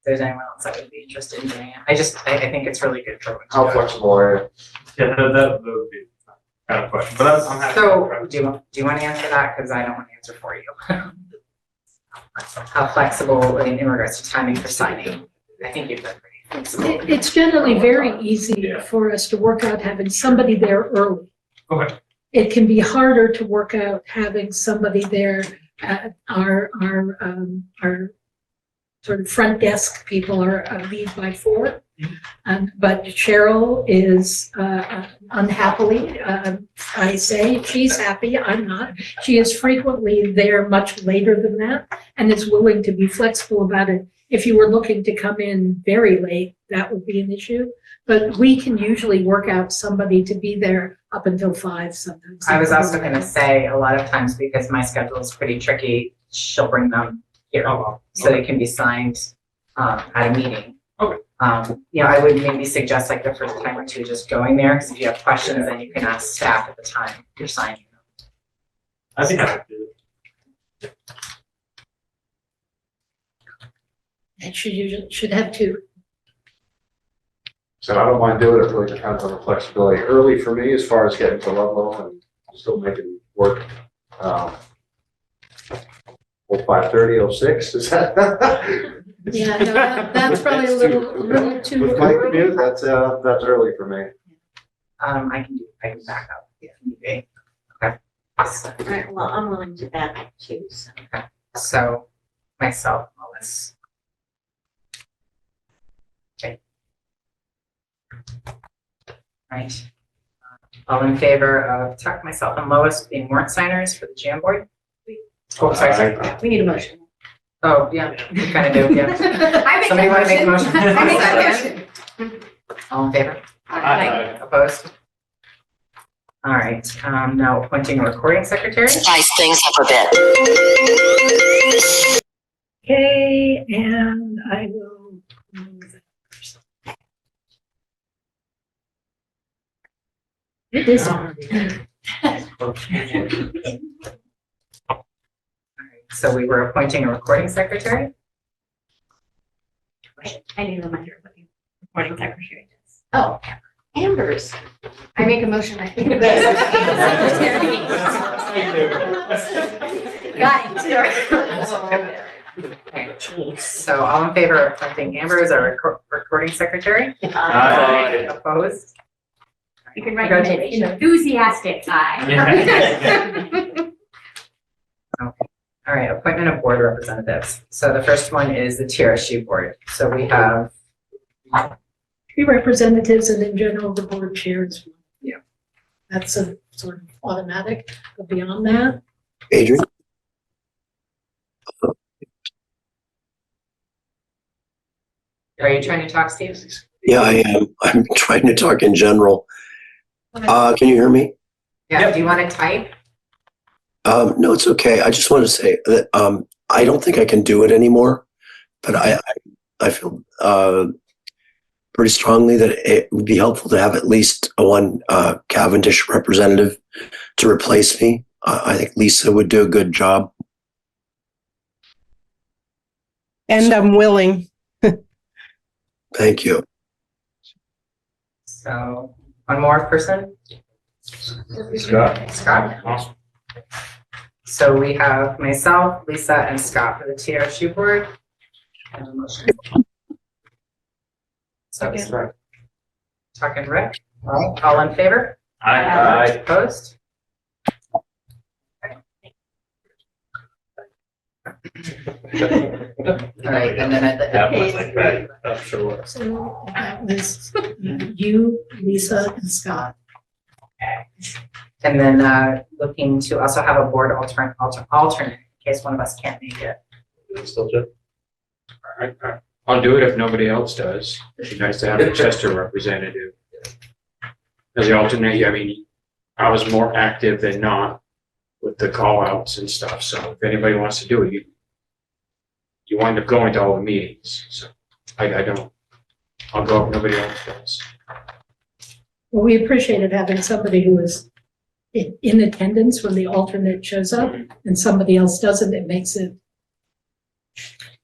there's anyone else that would be interested in doing it. I think it's really good for. How flexible are you? Yeah, that would be kind of question, but I'm happy. So do you want to answer that? Because I don't want to answer for you. How flexible in regards to timing for signing? I think you've been pretty flexible. It's generally very easy for us to work out having somebody there early. Okay. It can be harder to work out having somebody there. Our sort of front desk people are leave by 4. But Cheryl is unhappily, I say, she's happy, I'm not. She is frequently there much later than that and is willing to be flexible about it. If you were looking to come in very late, that would be an issue. But we can usually work out somebody to be there up until 5 sometimes. I was also going to say a lot of times because my schedule is pretty tricky, she'll bring them here so they can be signed at a meeting. Okay. I would maybe suggest like the first time or two just going there because if you have questions, then you can ask staff at the time you're signing. I think I would do it. And should have 2. So I don't mind doing it, really depends on the flexibility. Early for me, as far as getting to Ludlow and still making work. 5:30, 06, is that? Yeah, no, that's probably a little too With my early. commute, that's early for me. I can back up if need be. Okay. All right, well, I'm willing to back up too, so. Okay. So myself, Melissa. Okay. Right. All in favor of Tuck, myself, and Lois being warrant signers for the jam board? Oh, sorry. We need a motion. Oh, yeah, you kind of do, yeah. I make Somebody that want to make a motion. motion? I make that Second. All in favor? Aye. Opposed? All right, now appointing a recording secretary. Spice things up a bit. Okay, and I will move that person. It is already. So we were appointing a recording secretary. I need a reminder of what the recording secretary does. Oh, Amber's. I make a motion, I think. Got it. Okay. So all in favor of appointing Amber as our recording secretary? Aye. Opposed? You can write an enthusiastic aye. Okay. All right, appointment of board representatives. So the first one is the TRSU board. So we have 3 representatives and in general, the board chairs. Yeah. That's a sort of automatic, but beyond that, Adrian? Are you trying to talk, Steve? Yeah, I am. I'm trying to talk in general. Can you hear me? Yeah, do you want to type? No, it's okay. I just want to say that I don't think I can do it anymore, but I feel pretty strongly that it would be helpful to have at least one Cavendish representative to replace me. I think Lisa would do a good job. And I'm willing. Thank you. So one more person? Scott. Scott? Awesome. So we have myself, Lisa, and Scott for the TRSU board. And a motion. So Tuck and Rick, all in favor? Aye. Opposed? All right, and then at the That was like that. I'm sure. so that was you, Lisa, and Scott. And then looking to also have a board alternate in case one of us can't make it. Still Jeff? I'll do it if nobody else does. It'd be nice to have a Chester representative. As the alternate, I mean, I was more active than not with the call outs and stuff. So if anybody wants to do it, you wind up going to all the meetings. So I don't, I'll go if nobody else does. Well, we appreciated having somebody who was in attendance when the alternate shows up and somebody else doesn't. It makes it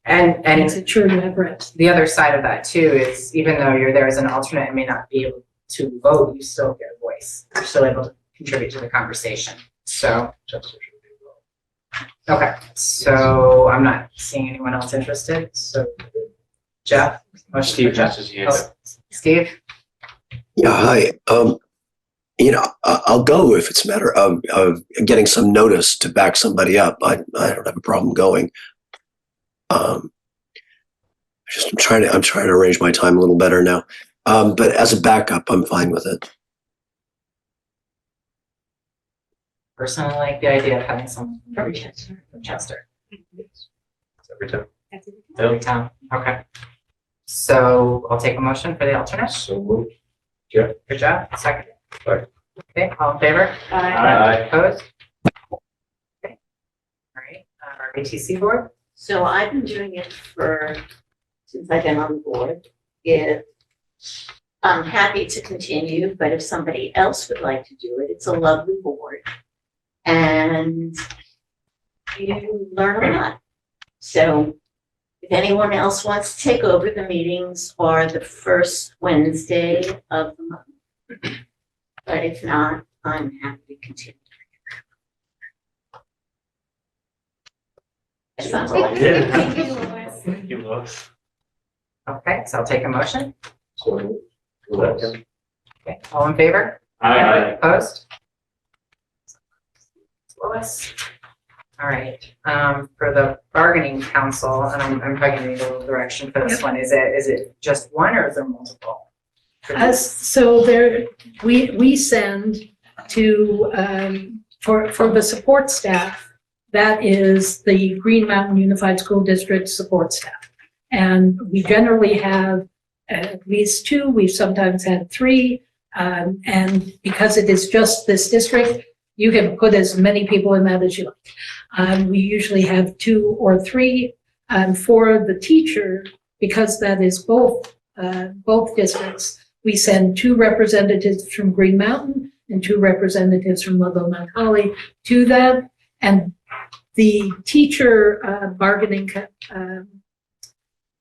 makes it sure to have rest. The other side of that too is even though you're there as an alternate and may not be able to vote, you still get a voice. You're still able to contribute to the conversation. So, okay, so I'm not seeing anyone else interested. So Jeff? Steve has his hand up. Steve? Yeah, hi. I'll go if it's a matter of getting some notice to back somebody up. I don't have a problem going. I'm trying to arrange my time a little better now. But as a backup, I'm fine with it. Personally, like the idea of having someone from Chester. Every time. Every time, okay. So I'll take a motion for the alternate. So moved. Yeah. Good job, second. Aye. Okay, all in favor? Aye. Opposed? Okay. All right, our ATC board? So I've been doing it since I've been on the board. If I'm happy to continue, but if somebody else would like to do it, it's a lovely board. And you learn a lot. So if anyone else wants to take over, the meetings are the first Wednesday of the month. But if not, I'm happy to continue. That sounds like it. Thank you, Lois. Okay, so I'll take a motion. So moved. Okay, all in favor? Aye. Opposed? Lois? All right, for the bargaining council, and I'm probably gonna need a little direction for this one. Is it just one or is there multiple? So there, we send to, for the support staff, that is the Green Mountain Unified School District support staff. And we generally have at least 2, we've sometimes had 3. And because it is just this district, you can put as many people in that as you like. We usually have 2 or 3. For the teacher, because that is both districts, we send 2 representatives from Green Mountain and 2 representatives from Ludlow Mount Holly to that. And the teacher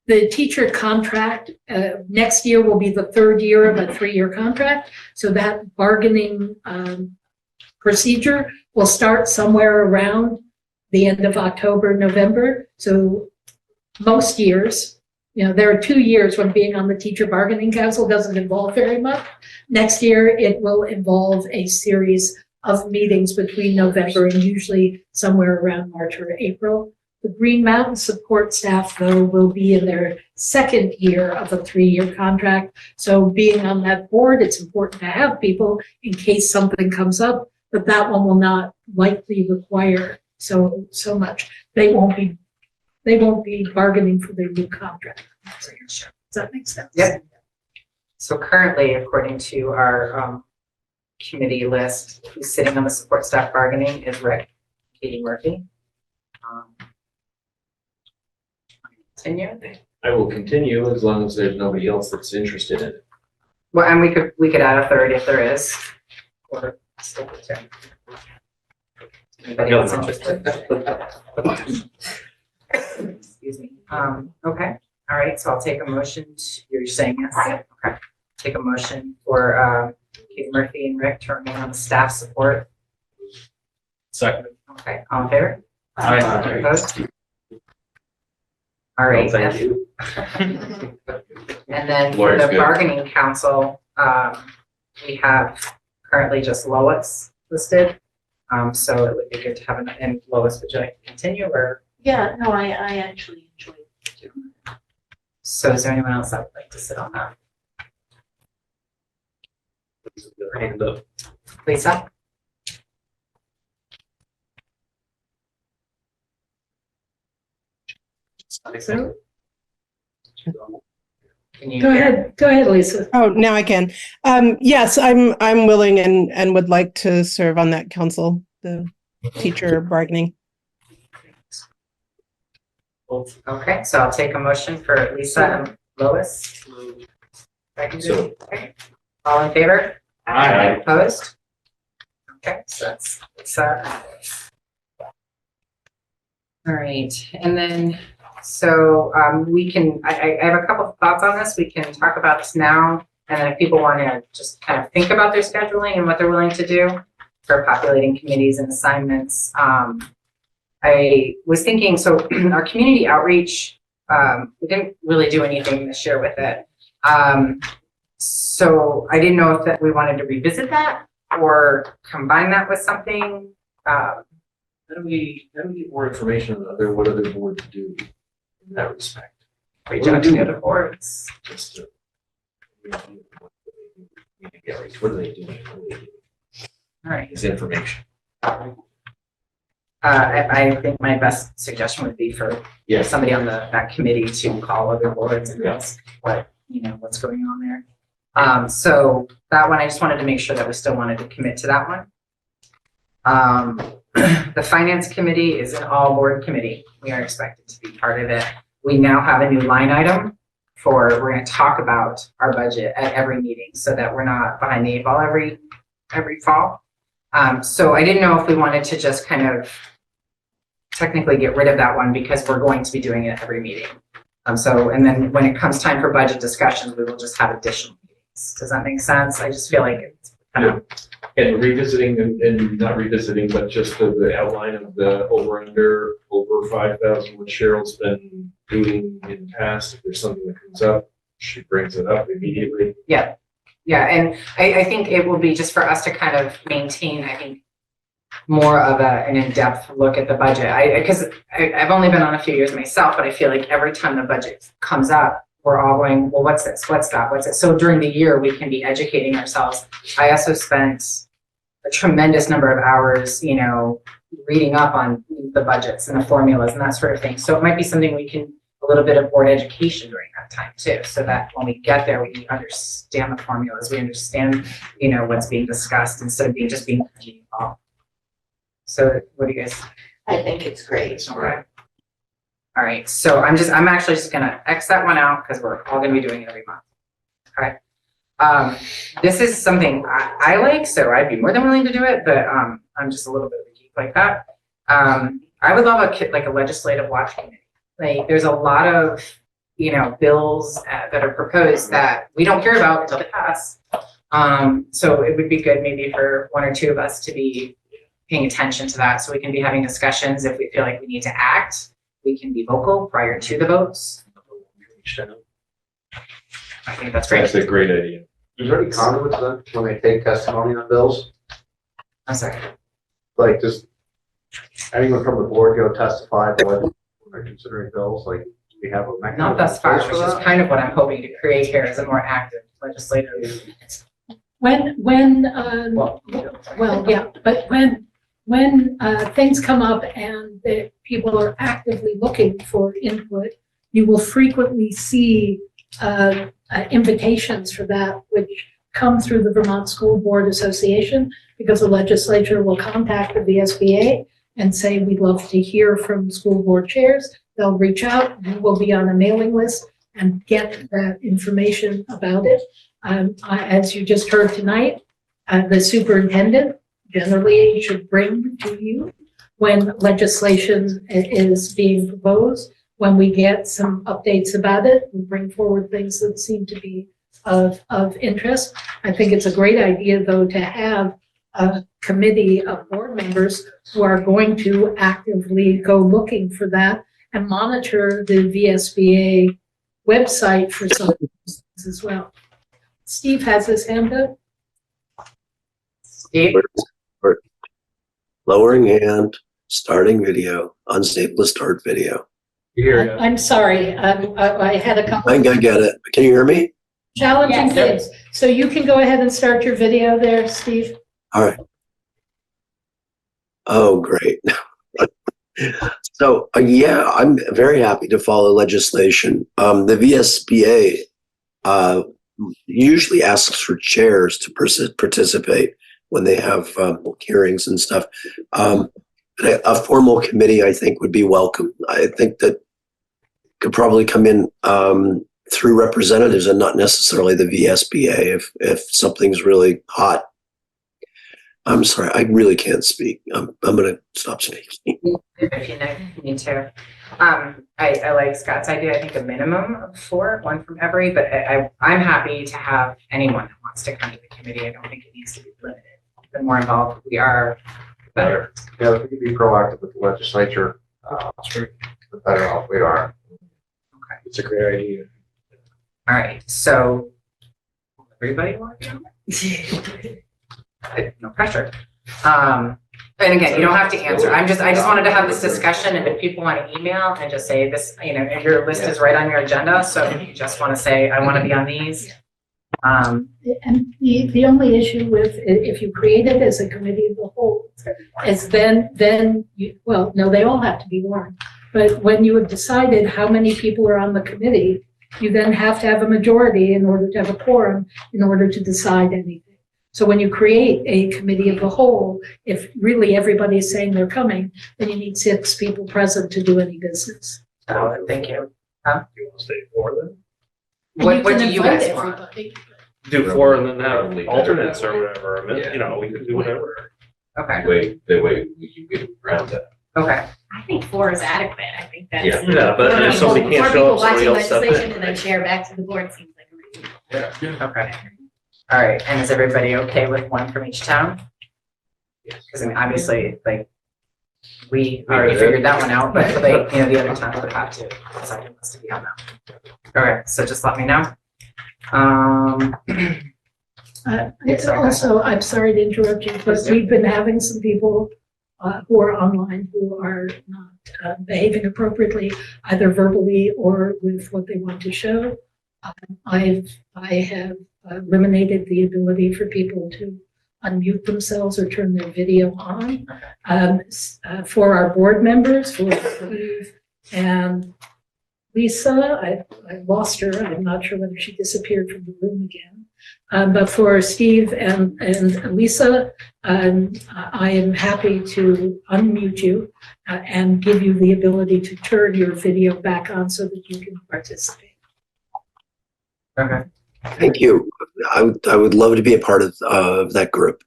the teacher contract next year will be the 3rd year of a 3-year contract. So that bargaining procedure will start somewhere around the end of October, November. So most years, there are 2 years when being on the teacher bargaining council doesn't involve very much. Next year, it will involve a series of meetings between November and usually somewhere around March or April. The Green Mountain support staff, though, will be in their 2nd year of a 3-year contract. So being on that board, it's important to have people in case something comes up, but that one will not likely require so much. They won't be bargaining for their new contract. Does that make sense? Yep. So currently, according to our committee list, who's sitting on the support staff bargaining is Rick, Katie Murphy. Continue. I will continue as long as there's nobody else that's interested in it. Well, and we could add a 3rd if there is, or stick with 2. Anybody else interested? Excuse me. Okay. All right. So I'll take a motion. You're saying yes. Okay. Take a motion for Katie Murphy and Rick to remain on the staff support. Second. Okay. All in favor? Aye. Opposed? All right. Well, thank you. And then for Lawyer's the good. bargaining council, we have currently just Lois listed. So it would be good to have and Lois, would you like to continue or? Yeah, no, I actually enjoyed it. So is there anyone else that would like to sit on that? Hand up. Lisa? So? Can you Go ahead, Lisa. Oh, now I can. Yes, I'm willing and would like to serve on that council, the teacher bargaining. Okay, so I'll take a motion for Lisa and Lois. So- Okay. All in favor? Aye. Opposed? Okay, so that's Lisa. All right, and then, so I have a couple of thoughts on this. We can talk about this now. And then if people want to just kind of think about their scheduling and what they're willing to do for populating committees and assignments. I was thinking, so our community outreach, we didn't really do anything this year with it. So I didn't know if we wanted to revisit that or combine that with something. How do we get more information on what other boards do in that respect? Reach out to the other boards. Just to, what do they do? All right. It's information. I think my best suggestion would be for Yes. somebody on that committee to call other boards and ask what's going on there. So that one, I just wanted to make sure that we still wanted to commit to that one. The finance committee is an all board committee. We are expected to be part of it. We now have a new line item we're going to talk about our budget at every meeting so that we're not behind the 8 ball every fall. So I didn't know if we wanted to just kind of technically get rid of that one because we're going to be doing it at every meeting. And then when it comes time for budget discussions, we will just have additional meetings. Does that make sense? I just feel like it's kind of. And revisiting and not revisiting, but just the outline of the over 5,000, what Cheryl's been doing in the past. If there's something that comes up, she brings it up immediately. Yeah. Yeah. And I think it will be just for us to kind of maintain, I think, more of an in-depth look at the budget. Because I've only been on a few years myself, but I feel like every time the budget comes up, we're all going, well, what's this? What's that? What's it? So during the year, we can be educating ourselves. I also spent a tremendous number of hours, you know, reading up on the budgets and the formulas and that sort of thing. So it might be something we can, a little bit of board education during that time too, so that when we get there, we understand the formulas, we understand, you know, what's being discussed instead of just being involved. So what do you guys? I think it's great. All right, so I'm actually just gonna X that one out because we're all gonna be doing it every month. Okay. This is something I like, so I'd be more than willing to do it, but I'm just a little bit of a geek like that. I would love like a legislative watch committee. Like, there's a lot of, you know, bills that are proposed that we don't care about until they pass. So it would be good maybe for one or two of us to be paying attention to that, so we can be having discussions. If we feel like we need to act, we can be vocal prior to the votes. I think that's great. That's a great idea. Is there any conduits then when they take testimony on bills? I'm sorry. Like, does anyone from the board go testify when they're considering bills? Like, do we have a mechanism? Not thus far, in place which for is that? kind of what I'm hoping to create here as a more active legislative. When, well, yeah, but when things come up and the people are actively looking for input, you will frequently see invitations for that, which come through the Vermont School Board Association, because the legislature will contact the VSBA and say, we'd love to hear from school board chairs. They'll reach out, we will be on a mailing list and get that information about it. As you just heard tonight, the superintendent generally should bring to you when legislation is being proposed. When we get some updates about it, we bring forward things that seem to be of interest. I think it's a great idea, though, to have a committee of board members who are going to actively go looking for that and monitor the VSBA website for some of those things as well. Steve has his hand up. Steve? Lowering hand, starting video, unstable to start video. I'm sorry, I had a couple. I think I get it. Can you hear me? Challenging Yes. things. So you can go ahead and start your video there, Steve. All right. Oh, great. So, yeah, I'm very happy to follow legislation. The VSBA usually asks for chairs to participate when they have hearings and stuff. A formal committee, I think, would be welcome. I think that could probably come in through representatives and not necessarily the VSBA if something's really hot. I'm sorry, I really can't speak. I'm going to stop speaking. If you need to. I like Scott's idea. I think a minimum of 4, 1 from every, but I'm happy to have anyone that wants to come to the committee. I don't think it needs to be limited. The more involved we are, the better. Yeah, if we could be proactive with the legislature, the better off we are. Okay. It's a great idea. All right, so everybody want to? No pressure. And again, you don't have to answer. I just wanted to have this discussion, and if people want to email and just say this, you know, your list is right on your agenda. So if you just want to say, I want to be on these. And the only issue with, if you create it as a committee of the whole, is then you, well, no, they all have to be warned. But when you have decided how many people are on the committee, you then have to have a majority in order to have a quorum in order to decide anything. So when you create a committee of the whole, if really everybody is saying they're coming, then you need 6 people present to do any business. Oh, thank you. Do you want to stay 4 then? What do you guys want? Do 4 and then have alternates or whatever. I mean, you know, we can do whatever. Okay. That way we can get around that. Okay. I think 4 is adequate. I think that's. Yeah, but if somebody can't show up, somebody else step Watching legislation in. and then share back to the board seems like a reason. Okay. All right, and is everybody okay with 1 from each town? Because I mean, obviously, like, we already figured that one out, but like, you know, the other towns would have to decide who wants to be on that. All right, so just let me know. It's also, I'm sorry to interrupt you, but we've been having some people who are online who are not behaving appropriately, either verbally or with what they want to show, I have eliminated the ability for people to unmute themselves or turn their video on. For our board members, for Steve and Lisa, I lost her. I'm not sure whether she disappeared from the room again. But for Steve and Lisa, I am happy to unmute you and give you the ability to turn your video back on so that you can participate. Okay. Thank you. I would love to be a part of that group.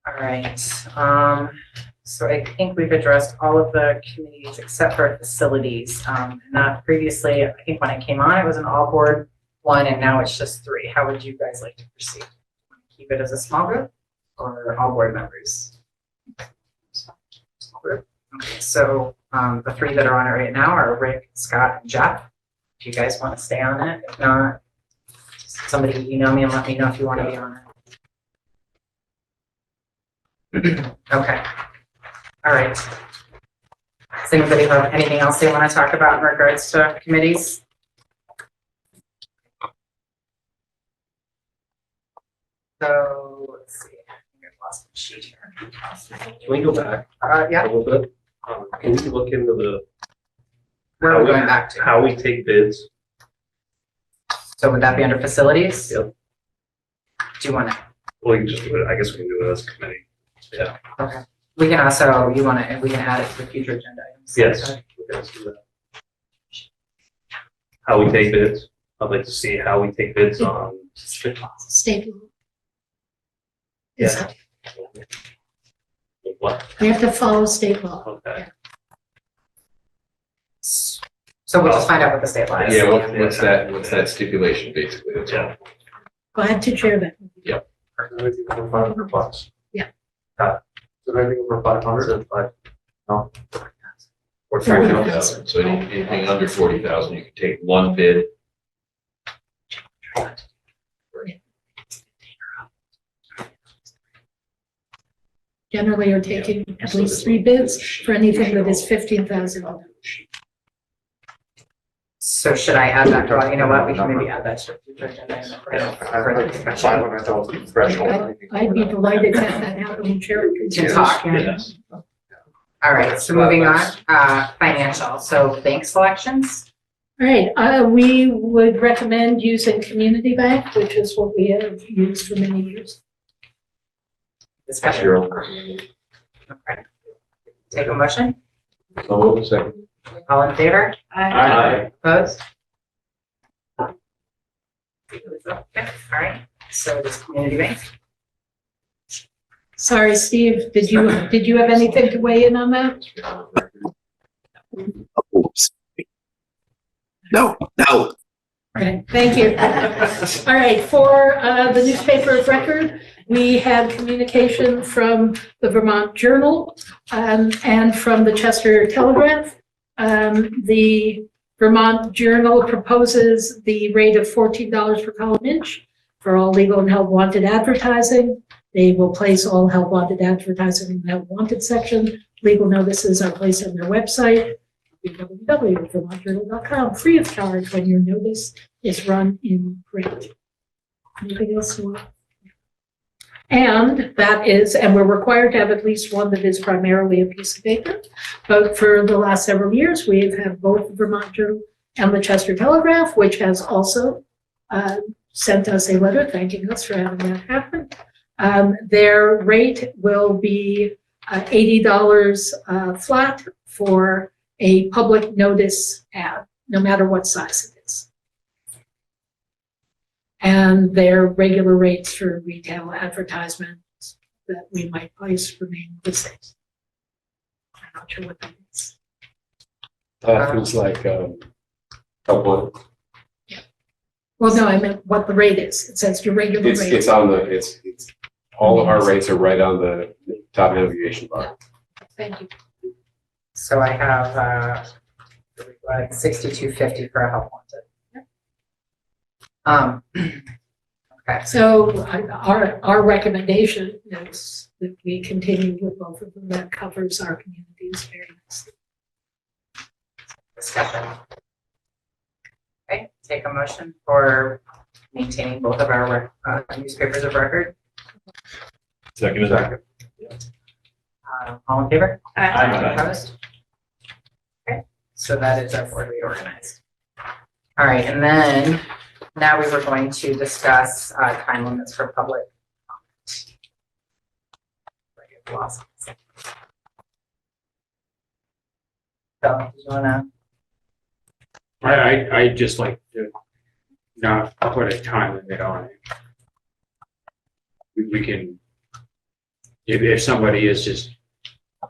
All right. So I think we've addressed all of the committees except for facilities. Not previously, I think when I came on, it was an all board one, and now it's just 3. How would you guys like to proceed? Keep it as a small group or all board members? Small group. Okay, so the 3 that are on it right now are Rick, Scott, and Jeff. If you guys want to stay on it, if not, somebody email me and let me know if you want to be on it. Okay. All right. Does anybody have anything else they want to talk about in regards to committees? So let's see. I think I've lost my sheet here. Can we go back Yeah. a little bit? Can we look into the Where are we going back to? how we take bids? So would that be under facilities? Yep. Do you want to? Well, we can just do it. I guess we can do it as a committee. Yeah. Okay. We can also, you want to, we can add it to the future agenda items. Yes. We can do that. How we take bids. I'd like to see how we take bids on. State law. Yeah. What? We have to follow state law. Okay. So we'll just find out what the state law is. Yeah, what's that stipulation basically? That's all. Glad to share that. Yep. Anything over $500? Yeah. Is anything over 500? No. Or 40,000. So anything under 40,000, you can take one bid. Generally, you're taking at least 3 bids for anything that is $15,000. So should I add that? Well, you know what? We can maybe add that to the future agenda. $500 threshold. I'd be delighted to have that happen and share it. To talk. Yes. All right, so moving on, financial. So bank selections. All right, we would recommend using Community Bank, which is what we have used for many years. Discussion. Okay. Take a motion. So second. All in favor? Aye. Opposed? Okay, all right. So this community bank. Sorry, Steve, did you have anything to weigh in on that? Oops. No. Okay, thank you. All right, for the newspaper of record, we had communication from the Vermont Journal and from the Chester Telegraph. The Vermont Journal proposes the rate of $14 per column inch for all legal and health wanted advertising. They will place all health wanted advertising in the health wanted section. Legal notices are placed on their website, www.vermontjournal.com, free of charge when your notice is run in print. Anything else you want? And that is, and we're required to have at least one that is primarily a piece of paper. But for the last several years, we have had both the Vermont Journal and the Chester Telegraph, which has also sent us a letter thanking us for having that happen. Their rate will be $80 flat for a public notice ad, no matter what size it is. And their regular rates for retail advertisements that we might place remain the same. I'm not sure what that is. Things like couple. Well, no, I meant what the rate is. It says your regular rate. It's on the it's all of our rates are right on the top navigation bar. Thank you. So I have like $62.50 for a health wanted. Okay. So our recommendation is that we continue with both of them. That covers our communities very nicely. Discussion. take a motion for maintaining both of our newspapers of record? Second. All in favor? Aye. Opposed? Okay, so that is our board reorganized. All right, and then now we were going to discuss time limits for public comment. So, do you wanna? I just like to not put a time limit on it. We can, if somebody is just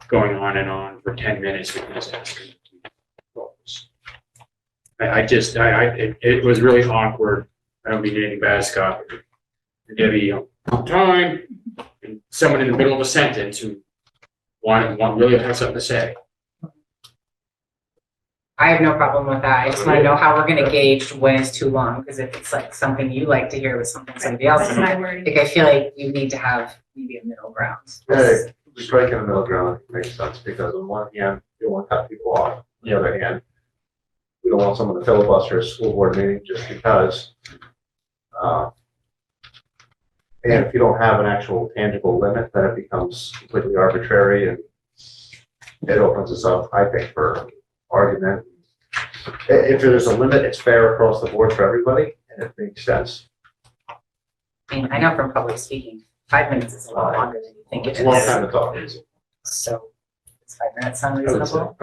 going on and on for 10 minutes, we can just ask them to close. It was really awkward. I don't mean anything bad, Scott. Debbie, time, and someone in the middle of a sentence who really has something to say. I have no problem with that. I just want to know how we're going to gauge when it's too long, because if it's like something you like to hear with something somebody else, That's my word. like I feel like you need to have maybe a middle ground. Striking a middle ground makes sense, because on one hand, you don't want to cut people off. On the other hand, we don't want someone to filibuster a school board meeting just because. And if you don't have an actual tangible limit, then it becomes completely arbitrary, and it opens us up, I think, for argument. If there's a limit, it's fair across the board for everybody, and it makes sense. I mean, I know from public speaking, 5 minutes is a lot longer than you think it It's a long is. time to talk. So, does 5 minutes sound reasonable?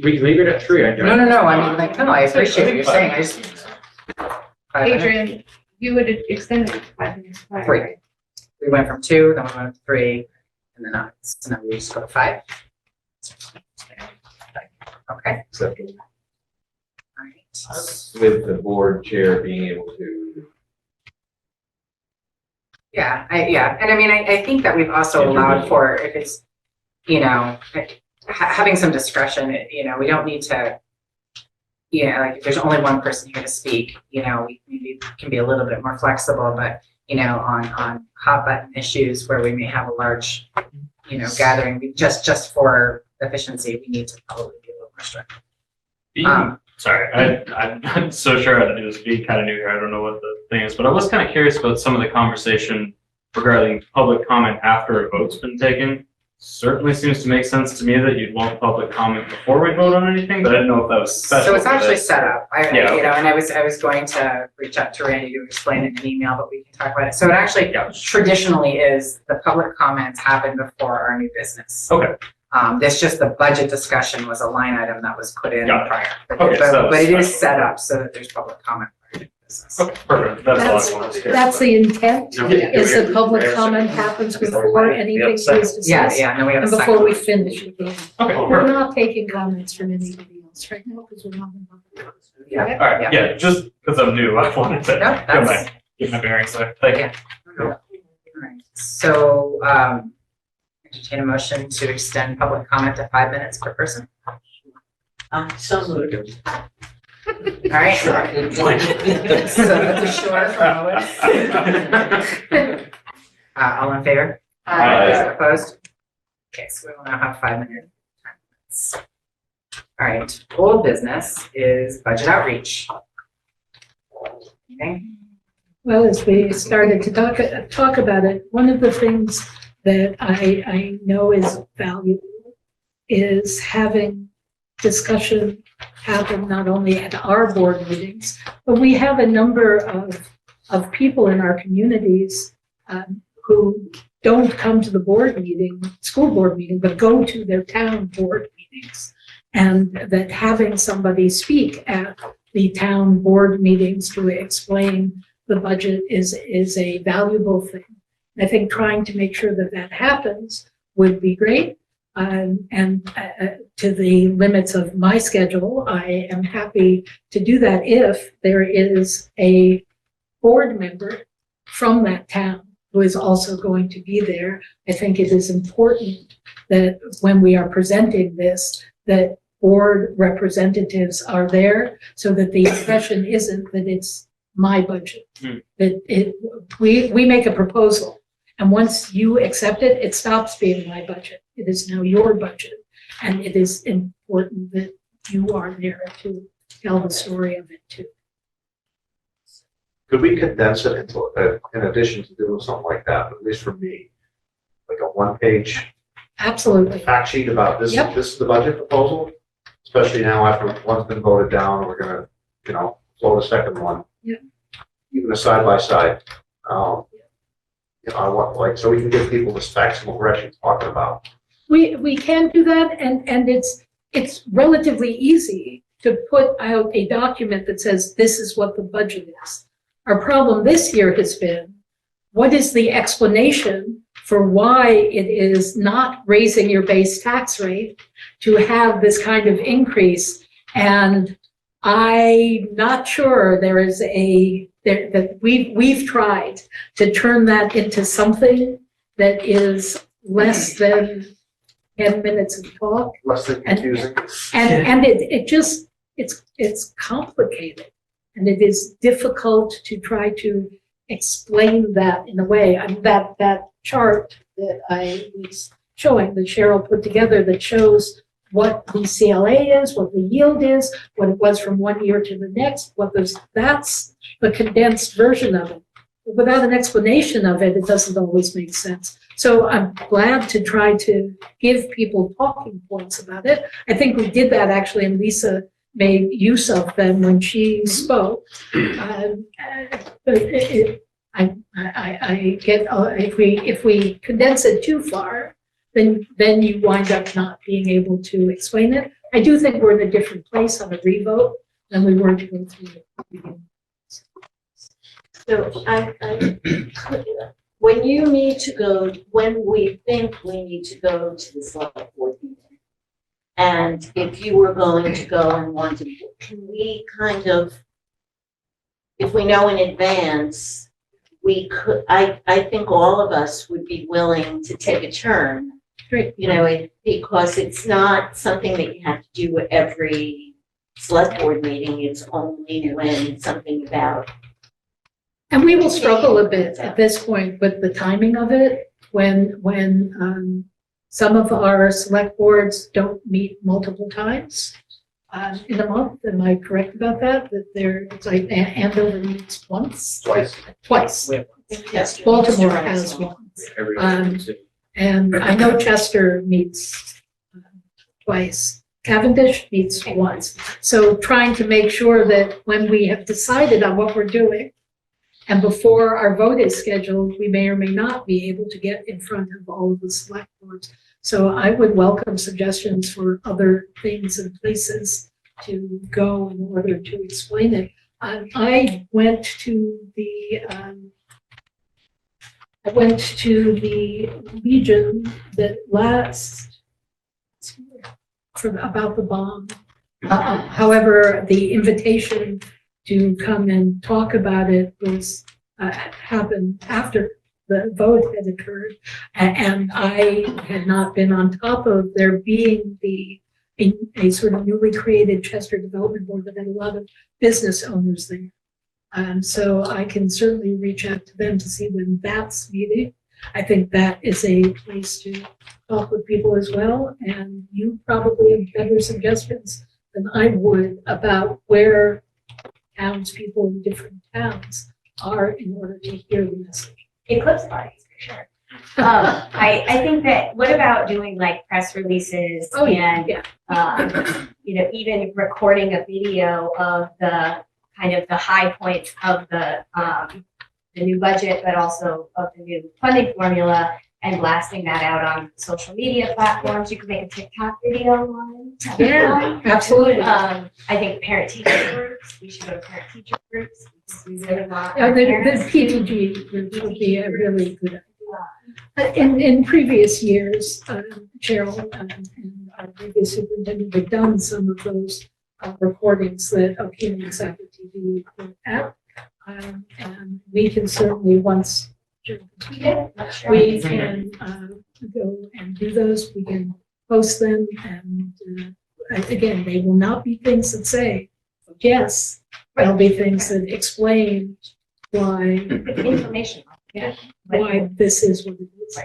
We can leave it at 3. No, I mean, like, no, I appreciate what you're saying, I just. 5 minutes. Adrian, you would extend it to 5 minutes. prior, 3. right? We went from 2, then we went to 3, and then so now we just go to 5. Okay. All right. With the board chair being able to. Yeah, and I mean, I think that we've also allowed for, if it's, you know, having some discretion, you know, we don't need to, you know, like if there's only one person here to speak, you know, we maybe can be a little bit more flexible, but, you know, on hot button issues where we may have a large, you know, gathering, just for efficiency, we need to probably be a little more strict. Sorry, I'm not so sure how to do this. Being kind of new here, I don't know what the thing is, but I was kind of curious about some of the conversation regarding public comment after a vote's been taken. Certainly seems to make sense to me that you'd want public comment before we vote on anything, but I didn't know if that was special. So it's for actually this. set up. Yeah, You okay. know, and I was going to reach out to Randy to explain it in an email, but we can talk about it. So it actually traditionally is the public comments happen before our new business. Okay. This just the budget discussion was a line item that was put in Got it. prior. But, Okay, so that was but it is special. set up so that there's public comment. prior to business. Okay, perfect. That's all I wanted to hear. That's the intent, Yeah. is the public comment happens before anything is discussed. Yeah, no, we have a And before second. we finish the meeting. Okay, We're perfect. not taking comments from anybody else right now, because we're not. Yeah. All right, yeah, just because I'm new, I wanted to No, that's- get my bearings there. Thank you. All right. So, entertain a motion to extend public comment to 5 minutes per person. So moved. All right. So that's a short from Lois. All in favor? Aye. Opposed? Okay, so we will now have 5 minute time limits. All right, old business is budget outreach. Okay. Well, as we started to talk about it, one of the things that I know is valuable is having discussion happen not only at our board meetings, but we have a number of people in our communities who don't come to the board meeting, school board meeting, but go to their town board meetings. And that having somebody speak at the town board meetings to explain the budget is a valuable thing. I think trying to make sure that that happens would be great. And to the limits of my schedule, I am happy to do that if there is a board member from that town who is also going to be there. I think it is important that when we are presenting this, that board representatives are there so that the impression isn't that it's my budget. That we make a proposal, and once you accept it, it stops being my budget. It is now your budget, and it is important that you are there to tell the story of it too. could we condense it into, in addition to doing something like that, at least for me, like a one-page Absolutely. fact sheet about this, Yep. this is the budget proposal? Especially now after one's been voted down, we're gonna, float a second one. Yep. Even a side by side. I want, like, so we can give people the specs and what we're actually talking about. We can do that, and it's relatively easy to put out a document that says this is what the budget is. Our problem this year has been, what is the explanation for why it is not raising your base tax rate to have this kind of increase? And I'm not sure there is that we've tried to turn that into something that is less than 10 minutes of talk. Less than confusing. And it's complicated, and it is difficult to try to explain that in a way. I mean, that chart that I was showing, that Cheryl put together, that shows what the CLA is, what the yield is, what it was from one year to the next, that's the condensed version of it. Without an explanation of it, it doesn't always make sense. So I'm glad to try to give people talking points about it. I think we did that actually, and Lisa made use of them when she spoke. But I get, if we condense it too far, then you wind up not being able to explain it. I do think we're in a different place on a revote than we were to go through it. So when we think we need to go to the select board meeting, and if you were going to go and want to, can we kind of, if we know in advance, we could, I think all of us would be willing to take a turn. Great. Because it's not something that you have to do at every select board meeting. It's only when something about. And we will struggle a bit at this point with the timing of it, when some of our select boards don't meet multiple times in a month. Am I correct about that? That it's like Andover meets once? Twice. Yes, Baltimore has once. And I know Chester meets twice. Cavendish meets once. So trying to make sure that when we have decided on what we're doing, and before our vote is scheduled, we may or may not be able to get in front of all of the select boards. So I would welcome suggestions for other things and places to go in order to explain it. I went to the Legion that about the bomb. However, the invitation to come and talk about it was happened after the vote had occurred, and I had not been on top of there being a sort of newly created Chester Development Board that had a lot of business owners there. So I can certainly reach out to them to see when that's meeting. I think that is a place to talk with people as well, and you probably have better suggestions than I would about where townspeople in different towns are in order to hear the message. Eclipse parties, for sure. I think that, what about doing like press releases and, even recording a video of the kind of the high points of the new budget, but also of the new funding formula, and blasting that out on social media platforms. You could make a TikTok video on. Yeah, absolutely. I think parent-teacher groups, we should go to parent-teacher groups. We really want The parents. PTG group would be a really good idea. In previous years, Cheryl and our previous superintendent had done some of those recordings that Human Soccer TV put out. And we can certainly, once we can go and do those, we can post them, and again, they will not be things that say yes, they'll be things that explain why information, why this is what it is.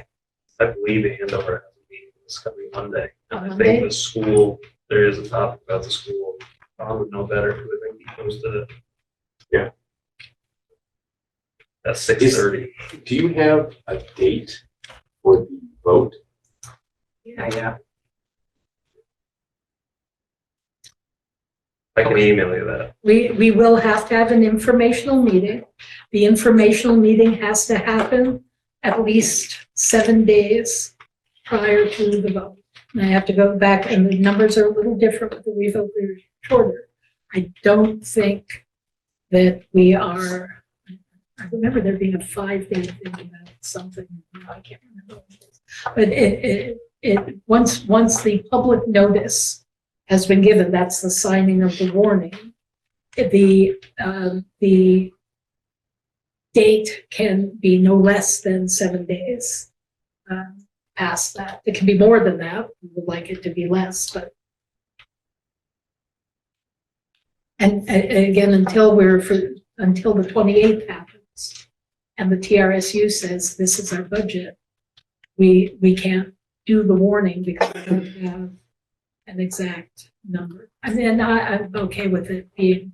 I believe Andover has a meeting this coming Monday. I Monday? think the school, there is a topic about the school. I would know better because I think he posted it. Yeah. That's 6:30. Do you have a date for the vote? Yeah. I can email you that. We will have to have an informational meeting. The informational meeting has to happen at least 7 days prior to the vote. And I have to go back, and the numbers are a little different with the revote, they're shorter. I don't think that we are, I remember there being a 5-day thing about something, I can't remember what it is. But once the public notice has been given, that's the signing of the warning, the date can be no less than 7 days past that. It can be more than that. We would like it to be less, but. And again, until the 28th happens and the TRSU says this is our budget, we can't do the warning because we don't have an exact number. And then I'm okay with it being,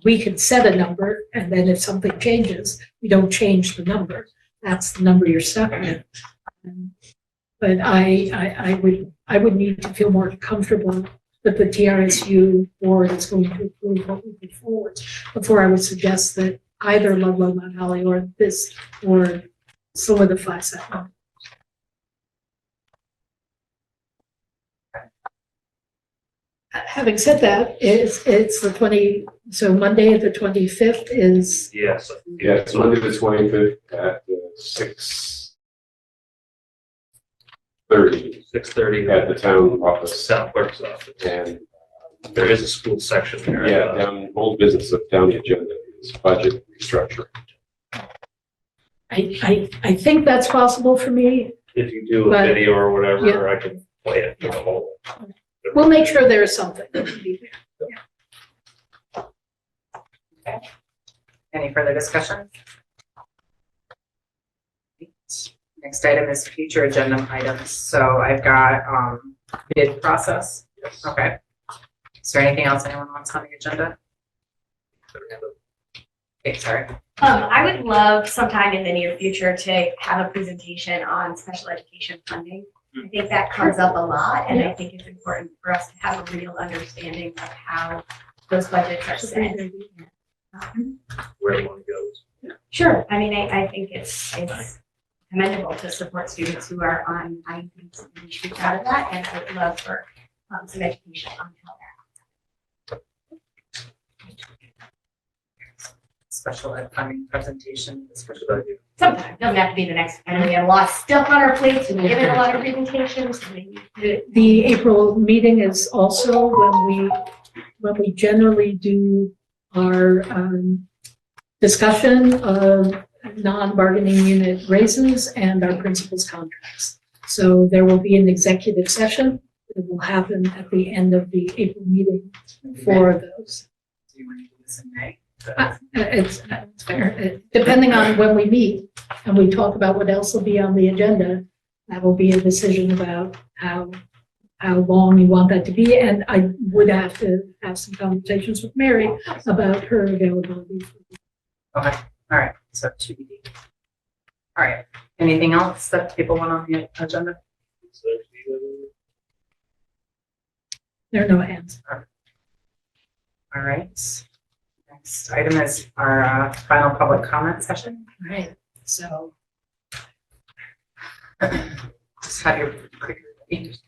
we could set a number, and then if something changes, we don't change the number. That's the number you're stuck with. But I would need to feel more comfortable that the TRSU board is going to approve what we put forward before I would suggest that either Ludlow, Mount Holly, or this board solidifies that number. Having said that, it's the so Monday the 25th is. Yes. Yeah, it's Monday the 25th at 6:30. 6:30 at the town office. South Clerk's office. And there is a school section there. Yeah, down old business down the agenda is budget restructuring. I think that's possible for me. If you do a But- video or whatever, Yeah. I can play it for the whole. We'll make sure there's something that can be there. Okay. Any further discussion? Next item is future agenda items. So I've got bid process. Yes. Okay. Is there anything else anyone wants on the agenda? Okay, sorry. I would love sometime in the near future to have a presentation on special education funding. I think that comes up a lot, and I think it's important for us to have a real understanding of how those budgets are set. Where the money goes. Sure, I mean, I think it's commendable to support students who are on IEPs, and we should be proud of that, and I would love for some education on how that. Special ed funding presentation. Sometimes, doesn't have to be the next, I know we have a lot of stuff on our plates, and we give it a lot of presentations, so maybe. The April meeting is also when we generally do our discussion of non-bargaining unit raises and our principals' contracts. So there will be an executive session that will happen at the end of the April meeting for those. Do you want to do this in May? It's fair. Depending on when we meet and we talk about what else will be on the agenda, that will be a decision about how long you want that to be. And I would have to have some conversations with Mary about her availability. Okay, all right, so TBD. All right, anything else that people want on the agenda? There are no hands. All right. Next item is our final public comment session. All right, so. Just have your quick. Is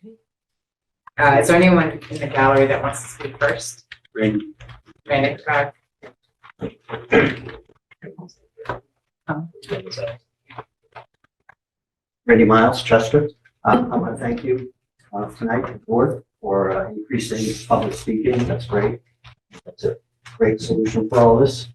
there anyone in the gallery that wants to speak first? Randy. Randy, Randy Miles, Chester. I want to thank you tonight, the board, for increasing public speaking. That's great. That's a great solution for all this.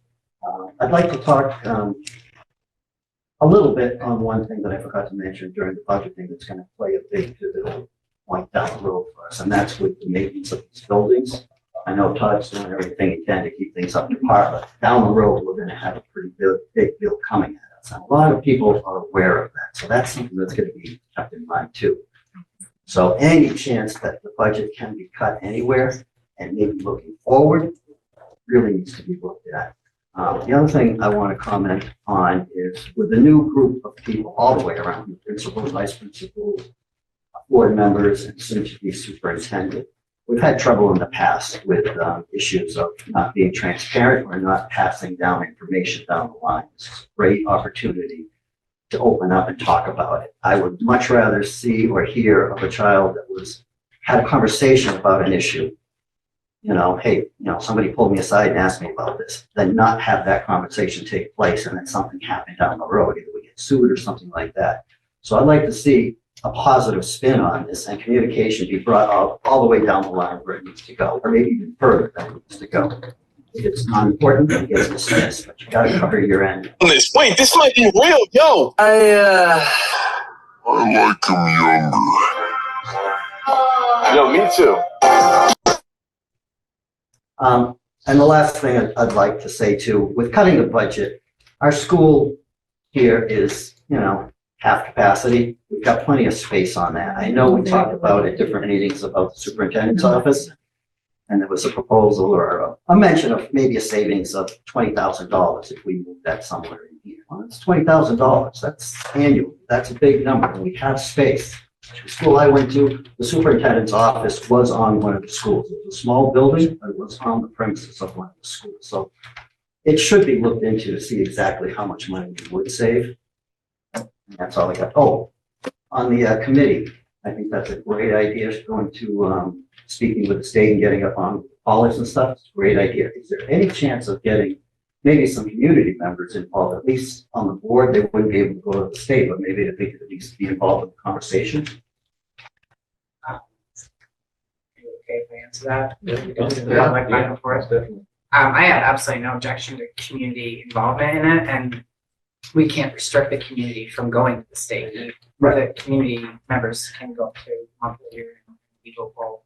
I'd like to talk a little bit on one thing that I forgot to mention during the budget thing that's going to play a big pivotal point down the road for us, and that's with the maintenance of these buildings. I know Todd's doing everything he can to keep things up to par, but down the road, we're going to have a pretty big bill coming at us. And a lot of people are aware of that, so that's something that's going to be kept in mind too. So any chance that the budget can be cut anywhere and maybe looking forward really needs to be looked at. The other thing I want to comment on is with the new group of people all the way around, principals, vice principals, board members, and soon to be superintendent. We've had trouble in the past with issues of not being transparent or not passing down information down the line. This is a great opportunity to open up and talk about it. I would much rather see or hear of a child that had a conversation about an issue. You know, hey, you know, somebody pulled me aside and asked me about this, than not have that conversation take place and then something happen down the road, either we get sued or something like that. So I'd like to see a positive spin on this and communication be brought all the way down the line where it needs to go, or maybe even further than it needs to go. If it's not important, it gets dismissed, but you gotta cover your end. Wait, this might be real, yo. I like him younger. Yo, me too. And the last thing I'd like to say too, with cutting the budget, our school here is, you know, half capacity. We've got plenty of space on that. I know we talked about at different meetings about the superintendent's office, and there was a proposal or a mention of maybe a savings of $20,000 if we move that somewhere in here. Well, it's $20,000. That's annual. That's a big number. We have space. The school I went to, the superintendent's office was on one of the schools. It was a small building, but it was on the premises of one of the schools. So it should be looked into to see exactly how much money we would save. And that's all I got. Oh, on the committee, I think that's a great idea, going to speaking with the state and getting up on college and stuff. It's a great idea. Is there any chance of getting maybe some community members involved, at least on the board? They wouldn't be able to go to the state, but maybe they could at least be involved in the conversation. Okay, if I answer that. I have absolutely no objection to community involvement in it, and we can't restrict the community from going to the state. The community members can go to Montpelier and we will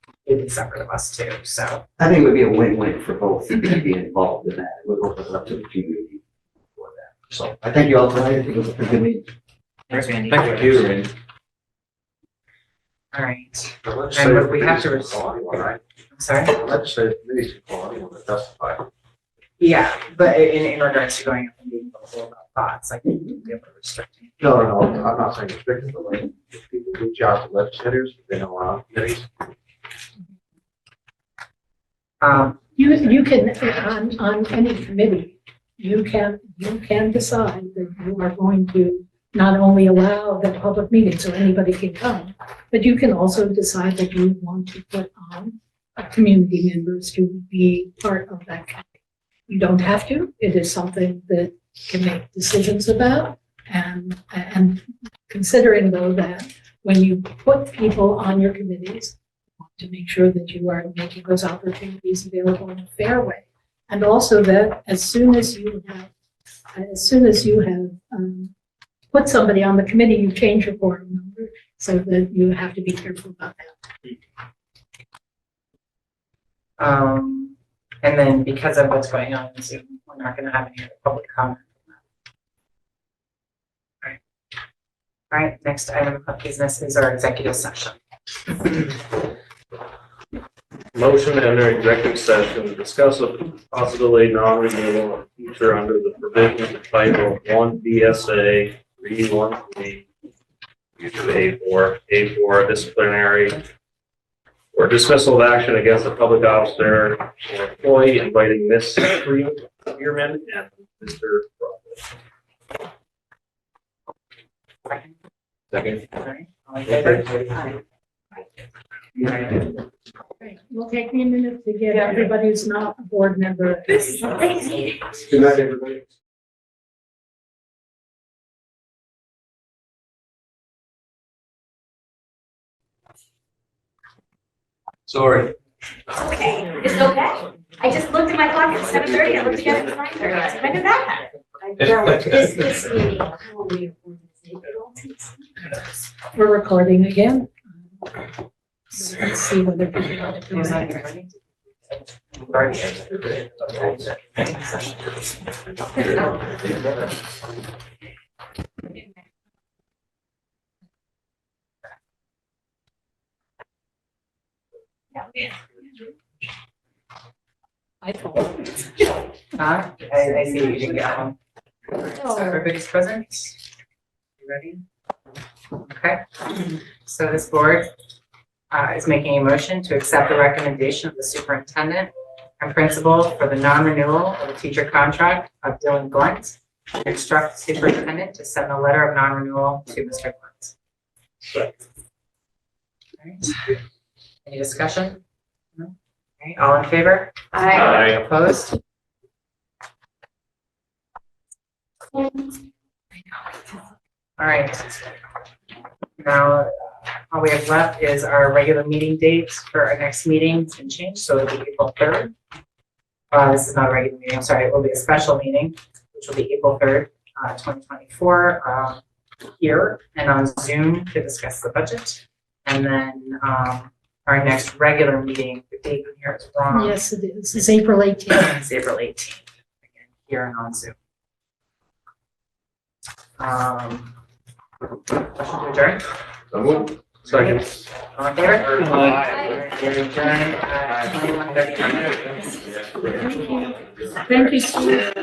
completely separate of us too, so. I think it would be a win-win for both to be involved in that. It would open it up to the community for that. So I thank you all tonight. I think it was a pretty good meeting. Thanks, Randy. Thank you, Randy. All right. And we have to, I'm sorry? Legislative committees can call anyone to testify. Yeah, but in regards to going up and being vocal about thoughts, I think we'd be able to restrict it. No, I'm not saying restricted, but like, if people reach out to legislators, they know our committees. You can, on any committee, you can decide that you are going to not only allow the public meeting so anybody can come, but you can also decide that you want to put on community members to be part of that committee. You don't have to. It is something that can make decisions about. And considering though that when you put people on your committees, you want to make sure that you are making those opportunities available in a fair way. And also that as soon as you have put somebody on the committee, you change your board number, so that you have to be careful about that. And then because of what's going on in Zoom, we're not gonna have any other public comment. All right, next item of business is our executive session. Motion to enter executive session to discuss a possibility non-renewal of future under the provisions of Title 1 BSA 313 A4 disciplinary or dismissal of action against a public officer or employee, inviting Ms. Freeman and Mr. Crawford. Second. All in favor? Right. We'll take me a minute to get everybody who's not a board member. Good night, everybody. Sorry. Okay, it's okay. I just looked at my clock at 7:30, I looked again at 9:30. I said, when did that happen? This meeting, We're recording again. So let's see whether people want to come back. I thought. I see you didn't get one. So everybody's present? You ready? Okay, so this board is making a motion to accept the recommendation of the superintendent and principal for the non-renewal of the teacher contract of Dylan Glunt, and instruct the superintendent to send a letter of non-renewal to Mr. Glunt. Alright. Any discussion? No? Okay, all in favor? Aye. Opposed? All right. Now, all we have left is our regular meeting dates for our next meeting. It's been changed, so it'll be April 3rd. This is not a regular meeting, I'm sorry, it will be a special meeting, which will be April 3rd, 2024, here and on Zoom to discuss the budget. And then our next regular meeting, the date on here is wrong. Yes, it is. It's April 18th. It's April 18th, again, here and on Zoom. Motion to adjourn? Second. All in favor? Aye. We're adjourned at 21:39. Thank you, Steve.